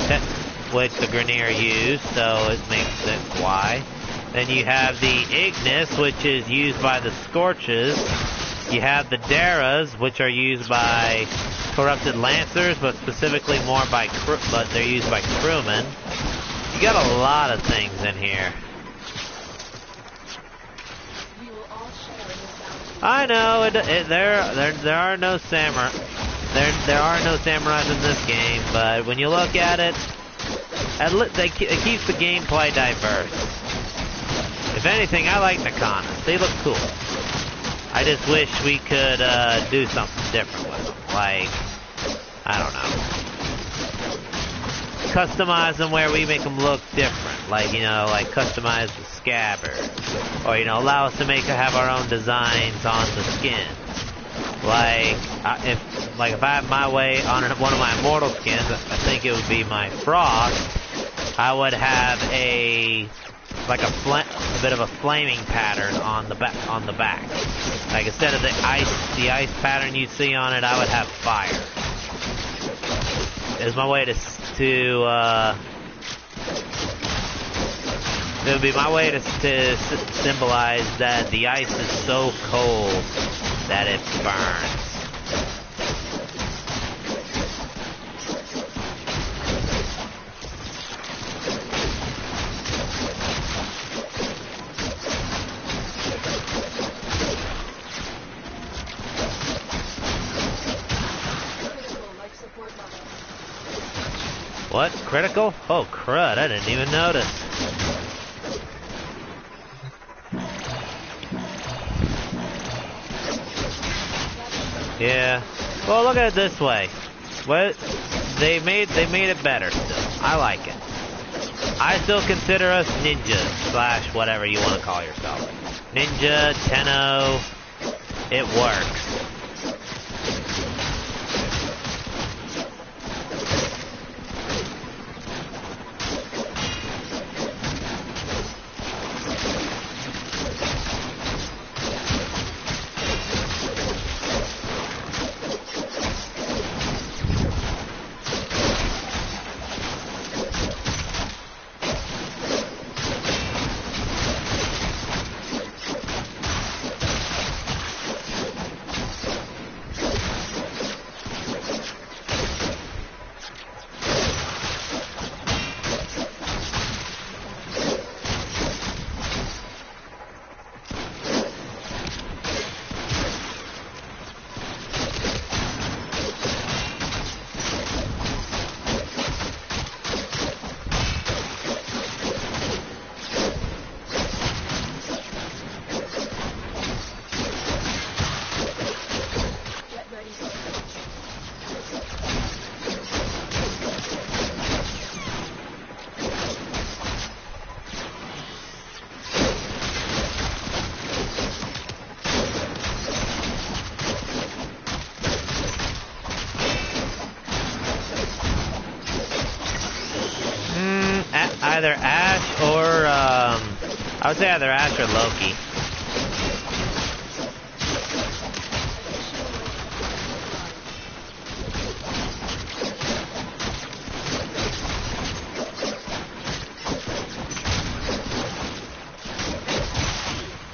the Grineer used, so it makes sense why. Then you have the Ignis, which is used by the Scorches. You have the Daras, which are used by corrupted Lancers, but specifically more by but they're used by crewmen. You got a lot of things in here. I know there are no samurai. There are no samurais in this game, but when you look at it, it keeps the gameplay diverse. If anything, I like Nikanas. They look cool. I just wish we could do something different with them. Like, I don't know. Customize them where we make them look different, like, you know, like customize the scabbard, or, you know, allow us to have our own designs on the skins. Like if I have my way on one of my immortal skins, I think it would be my Frost. I would have a bit of a flaming pattern on the back. Like instead of the ice pattern you see on it, I would have fire. It's my way to it would be my way to symbolize that the ice is so cold that it burns. What? Critical? Oh, crud, I didn't even notice. Yeah. Well, look at it this way. What they made it better still. I like it. I still consider us ninjas slash whatever you want to call yourself. Ninja, Tenno. It works. Either Ash or, I would say either Ash or Loki.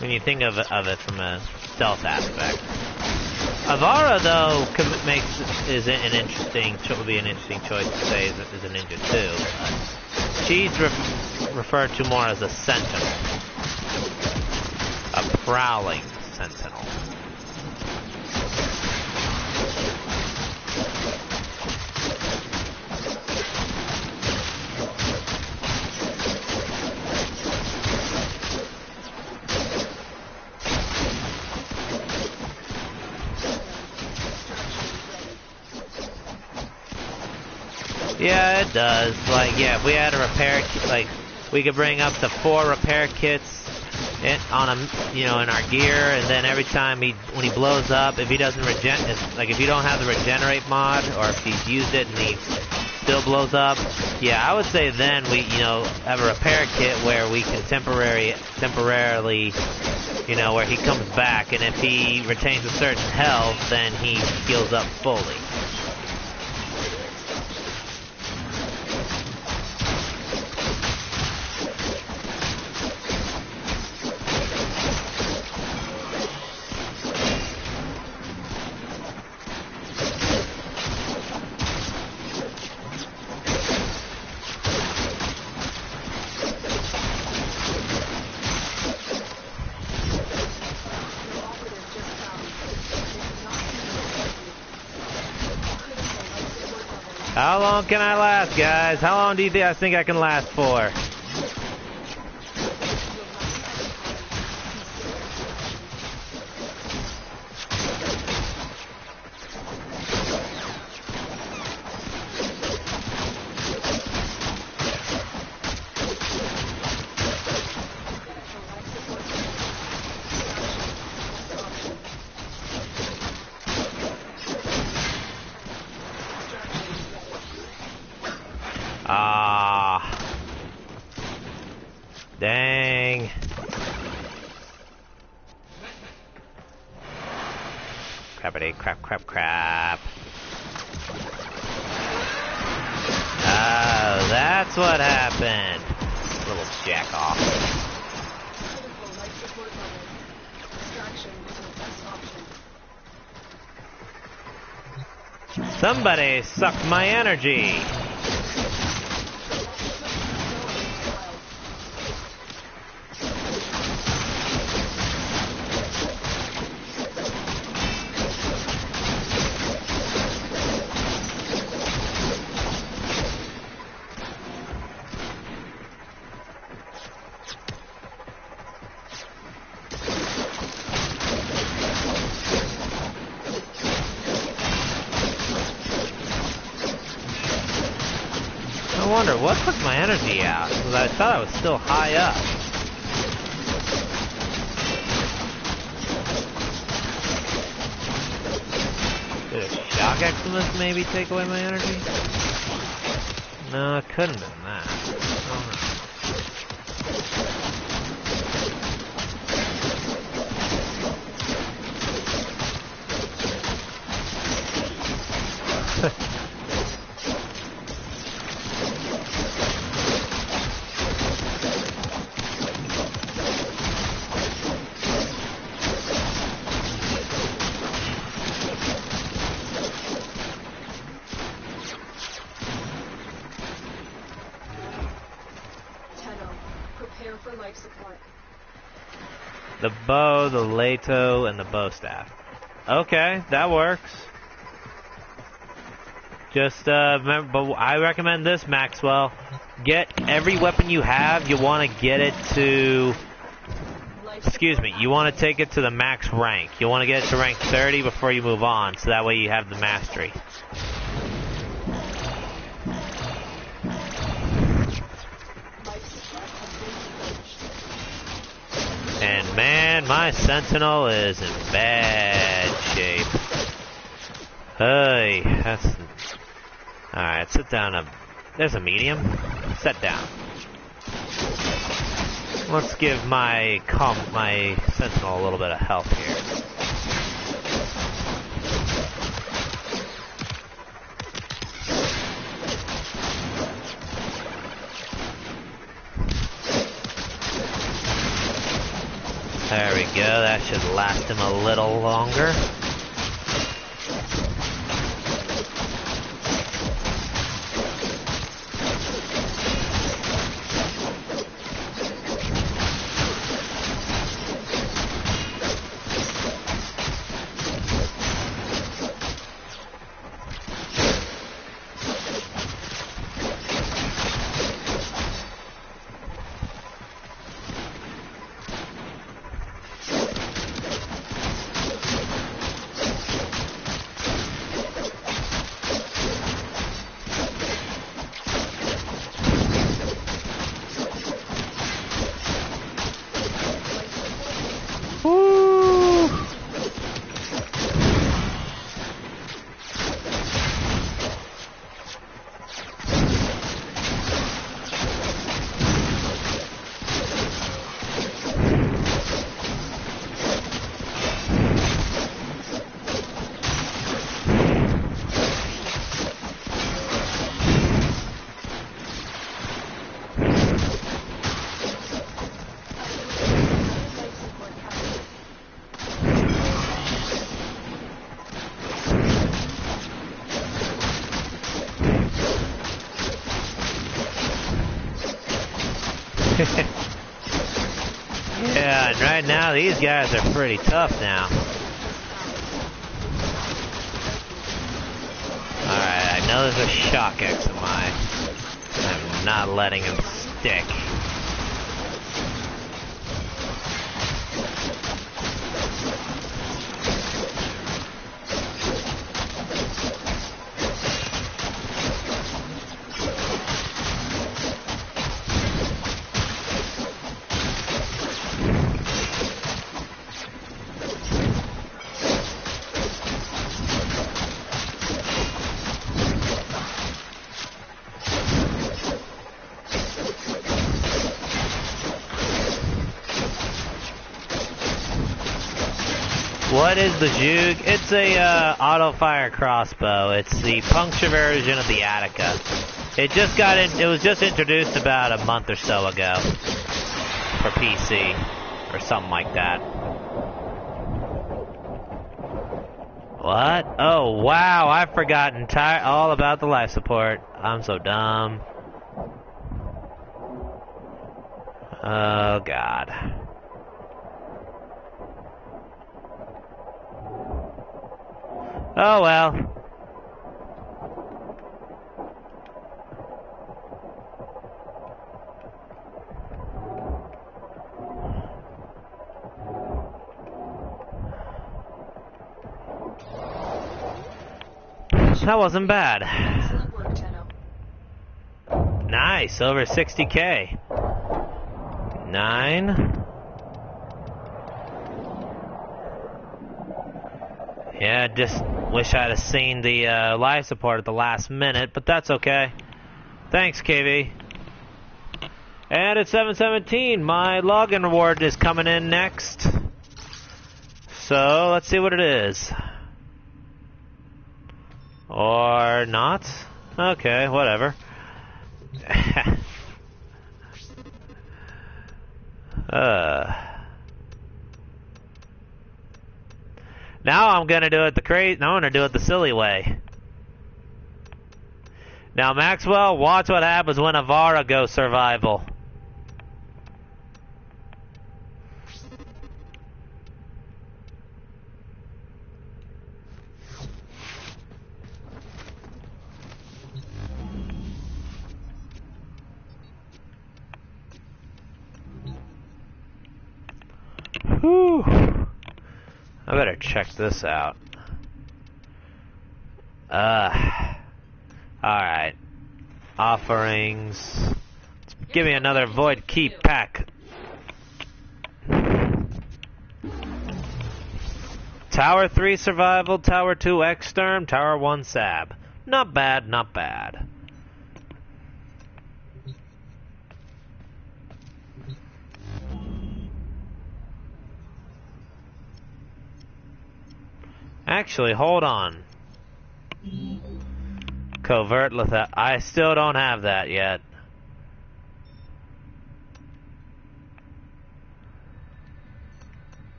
When you think of it from a stealth aspect. Avara, though, would be an interesting choice to say is a ninja too. She's referred to more as a sentinel. A prowling sentinel. Yeah, it does. Like, yeah, if we had a repair kit, like, we could bring up to 4 repair kits in our gear, and then every time when he blows up, if he doesn't if you don't have the regenerate mod, or if he's used it and he still blows up, yeah, I would say then we, have a repair kit where we can temporarily, where he comes back, and if he retains a certain health, then he heals up fully. How long can I last, guys? How long do you guys think I can last for? Dang. Crappity crap. Oh, that's what happened. Little jack off. Somebody sucked my energy. I wonder what took my energy out, because I thought I was still high up. Did a shock Eximus maybe take away my energy? No, it couldn't have been that. I don't know. The bow, the Lato, and the bow staff. Okay, that works. Just remember, but I recommend this, Maxwell. Get every weapon you have. You want to get it to. Excuse me. You want to take it to the max rank. You want to get it to rank 30 before you move on, so that way you have the mastery. And man, my Sentinel is in bad shape. Hey, that's... Alright, sit down. There's a medium. Sit down. Let's give my Sentinel a little bit of health here. There we go, that should last him a little longer. Yeah, and right now these guys are pretty tough now. Alright, I know there's a shock XMI. I'm not letting him stick. What is the Juke? It's a auto-fire crossbow. It's the puncture version of the Attica. It was just introduced about a month or so ago for PC or something like that. What? Oh wow! I forgot all about the life support. I'm so dumb. Oh god. Oh well. That wasn't bad. Excellent work, Tenno. Nice, over 60K. 9. Yeah, just wish I'd have seen the live support at the last minute, but that's okay. Thanks, KV. And at 7:17, my login reward is coming in next. So, let's see what it is. Or not? Okay, whatever. Now I'm gonna do it now I'm gonna do it the silly way. Now Maxwell, watch what happens when Avara goes survival. Whew. I better check this out. Alright. Offerings. Give me another Void Key pack. Tower 3 survival, Tower 2 exterm, Tower 1 sab. Not bad, not bad. Actually, hold on. Covert lethal. I still don't have that yet.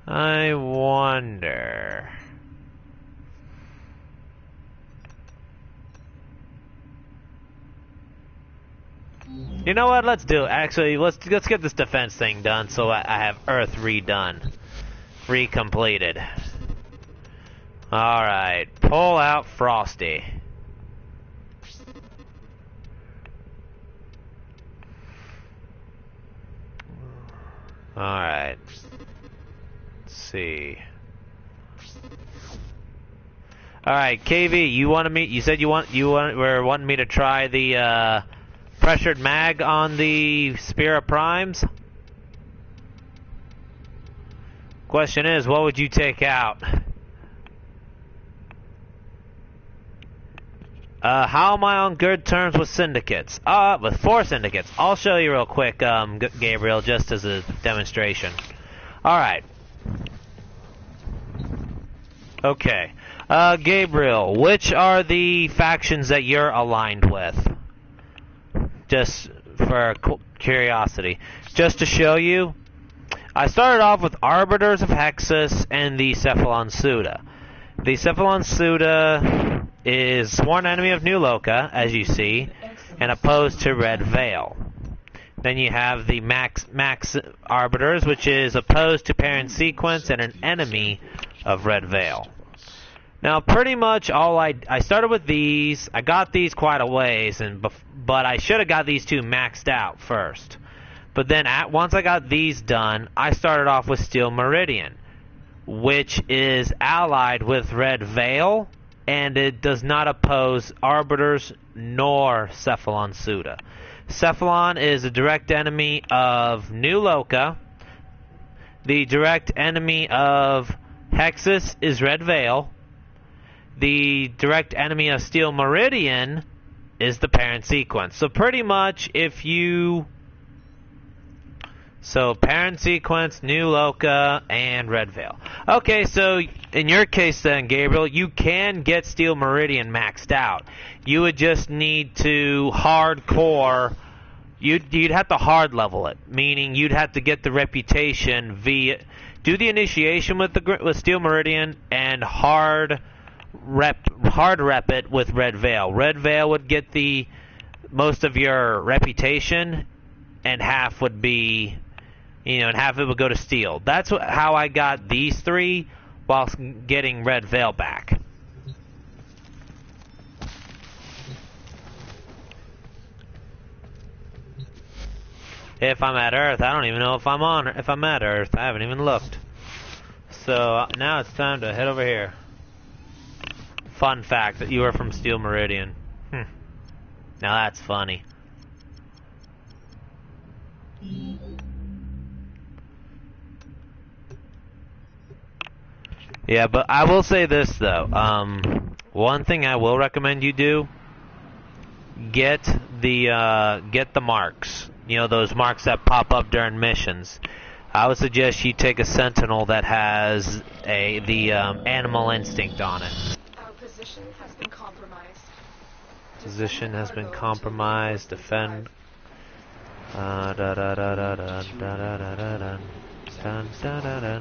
I wonder. You know what? Let's do it. Actually, let's get this defense thing done so I have Earth redone, recompleted. All right, pull out Frosty. All right. Let's see. All right, KV, you wanted me? You said you were wanting me to try the pressured mag on the Spear of Primes? Question is, what would you take out? How am I on good terms with syndicates? With 4 syndicates. I'll show you real quick, Gabriel, just as a demonstration. Alright. Okay. Gabriel, which are the factions that you're aligned with? Just for curiosity. Just to show you, I started off with Arbiters of Hexus and the Cephalon Suda. The Cephalon Suda is sworn enemy of New Loka, as you see, and opposed to Red Veil. Then you have the Max Arbiters, which is opposed to Parent Sequence and an enemy of Red Veil. Now, pretty much all I started with these. I got these quite a ways, but I should have got these 2 maxed out first. But then once I got these done, I started off with Steel Meridian, which is allied with Red Veil, and it does not oppose Arbiters nor Cephalon Suda. Cephalon is a direct enemy of New Loka. The direct enemy of Hexus is Red Veil. The direct enemy of Steel Meridian is the Parent Sequence. So pretty much if you... So Parent Sequence, New Loka, and Red Veil. Okay, so in your case then, Gabriel, you can get Steel Meridian maxed out. You would just need to hardcore... You'd have to hard level it, meaning you'd have to get the reputation via... Do the initiation with Steel Meridian and hard rep it with Red Veil. Red Veil would get the most of your reputation, and half would be, and half of it would go to Steel. That's how I got these 3 whilst getting Red Veil back. If I'm at Earth, I don't even know if I'm at Earth. I haven't even looked. So now it's time to head over here. fun fact that you are from Steel Meridian. Now that's funny. Yeah, but I will say this though. One thing I will recommend you do: get the marks. You know, those marks that pop up during missions. I would suggest you take a sentinel that has the animal instinct on it. Our position has been compromised. Position has been compromised. Defend. Da da da da da da da da da da da da da.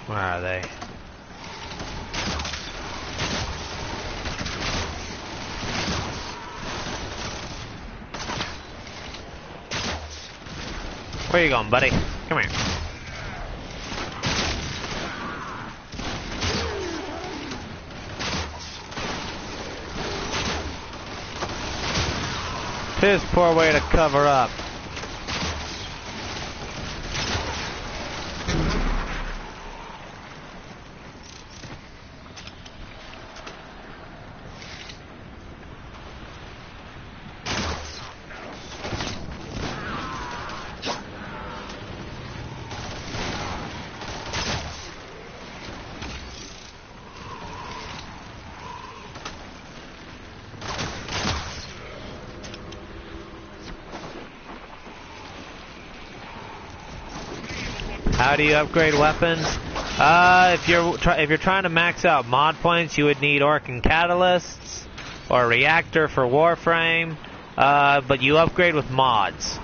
Where are they? Where you going, buddy? Come here. Piss poor way to cover up. How do you upgrade weapons? If you're trying to max out mod points, you would need Orokin catalysts or a reactor for Warframe. But you upgrade with mods.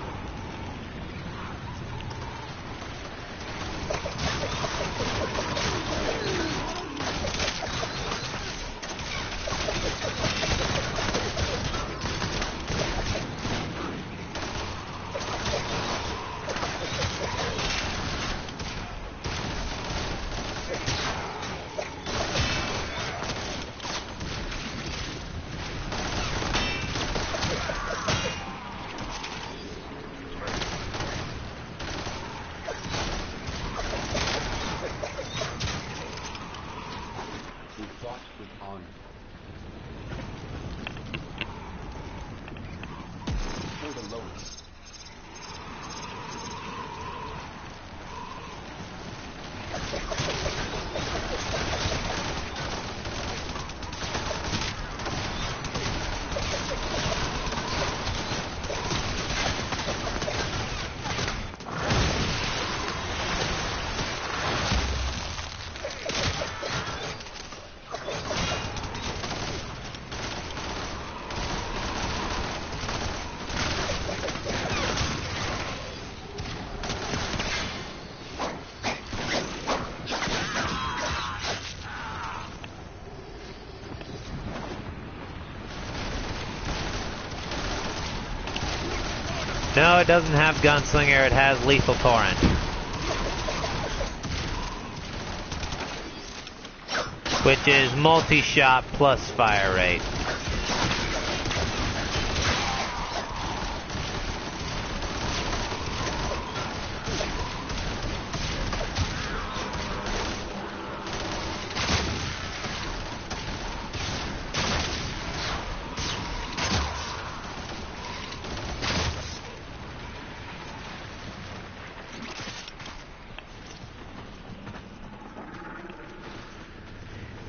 No, it doesn't have Gunslinger, it has Lethal Torrent. Which is multi-shot plus fire rate.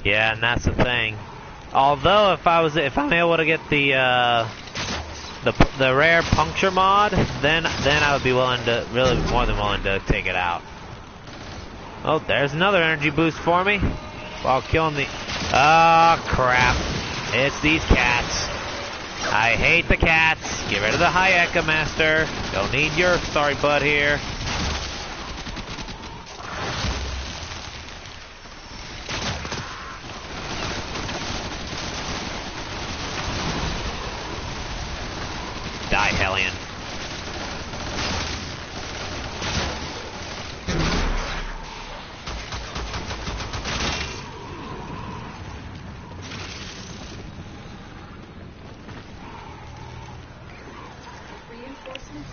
Yeah, and that's the thing. Although if I'm able to get the rare puncture mod, then I would be really more than willing to take it out. Oh, there's another energy boost for me while killing the. Oh crap! It's these cats. I hate the cats. Get rid of the Hayeka Master. Don't need your sorry butt here. Die, Hellion.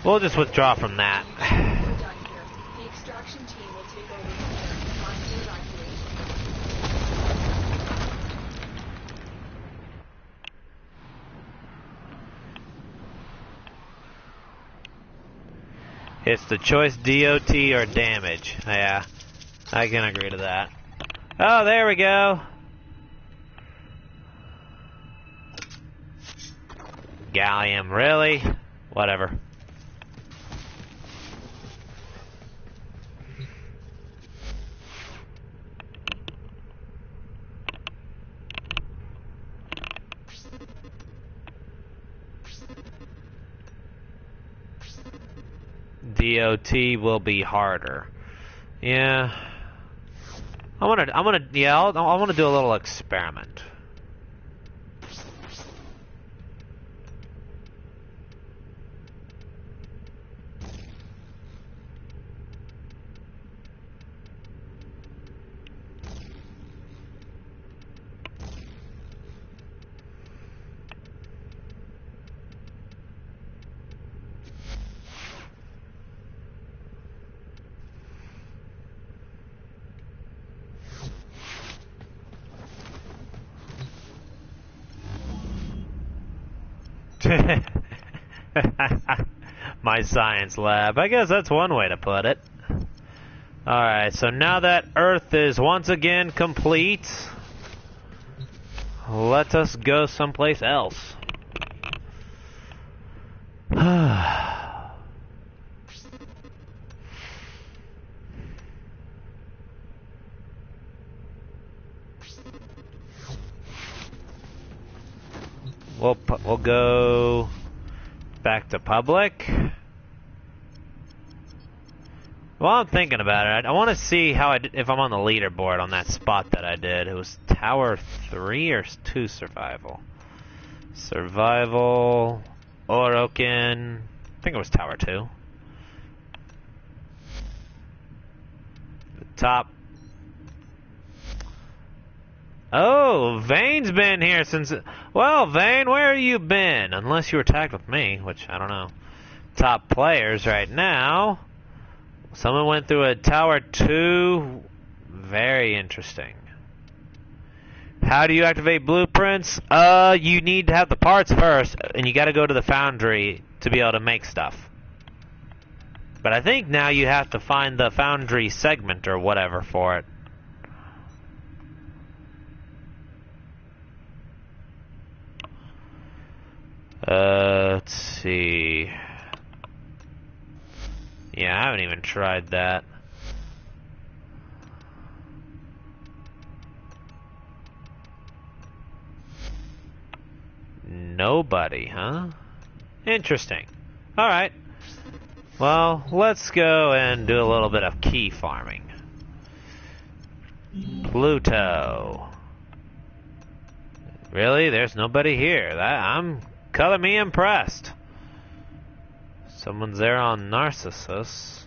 We'll just withdraw from that. We're done here. The extraction team will take over from here and launch the evacuation. It's the choice DOT or damage. Yeah, I can agree to that. Oh, there we go. Gallium, really? Whatever. DOT will be harder. Yeah. I want to do a little experiment. My science lab. I guess that's one way to put it. Alright, so now that Earth is once again complete, let us go someplace else. We'll go back to public. Well, I'm thinking about it. I want to see how if I'm on the leaderboard on that spot that I did. It was Tower 3 or 2 survival. Survival, Orokin. I think it was Tower 2. The top. Oh, Vane's been here since... Well, Vane, where have you been? Unless you were tagged with me, which I don't know. Top players right now. Someone went through a Tower 2. Very interesting. How do you activate blueprints? You need to have the parts first, and you gotta go to the foundry to be able to make stuff. But I think now you have to find the foundry segment or whatever for it. Let's see. Yeah, I haven't even tried that. Nobody, huh? Interesting. Alright. Well, let's go and do a little bit of key farming. Pluto. Really? There's nobody here. I'm color me impressed. Someone's there on Narcissus.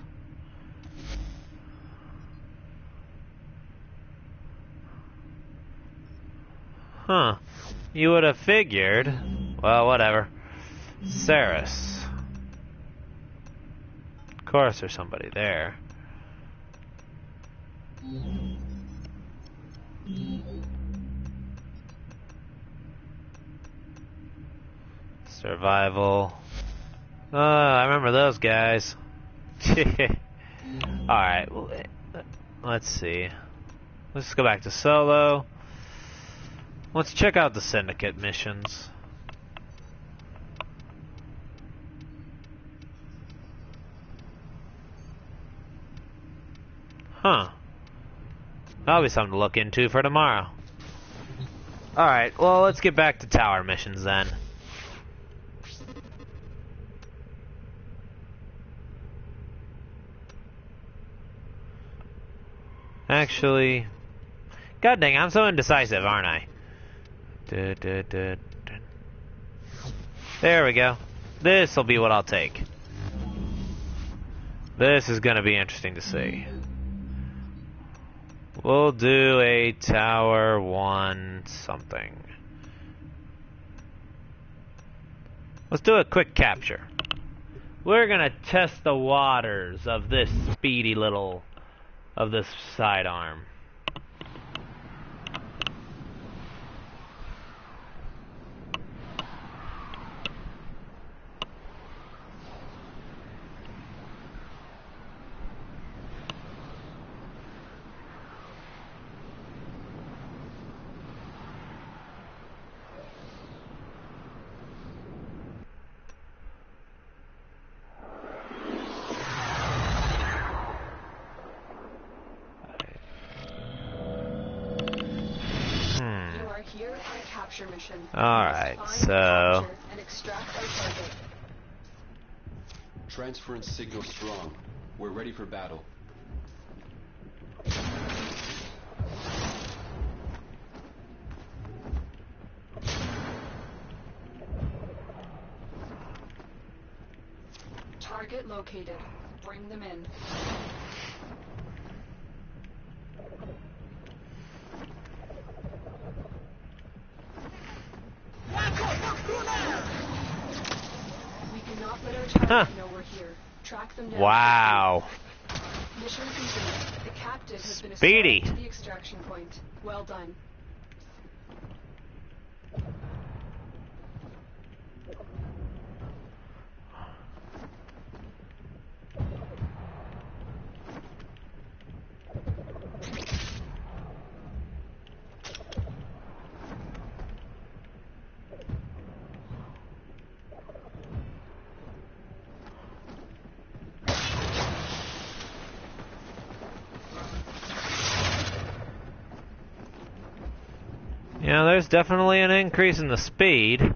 Huh. You would have figured. Well, whatever. Ceres. Of course there's somebody there. Survival. Oh, I remember those guys. Alright, let's see. Let's go back to solo. Let's check out the Syndicate missions. Huh. That'll be something to look into for tomorrow. Alright, well, let's get back to tower missions then. Actually, god dang, I'm so indecisive, aren't I? There we go. This'll be what I'll take. This is gonna be interesting to see. We'll do a tower 1 something. Let's do a quick capture. We're gonna test the waters of this speedy little, of this sidearm. Alright, so... Transference signal strong. We're ready for battle. Target located. Bring them in. We cannot let our target know we're here. Track them down. Wow. Mission complete. The captive has been Speedy. assigned to the extraction point. Well done. Yeah, there's definitely an increase in the speed.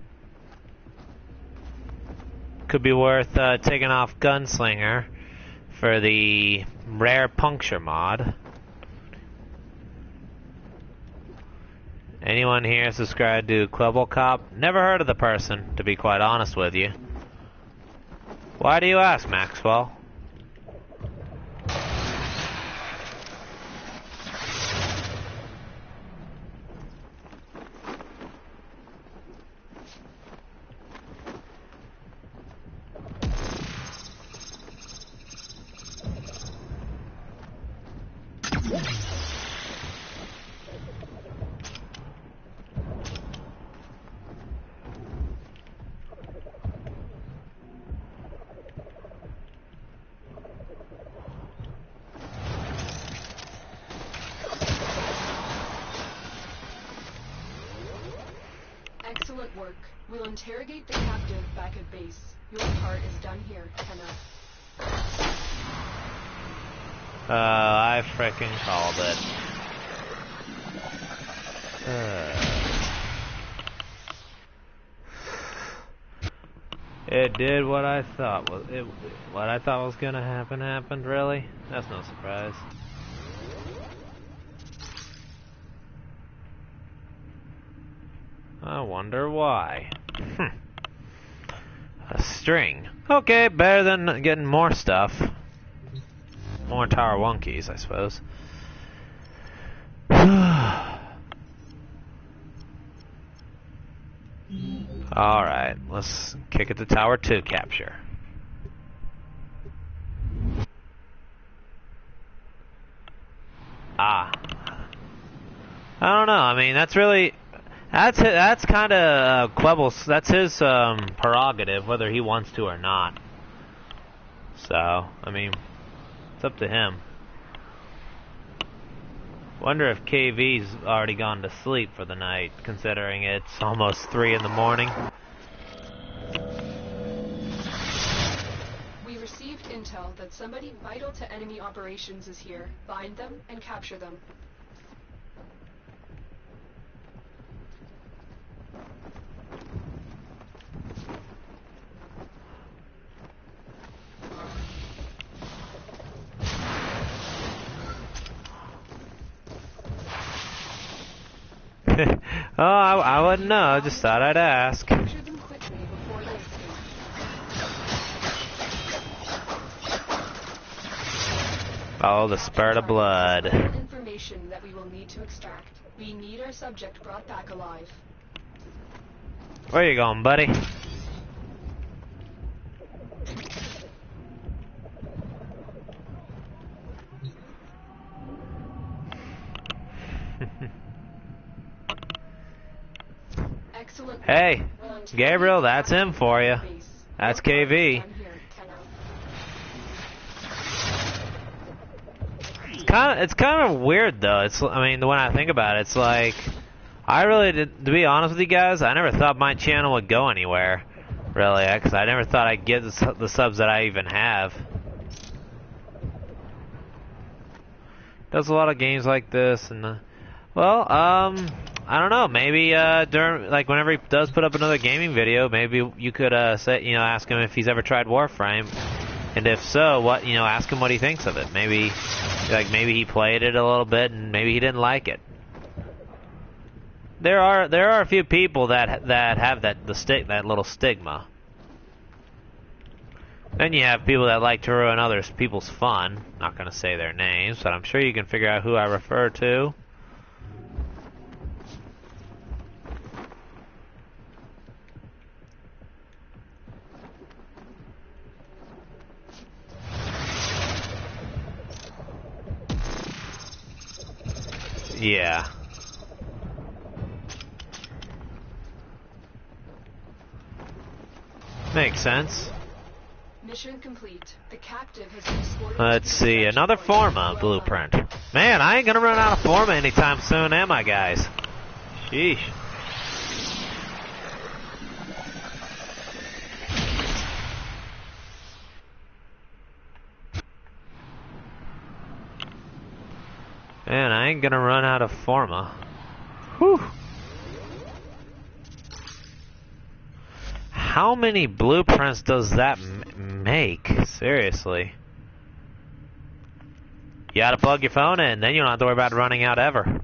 Could be worth taking off Gunslinger for the rare puncture mod. Anyone here subscribed to Quibble Cop? Never heard of the person, to be quite honest with you. Why do you ask, Maxwell? Excellent work. We'll interrogate the captive back at base. Your part is done here, Kenna. I frickin' called it. It did what I thought was gonna happen happened, really? That's no surprise. I wonder why. A string. Okay, better than getting more stuff. More Tower 1 keys, I suppose. Alright, let's kick it to Tower 2 capture. I don't know, I mean, that's kind of Quebble's, that's his prerogative, whether he wants to or not. So, I mean, it's up to him. Wonder if KV's already gone to sleep for the night, considering it's almost 3 in the morning. We received intel that somebody vital to enemy operations is here. Find them and capture them. Oh, I wouldn't know. I just thought I'd ask. Capture them quickly before they escape. Oh, the spurt of blood. Information that we will need to extract. We need our subject brought back alive. Where you going, buddy? Excellent. Hey, Gabriel, that's him for you. That's KV. It's kind of weird though. I mean, when I think about it, it's like I really did. To be honest with you guys, I never thought my channel would go anywhere, really, because I never thought I'd get the subs that I even have. Does a lot of games like this, and I don't know. Maybe during, like, whenever he does put up another gaming video, maybe you could ask him if he's ever tried Warframe, and if so, ask him what he thinks of it. Maybe he played it a little bit and maybe he didn't like it. There are a few people that have that little stigma. Then you have people that like to ruin other people's fun. Not gonna say their names, but I'm sure you can figure out who I refer to. Yeah. Makes sense. Mission complete. The captive has been escorted. Let's see, another forma blueprint. Man, I ain't gonna run out of forma anytime soon, am I, guys? Sheesh. Man, I ain't gonna run out of forma. Whew. How many blueprints does that make? Seriously. You gotta plug your phone in, then you don't have to worry about running out ever.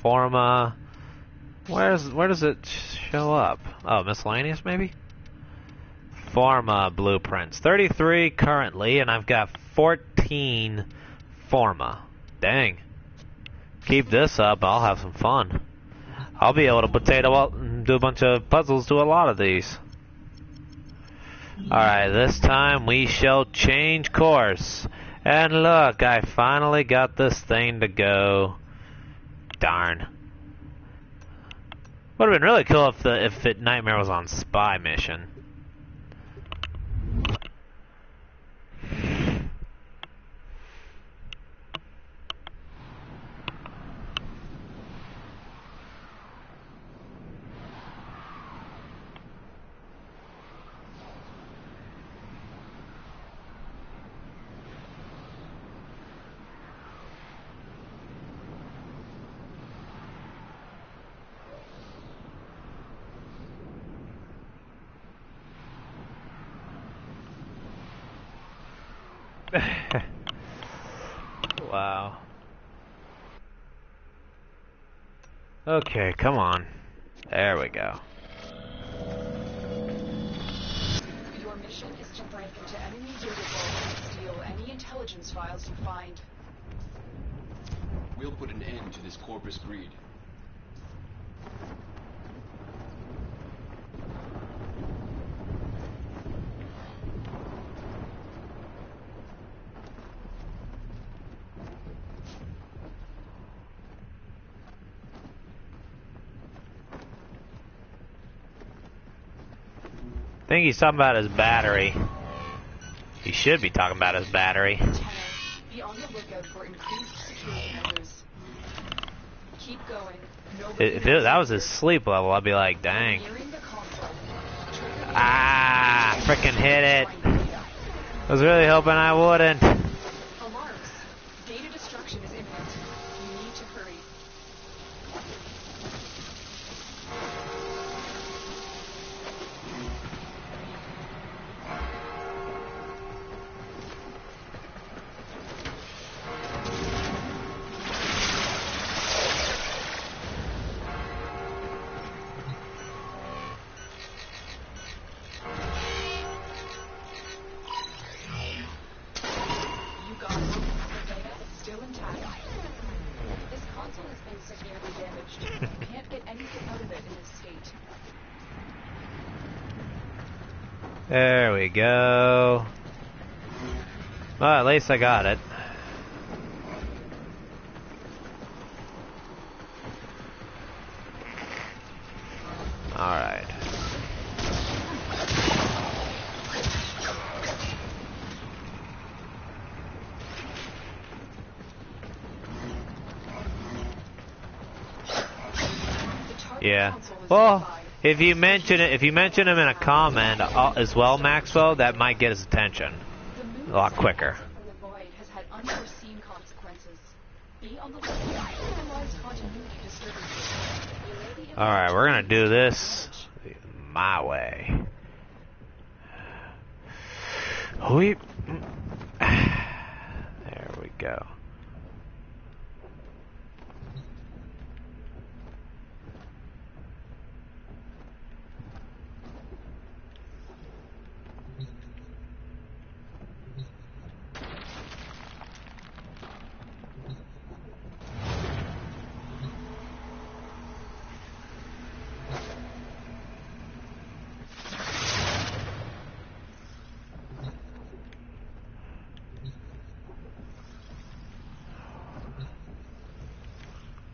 Forma. Where does it show up? Oh, miscellaneous maybe? Forma blueprints. 33 currently, and I've got 14 forma. Dang. Keep this up, I'll have some fun. I'll be able to do a bunch of puzzles to a lot of these. Alright, this time we shall change course. And look, I finally got this thing to go. Darn. Would have been really cool if Nightmare was on spy mission. Wow. Okay, come on. There we go. Your mission is to break into enemy data vaults and steal any intelligence files you find. We'll put an end to this corpus greed. think he's talking about his battery. He should be talking about his battery. Be on the lookout for increased security measures. Keep going. If that was his sleep level, I'd be like, dang. Nearing the console. Ah, frickin' hit it. I was really hoping I wouldn't. Alarms. Data destruction is imminent. You need to hurry. There we go. Well, at least I got it. Alright. Yeah. Well, if you mention him in a comment as well, Maxwell, that might get his attention a lot quicker. The void has had unforeseen consequences. Be on the lookout for localized continuity disturbances. All right, we're gonna do this my way. There we go.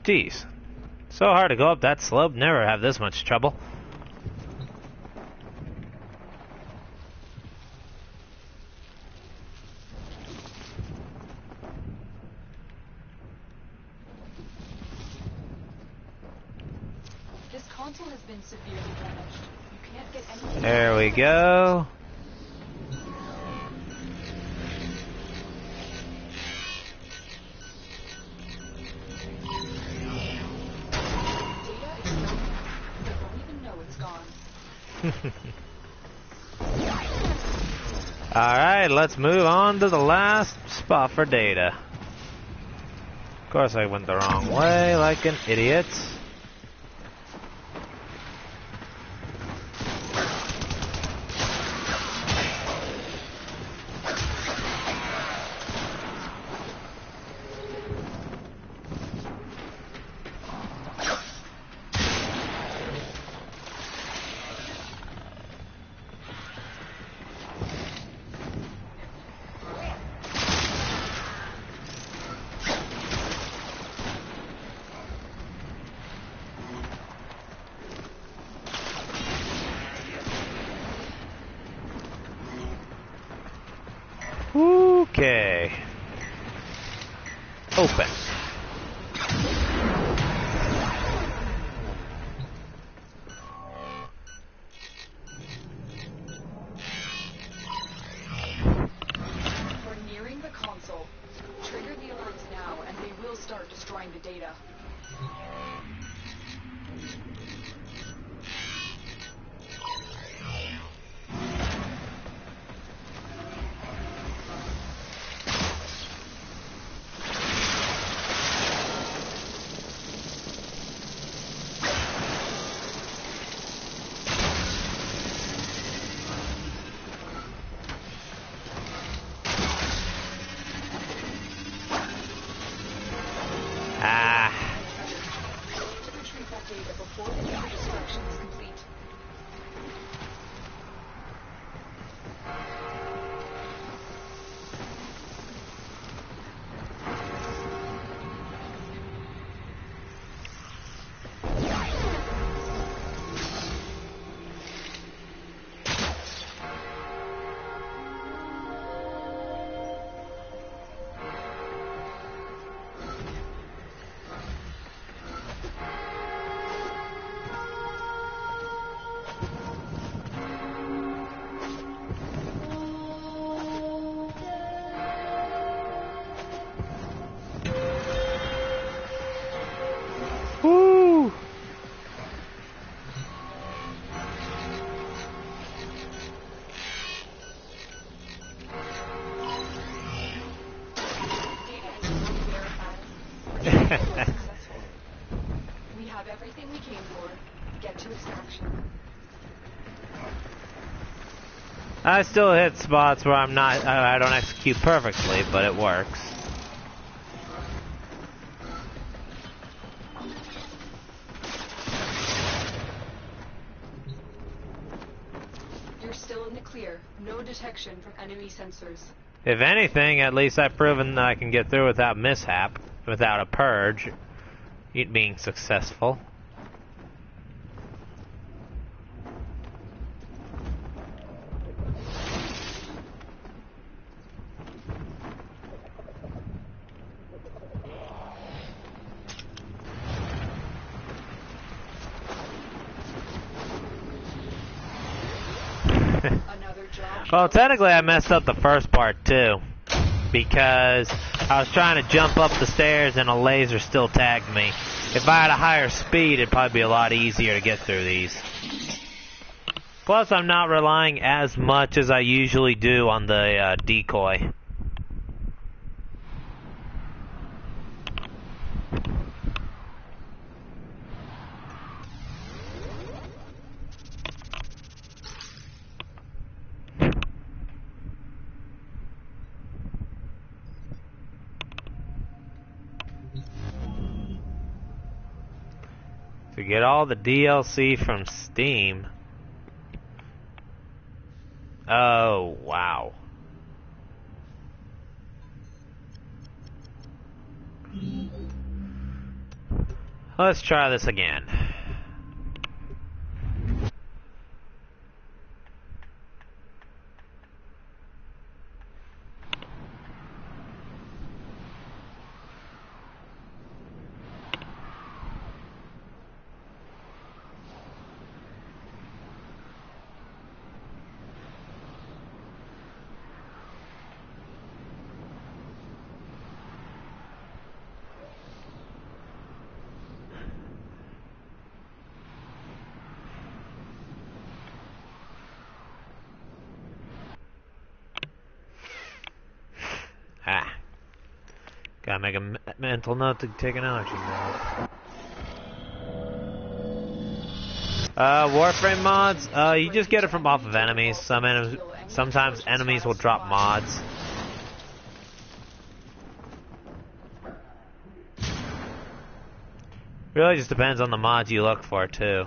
Jeez, so hard to go up that slope. Never have this much trouble. This console has been severely damaged. You can't get anything. There we go. Alright, let's move on to the last spot for data. Of course I went the wrong way like an idiot. Okay. Open. We're nearing the console. Trigger the alerts now, and they will start destroying the data. successful. We have everything we came for. Get to extraction. I still hit spots where I don't execute perfectly, but it works. You're still in the clear. No detection from enemy sensors. If anything, at least I've proven that I can get through without mishap, without a purge, it being successful. Well, technically I messed up the first part too, because I was trying to jump up the stairs and a laser still tagged me. If I had a higher speed, it'd probably be a lot easier to get through these. Plus, I'm not relying as much as I usually do on the decoy. To get all the DLC from Steam. Oh, wow. Let's try this again. Gotta make a mental note to take an energy node. Warframe mods, you just get it from off of enemies. Sometimes enemies will drop mods. Really just depends on the mods you look for too.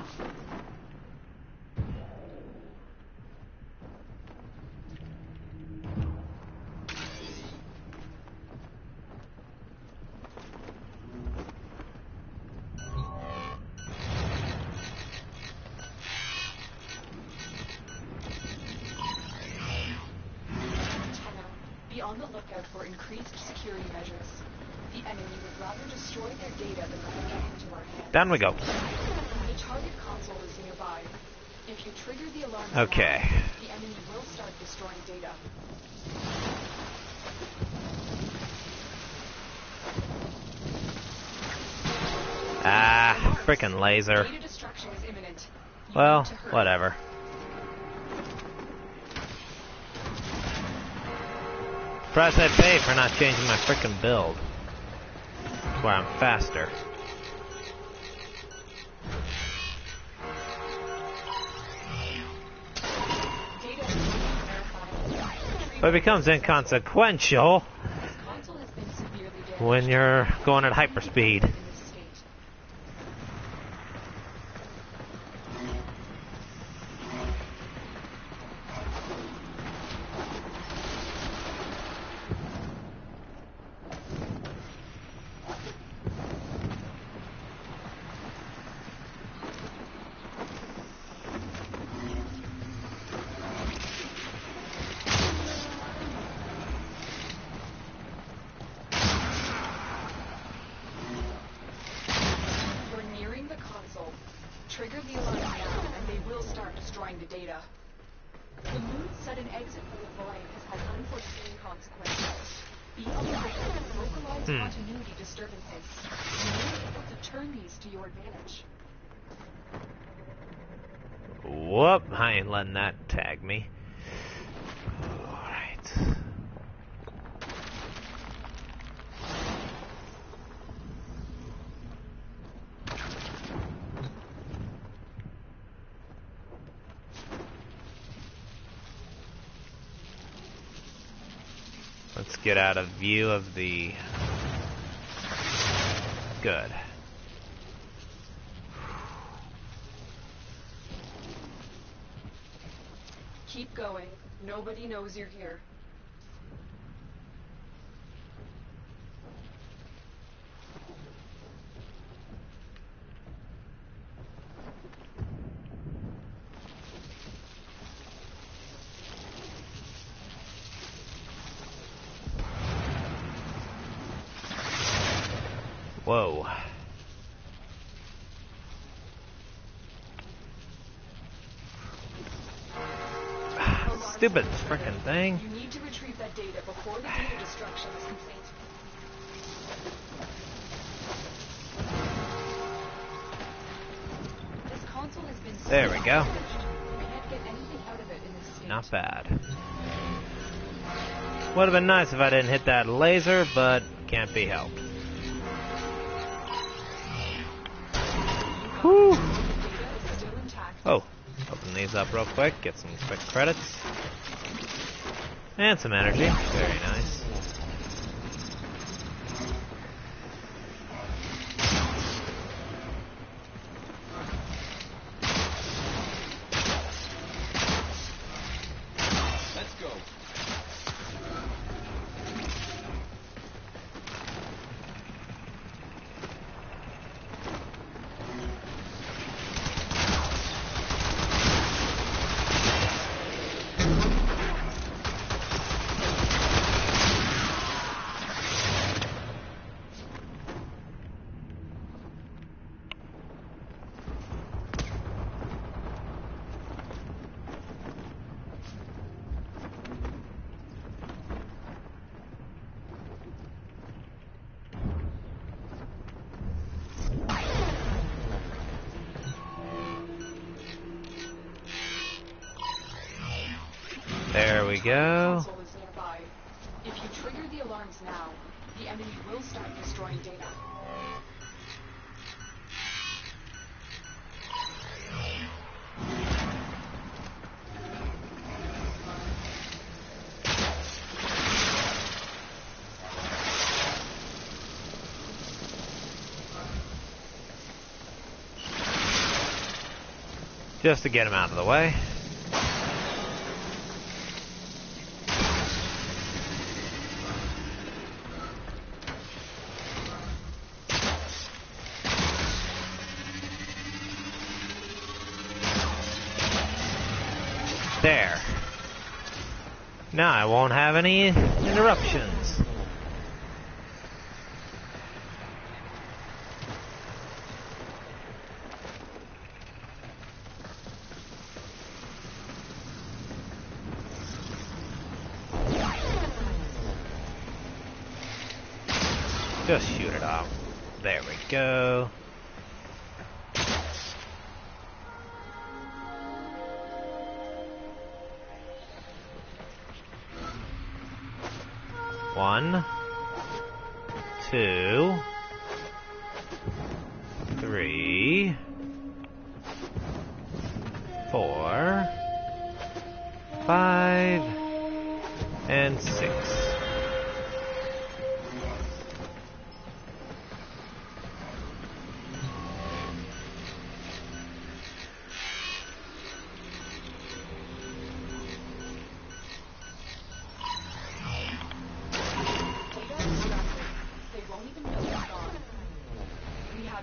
On the lookout for increased security measures. The enemy would rather destroy their data than let it get into our hands. Down we go. The target console is nearby. If you trigger the alarm, okay. The enemy will start destroying data. Ah, frickin' laser. Data destruction is imminent. Well, whatever. Price I pay for not changing my frickin' build. That's why I'm faster. But it becomes inconsequential when you're going at hyperspeed. Trigger the alarm now, and they will start destroying the data. The moon's sudden exit from the void has had unforeseen consequences. Be on the lookout for localized continuity disturbances. You may be able to turn these to your advantage. Whoop, I ain't letting that tag me. Alright. Let's get out of view of the... Good. Keep going. Nobody knows you're here. Whoa. Stupid frickin' thing. You need to retrieve that data before the data destruction is complete. This console has been There we go. You can't get anything out of it in this state. Not bad. Would have been nice if I didn't hit that laser, but can't be helped. Whew. Oh, open these up real quick, get some quick credits. And some energy. Very nice. Let's go. There we go. Console is nearby. If you trigger the alarms now, the enemy will start destroying data. Just to get him out of the way. There. Now I won't have any interruptions. Just shoot it off. There we go. One, 2, 3, 4, 5, and 6.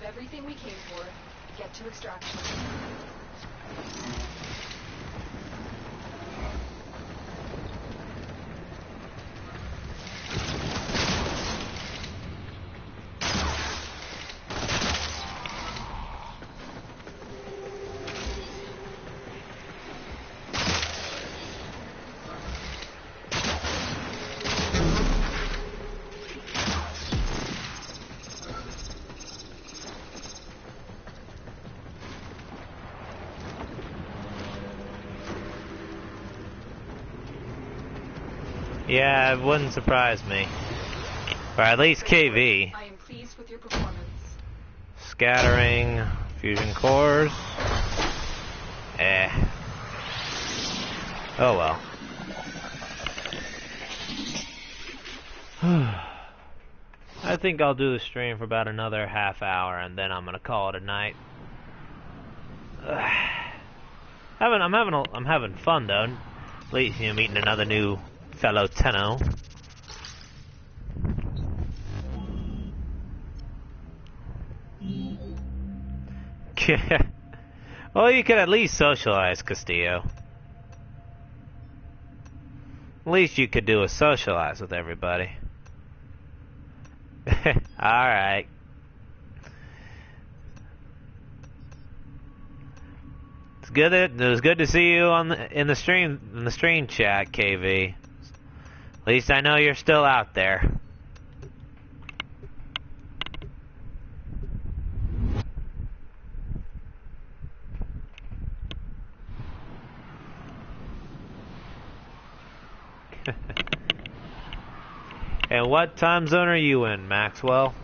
Everything we came for. Get to extraction. Yeah, it wouldn't surprise me. Or at least KV. I am pleased with your performance. Scattering, fusion cores. Oh well. I think I'll do the stream for about another half hour, and then I'm gonna call it a night. I'm having fun though. At least, you know, meeting another new fellow Tenno. Well, you could at least socialize, Castillo. At least you could do a socialize with everybody. Alright. It was good to see you in the stream chat, KV. At least I know you're still out there. And what time zone are you in, Maxwell?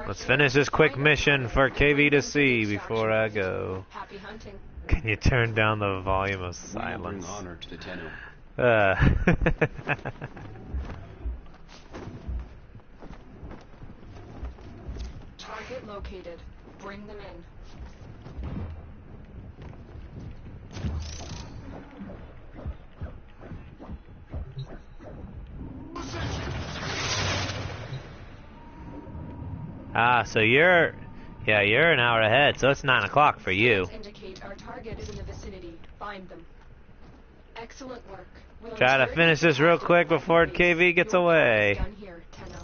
Let's finish this quick mission for KV to see before I go. Happy hunting. Can you turn down the volume of silence? We will bring honor to the Tenno. Target located. Bring them in. Ah, so you're an hour ahead, so it's 9 o'clock for you. Indicate our target is in the vicinity. Find them. Excellent work. We'll Try to finish this real quick before KV gets away. Done here, Tenno.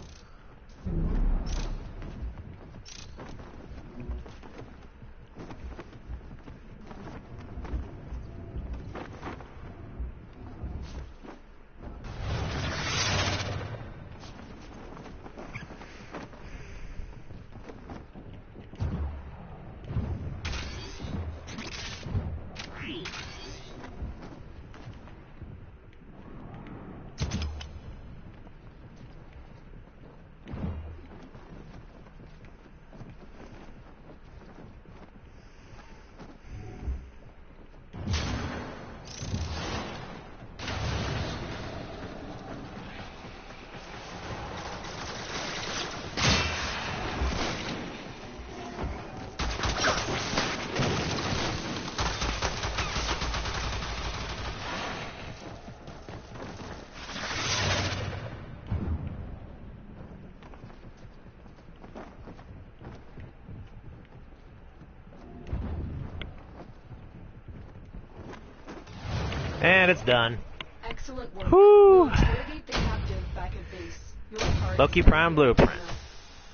And it's done. Excellent work. Whew. Interrogate the captive back at base. Your part Loki is Prime done. Blueprint.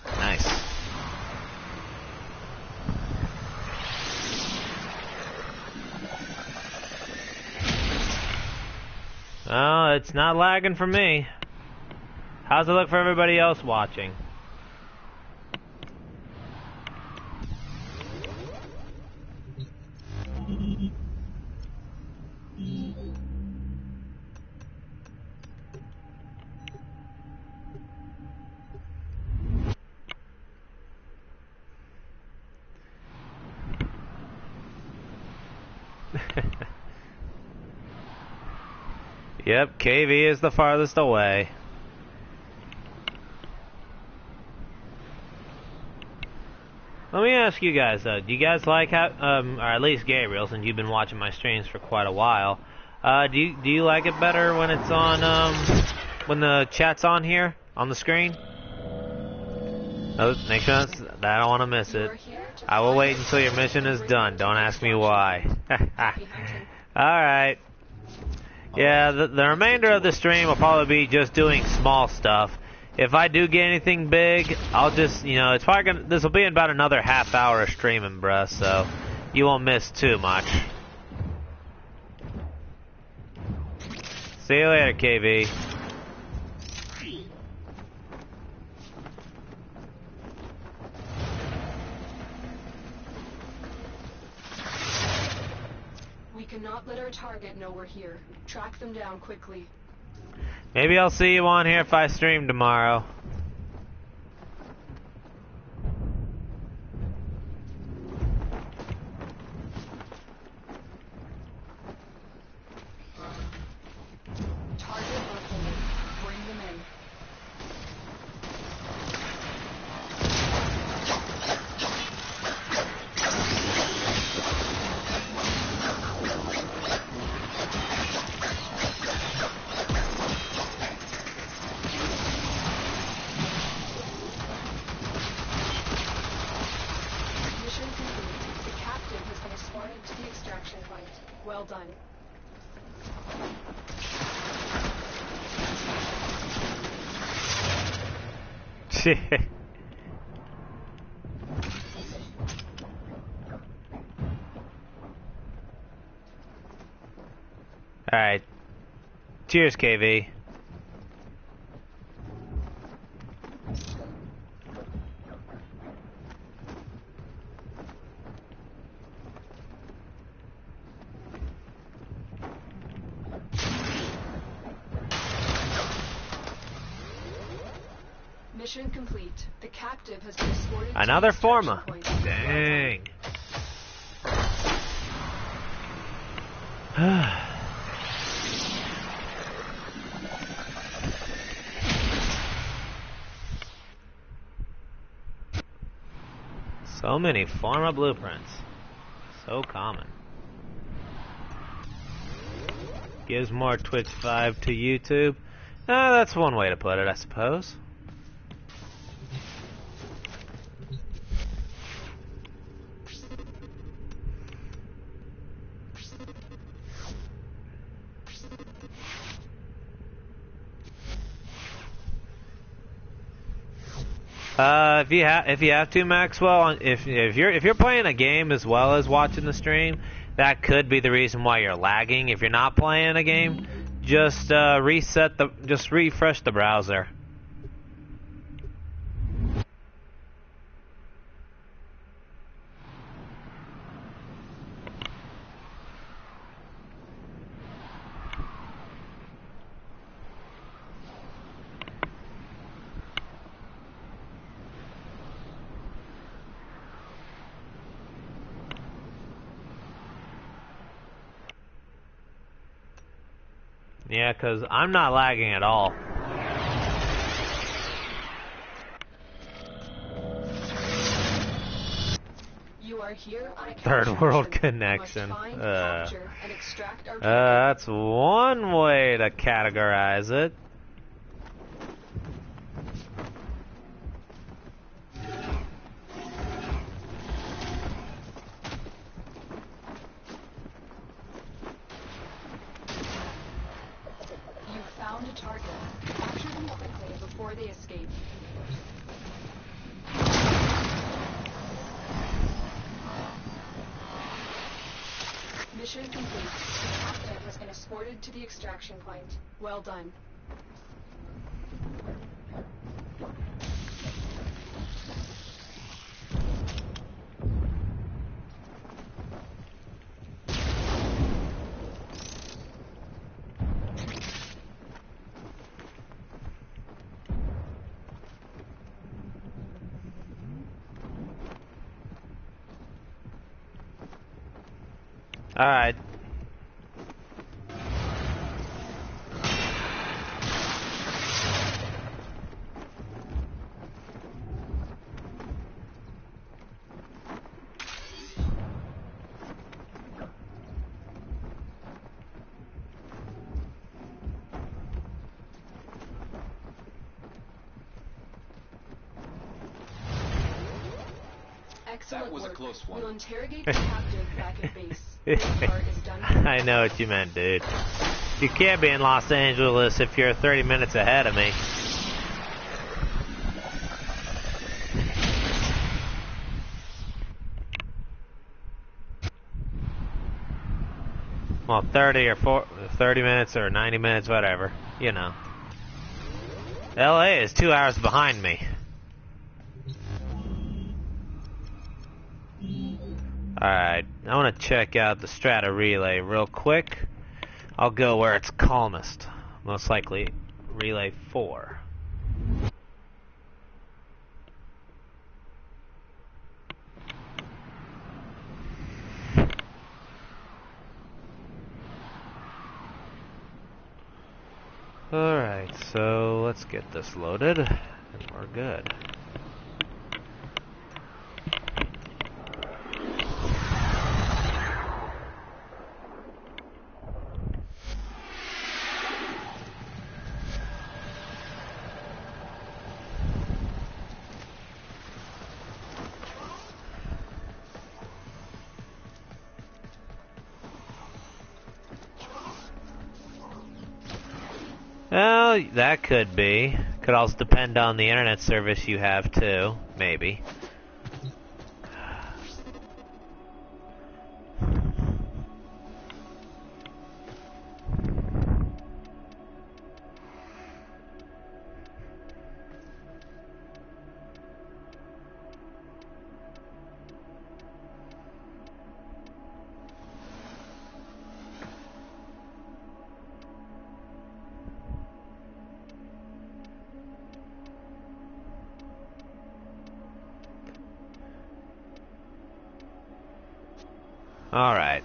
Nice. Oh, it's not lagging for me. How's it look for everybody else watching? Yep, KV is the farthest away. Let me ask you guys though, do you guys like how, or at least Gabriel, since you've been watching my streams for quite a while, do you like it better when it's on, when the chat's on here, on the screen? Oh, make sure I don't want to miss it. I will wait until your mission is done, don't ask me why. Alright. Yeah, the remainder of the stream will probably be just doing small stuff. If I do get anything big, I'll just, you know, it's probably gonna, this will be about another half hour of streaming, bruh, so you won't miss too much. See you later, KV. We cannot let our target know we're here. Track them down quickly. Maybe I'll see you on here if I stream tomorrow. Well done. Alright. Cheers, KV. Mission complete. The captive has been escorted Another to the forma. extraction point. Dang. So many forma blueprints. So common. Gives more Twitch vibe to YouTube. That's one way to put it, I suppose. If you have to, Maxwell, if you're playing a game as well as watching the stream, that could be the reason why you're lagging. If you're not playing a game, just refresh the browser. Yeah, because I'm not lagging at all. You are here on a Third capture world mission. connection. You must find, capture, and extract our That's one way to categorize it. You found a target. Capture them quickly before they escape. Mission complete. The captive has been escorted to the extraction point. Well done. Alright. Excellent That was a work. close one. We'll interrogate the captive back at base. This part is done for I know what you meant, dude. You can't be in Los Angeles if you're 30 minutes ahead of me. Well, 30 minutes or 90 minutes, whatever. You know. LA is 2 hours behind me. Alright, I want to check out the strata relay real quick. I'll go where it's calmest. Most likely, relay 4. Alright, so let's get this loaded, and we're good. Well, that could be. Could also depend on the internet service you have too, maybe. Alright.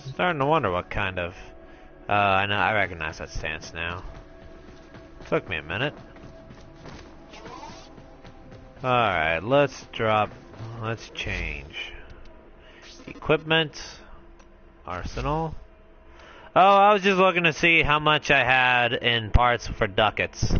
Starting to wonder what kind of... I know, I recognize that stance now. Took me a minute. Alright, let's change. Equipment. Arsenal. Oh, I was just looking to see how much I had in parts for ducats.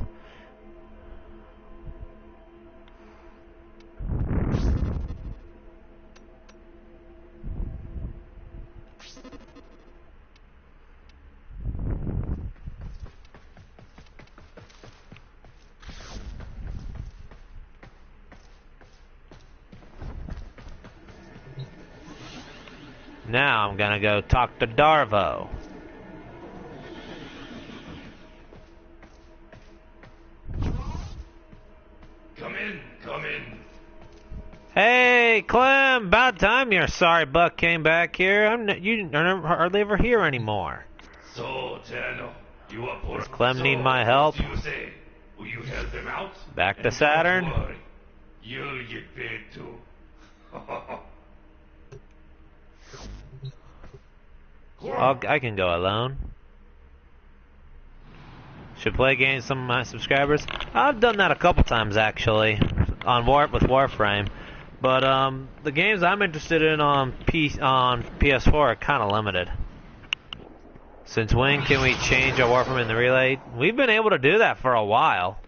Now I'm gonna go talk to Darvo. Come in, come in. Hey, Clem! About time your sorry buck came back here. You are hardly ever here anymore. So, Tano, you are poor. Does Clem need my help? What do you say? Will you help him out? Back to And Saturn? Don't worry, you'll get paid too. I can go alone. Should play against some of my subscribers. I've done that a couple times actually, on with Warframe. But the games I'm interested in on PS4 are kind of limited. Since when can we change our Warframe in the relay? We've been able to do that for a while.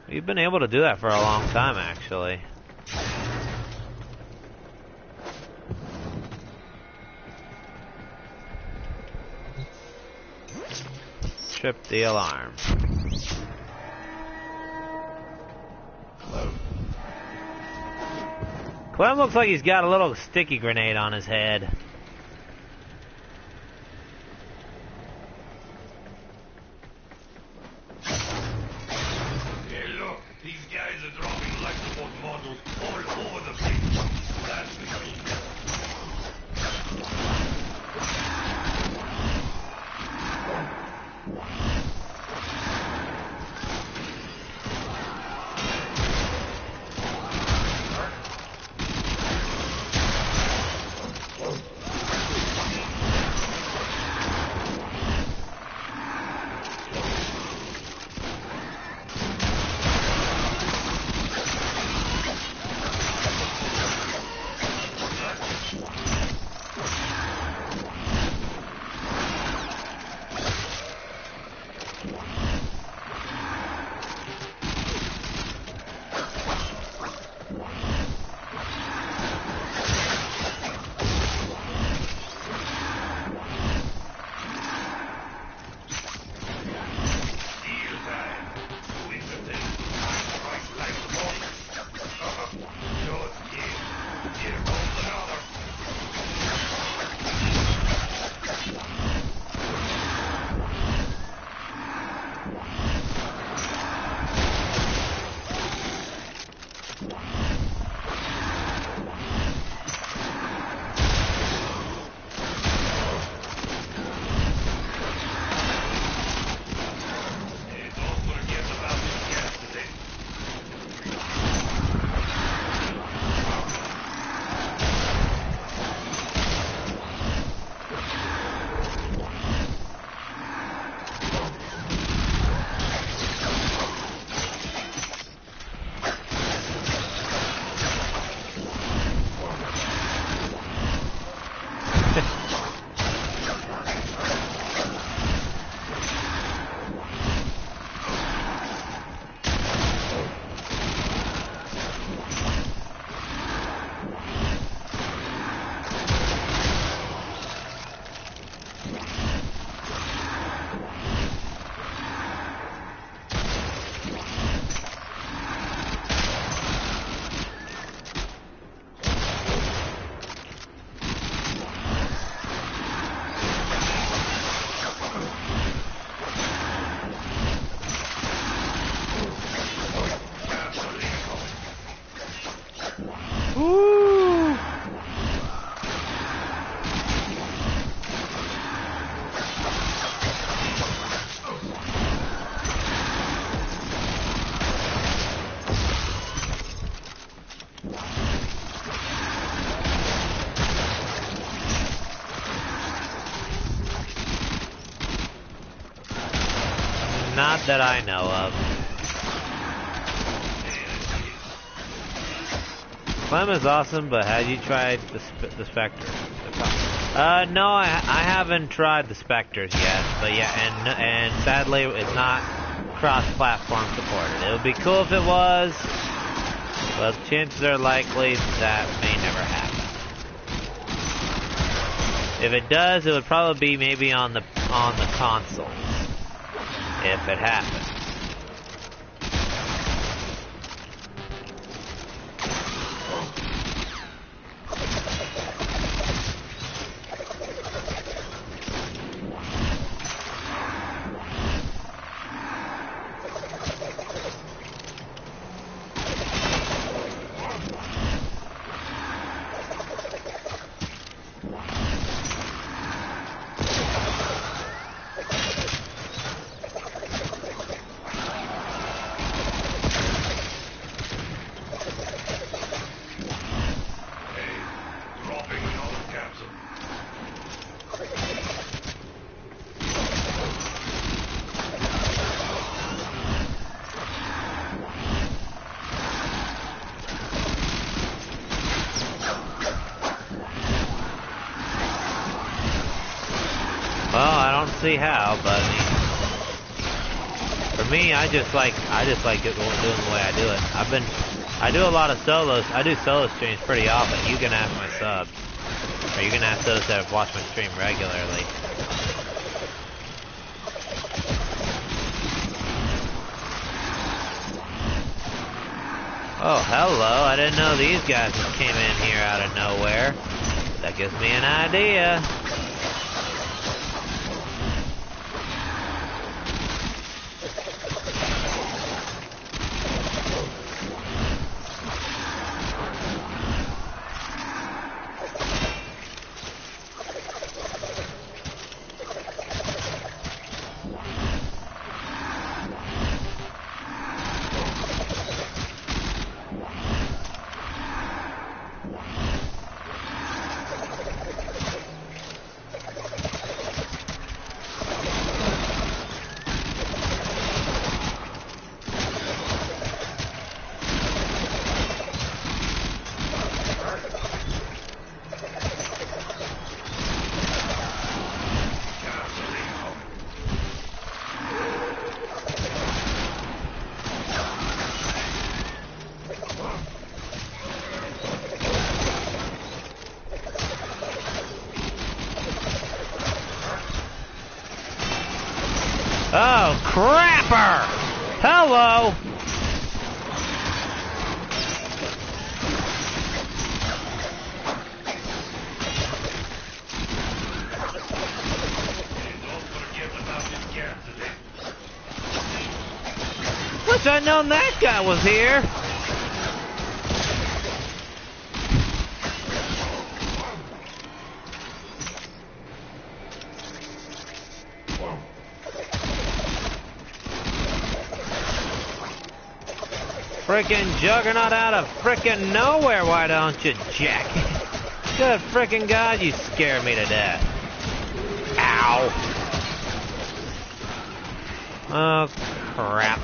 We've been able to do that for a long time actually. Trip the alarm. Clem looks like he's got a little sticky grenade on his head. Hey, look, these guys are dropping lifeboat models all over the place. That's the key. Not that I know of. Clem is awesome, but have you tried the Spectre? No, I haven't tried the Spectres yet. But yeah, and sadly, it's not cross-platform supported. It would be cool if it was, but chances are likely that may never happen. If it does, it would probably be maybe on the consoles, if it happens. See how, but I mean, for me, I just like doing the way I do it. I do a lot of solos. I do solo streams pretty often. You can ask my subs, or you can ask those that have watched my stream regularly. Oh, hello! I didn't know these guys just came in here out of nowhere. That gives me an idea. Oh, crapper! Hello! Wish I'd known that guy was here! Frickin' juggernaut out of frickin' nowhere, why don't you, Jack? Good frickin' God, you scare me to death. Ow. Oh, crap.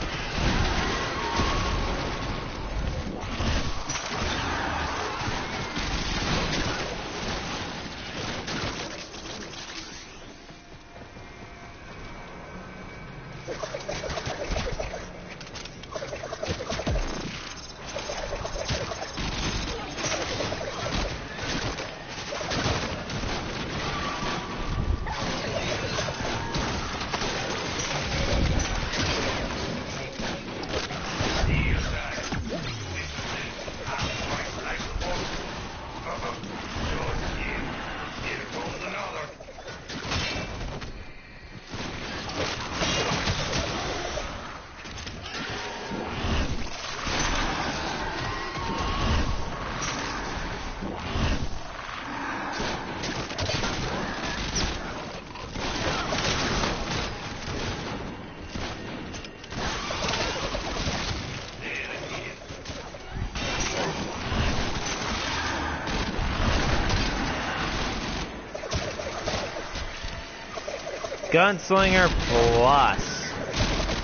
Gunslinger Plus.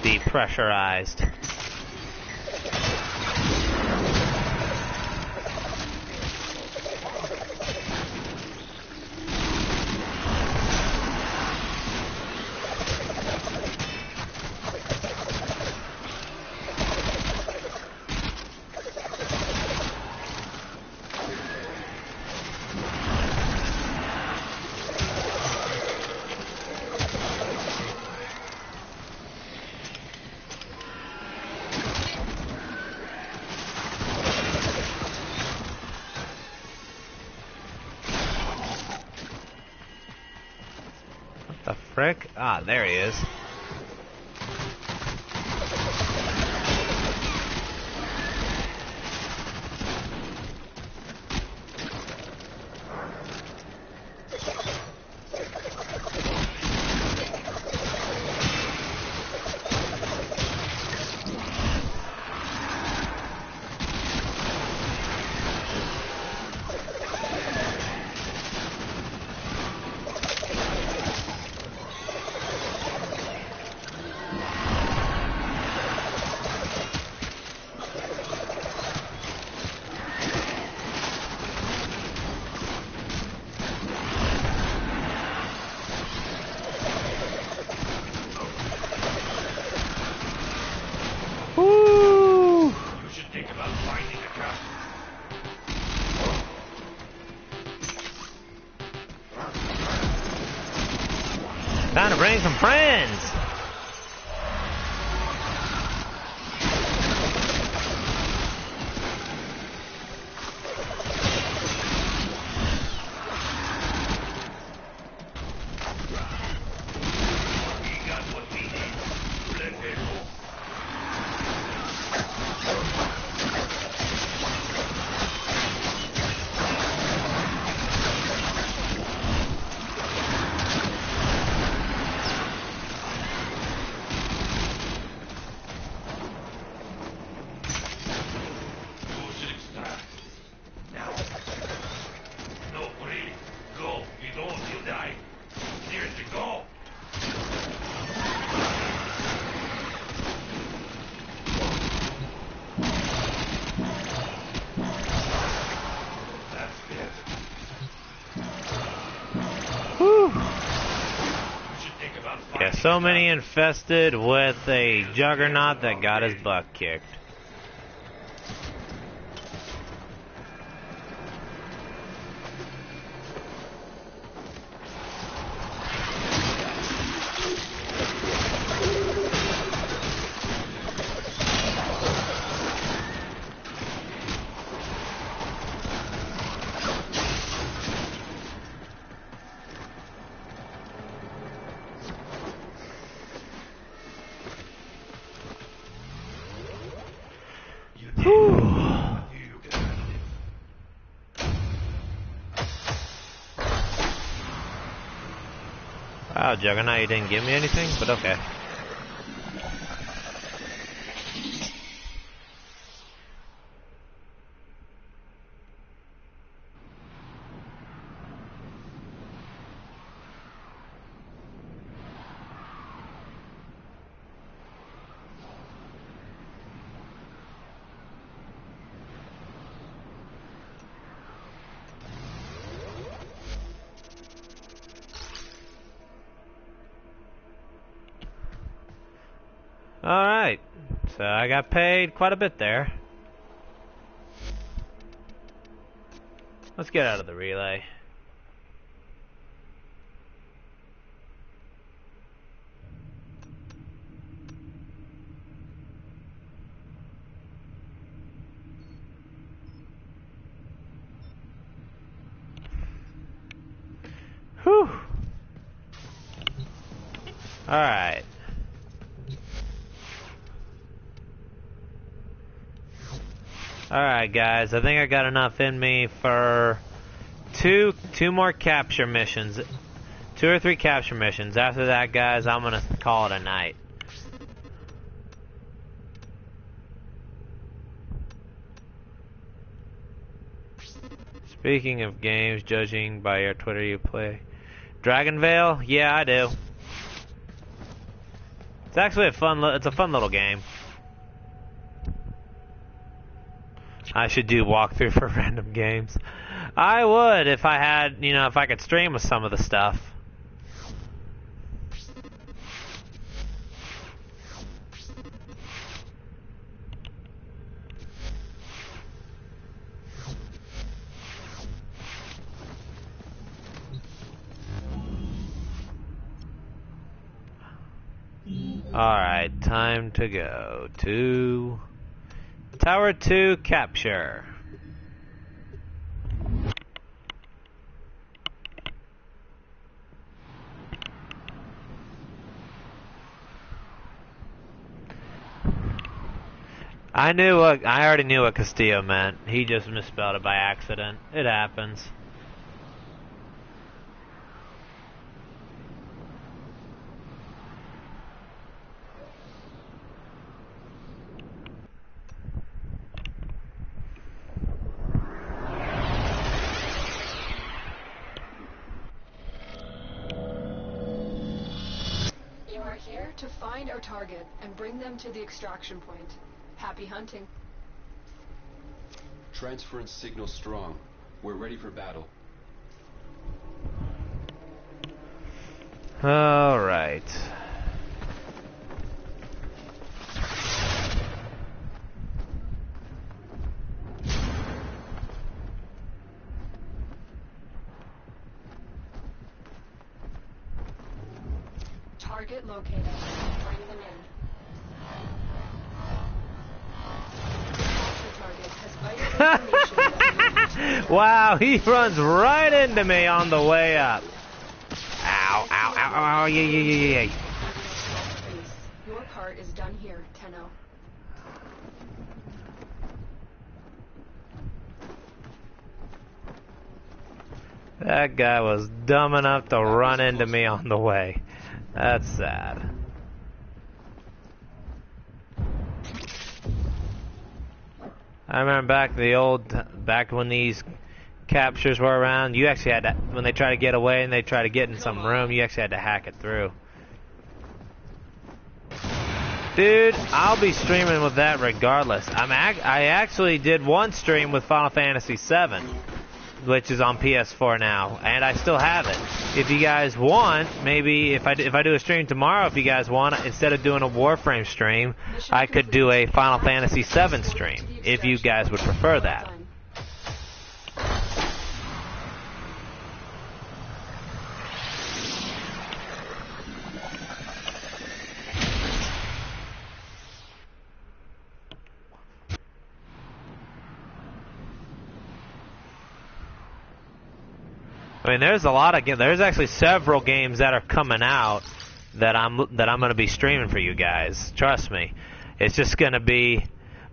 depressurized. The frick? Ah, there he is. Time to bring some friends! Yeah, so many infested with a juggernaut that got his butt kicked. Wow, Juggernaut, you didn't give me anything, but okay. Alright, so I got paid quite a bit there. Let's get out of the relay. Whew. Alright. Alright guys, I think I got enough in me for two more capture missions. 2 or 3 capture missions. After that, guys, I'm gonna call it a night. Speaking of games, judging by your Twitter, you play Dragon Veil? Yeah, I do. It's actually a fun little game. I should do walkthrough for random games. I would if I had, you know, if I could stream with some of the stuff. Alright, time to go to Tower 2 capture. I already knew what Castillo meant. He just misspelled it by accident. It happens. To find our target and bring them to the extraction point. Happy hunting. Transference signal strong. We're ready for battle. All right. Target located. Bring them in. Target has vital information. Wow, he runs right into me on the way up. Ow, ow, ow, ow, yeah. Your part is done here, Tenno. That guy was dumb enough to run into me on the way. That's sad. I remember back when these captures were around, you actually had to, when they try to get away and they try to get in some room, you actually had to hack it through. Dude, I'll be streaming with that regardless. I actually did one stream with Final Fantasy VII, which is on PS4 now, and I still have it. If you guys want, maybe if I do a stream tomorrow, if you guys want, instead of doing a Warframe stream, I could do a Final Fantasy VII stream, if you guys would prefer that. I mean, there's actually several games that are coming out that I'm going to be streaming for you guys. Trust me. It's just going to be,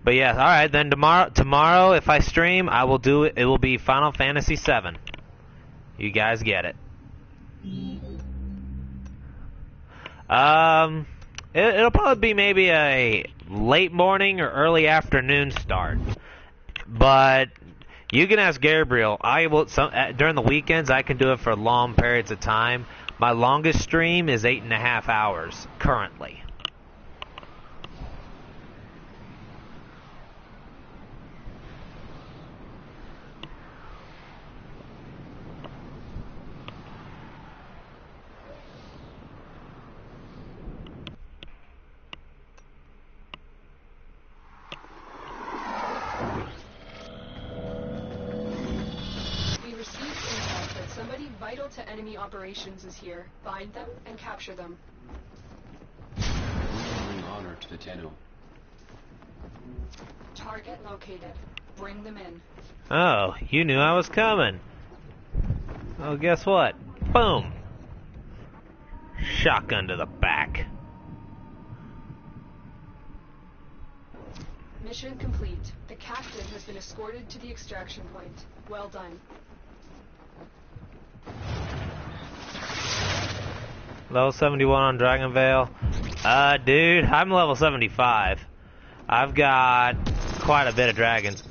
but yeah, all right, then tomorrow if I stream, I will do it. It will be Final Fantasy VII. You guys get it. It'll probably be maybe a late morning or early afternoon start. But you can ask Gabriel. During the weekends, I can do it for long periods of time. My longest stream is 8.5 hours currently. To enemy operations is here. Find them and capture them. We bring honor to the Tenno. Target located. Bring them in. Oh, you knew I was coming. Oh, guess what? Boom! Shotgun to the back. Mission complete. The captain has been escorted to the extraction point. Well done. Level 71 on Dragon Veil. Dude, I'm level 75. I've got quite a bit of dragons.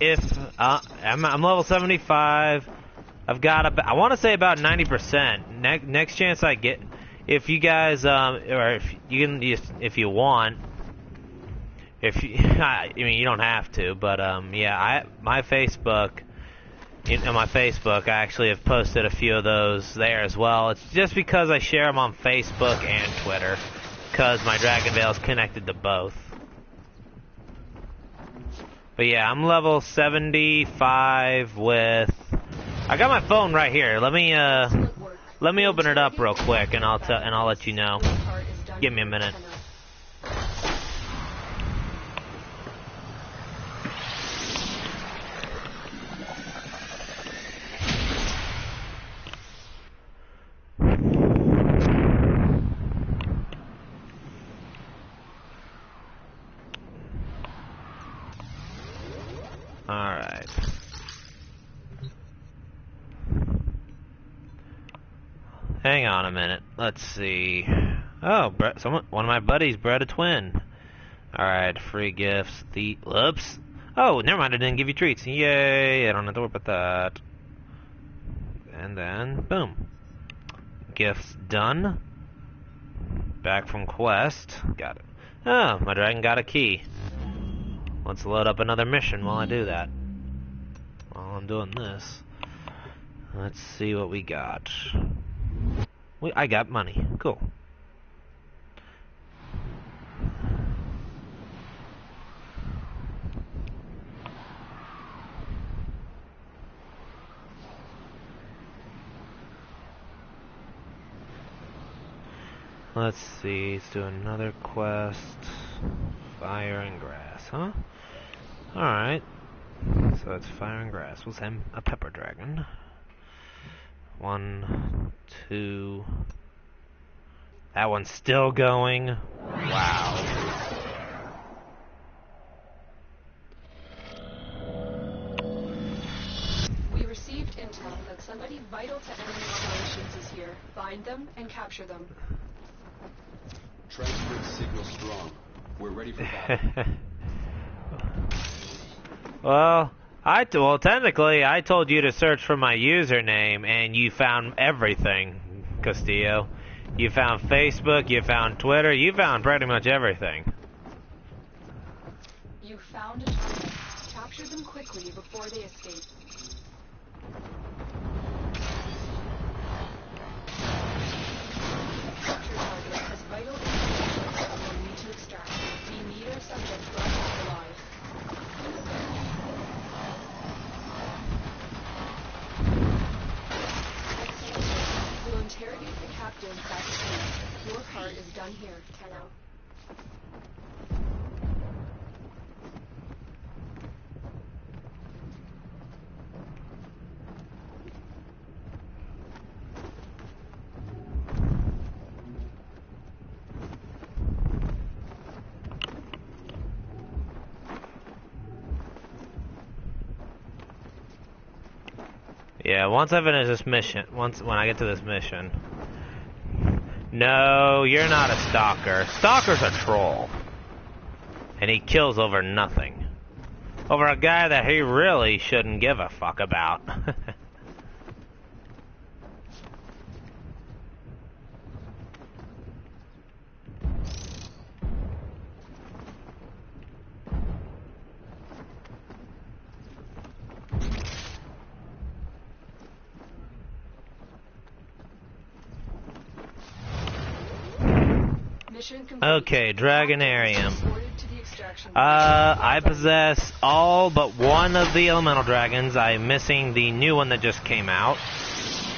I'm level 75. I've got I want to say about 90%. Next chance I get, if you guys, or if you can, if you want, if you, I mean, you don't have to, but yeah, my Facebook, on my Facebook, I actually have posted a few of those there as well. It's just because I share them on Facebook and Twitter, because my Dragon Veil is connected to both. But yeah, I'm level 75 with. I got my phone right here. Let me open it up real quick, and I'll let you know. Give me a minute. Alright. Hang on a minute. Let's see. Oh, one of my buddies bred a twin. Alright, free gifts. Oops. Oh, never mind, I didn't give you treats. Yay, I don't have to worry about that. And then, boom. Gifts done. Back from quest. Got it. Oh, my dragon got a key. Let's load up another mission while I do that. While I'm doing this. Let's see what we got. I got money. Cool. Let's see, let's do another quest. Fire and grass, huh? Alright. So it's fire and grass. We'll send a pepper dragon. 1, 2. That one's still going. Wow. We received intel that somebody vital to enemy operations is here. Find them and capture them. Transferring signal strong. We're ready for battle. Well, technically, I told you to search for my username, and you found everything, Castillo. You found Facebook, you found Twitter, you found pretty much everything. You found a target. Capture them quickly before they escape. Capture target has vital information that we need to extract. We need our subject brought back alive. We'll interrogate the captain backstage. Your part is done here, Tenno. Yeah, once I finish this mission, when I get to this mission. No, you're not a stalker. Stalker's a troll. And he kills over nothing. Over a guy that he really shouldn't give a fuck about. Okay, Dragonarium. I possess all but one of the elemental dragons. I'm missing the new one that just came out.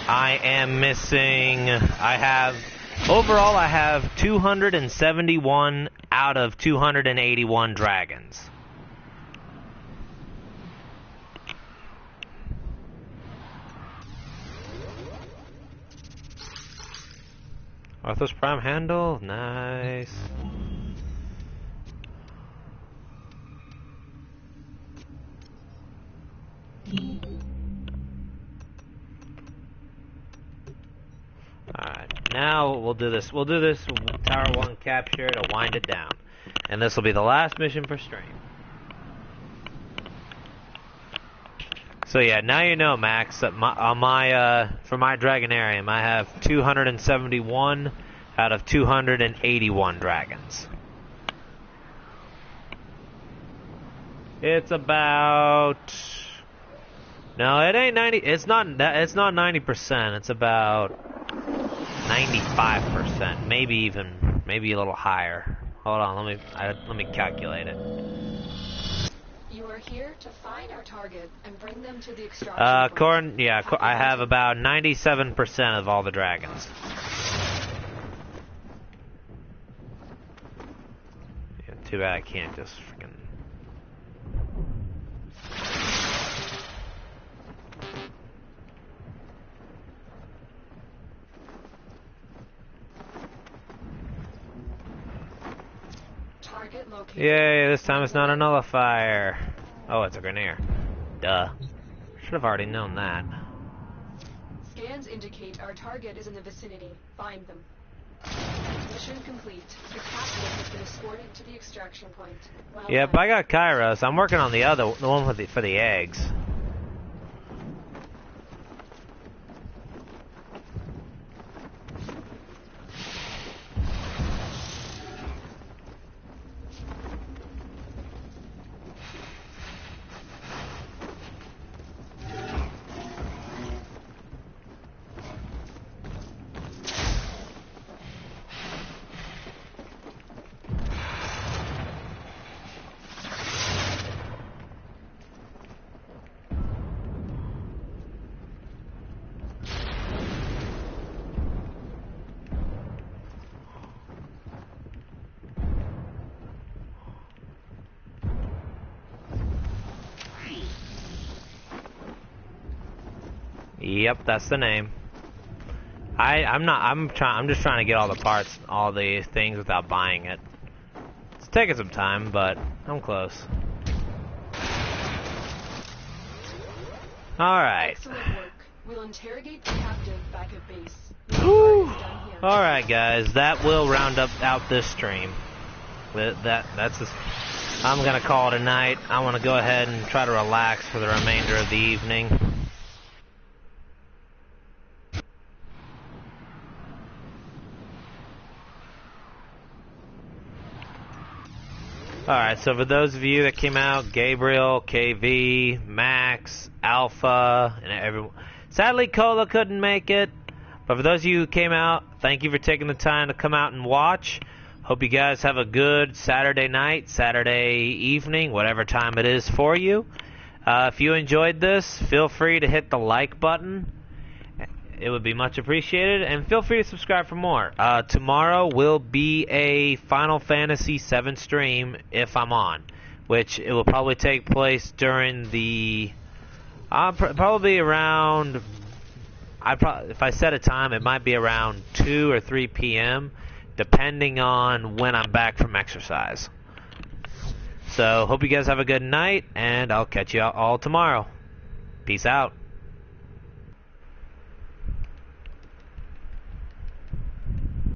I am missing... Overall, I have 271 out of 281 dragons. Arthur's Prime handle, nice. Alright, now we'll do this. We'll do this Tower 1 capture to wind it down. And this will be the last mission for stream. So yeah, now you know, Max, that for my Dragonarium, I have 271 out of 281 dragons. It's about... No, it ain't 90. It's not 90%. It's about 95%. Maybe a little higher. Hold on, let me calculate it. You are here to find our target and bring them to the extraction point. I have about 97% of all the dragons. Yeah, too bad I can't just freaking... Target located. Yay, this time it's not a nullifier. Oh, it's a Grenier. Duh. Should have already known that. Scans indicate our target is in the vicinity. Find them. Mission complete. The captain has been escorted to the extraction point. Well Yep, done. I got Kairos. I'm working on the one for the eggs. Yep, that's the name. I'm just trying to get all the parts, all the things without buying it. It's taking some time, but I'm close. Alright. Excellent work. We'll interrogate the captive back at base. Alright guys, that will round out this stream. I'm gonna call it a night. I wanna go ahead and try to relax for the remainder of the evening. Alright, so for those of you that came out, Gabriel, KV, Max, Alpha, and everyone. Sadly, Cola couldn't make it. But for those of you who came out, thank you for taking the time to come out and watch. Hope you guys have a good Saturday night, Saturday evening, whatever time it is for you. If you enjoyed this, feel free to hit the like button. It would be much appreciated, and feel free to subscribe for more. Tomorrow will be a Final Fantasy VII stream if I'm on, which it will probably take place during the probably around. If I set a time, it might be around 2 or 3 p.m. depending on when I'm back from exercise. So hope you guys have a good night, and I'll catch you all tomorrow. Peace out.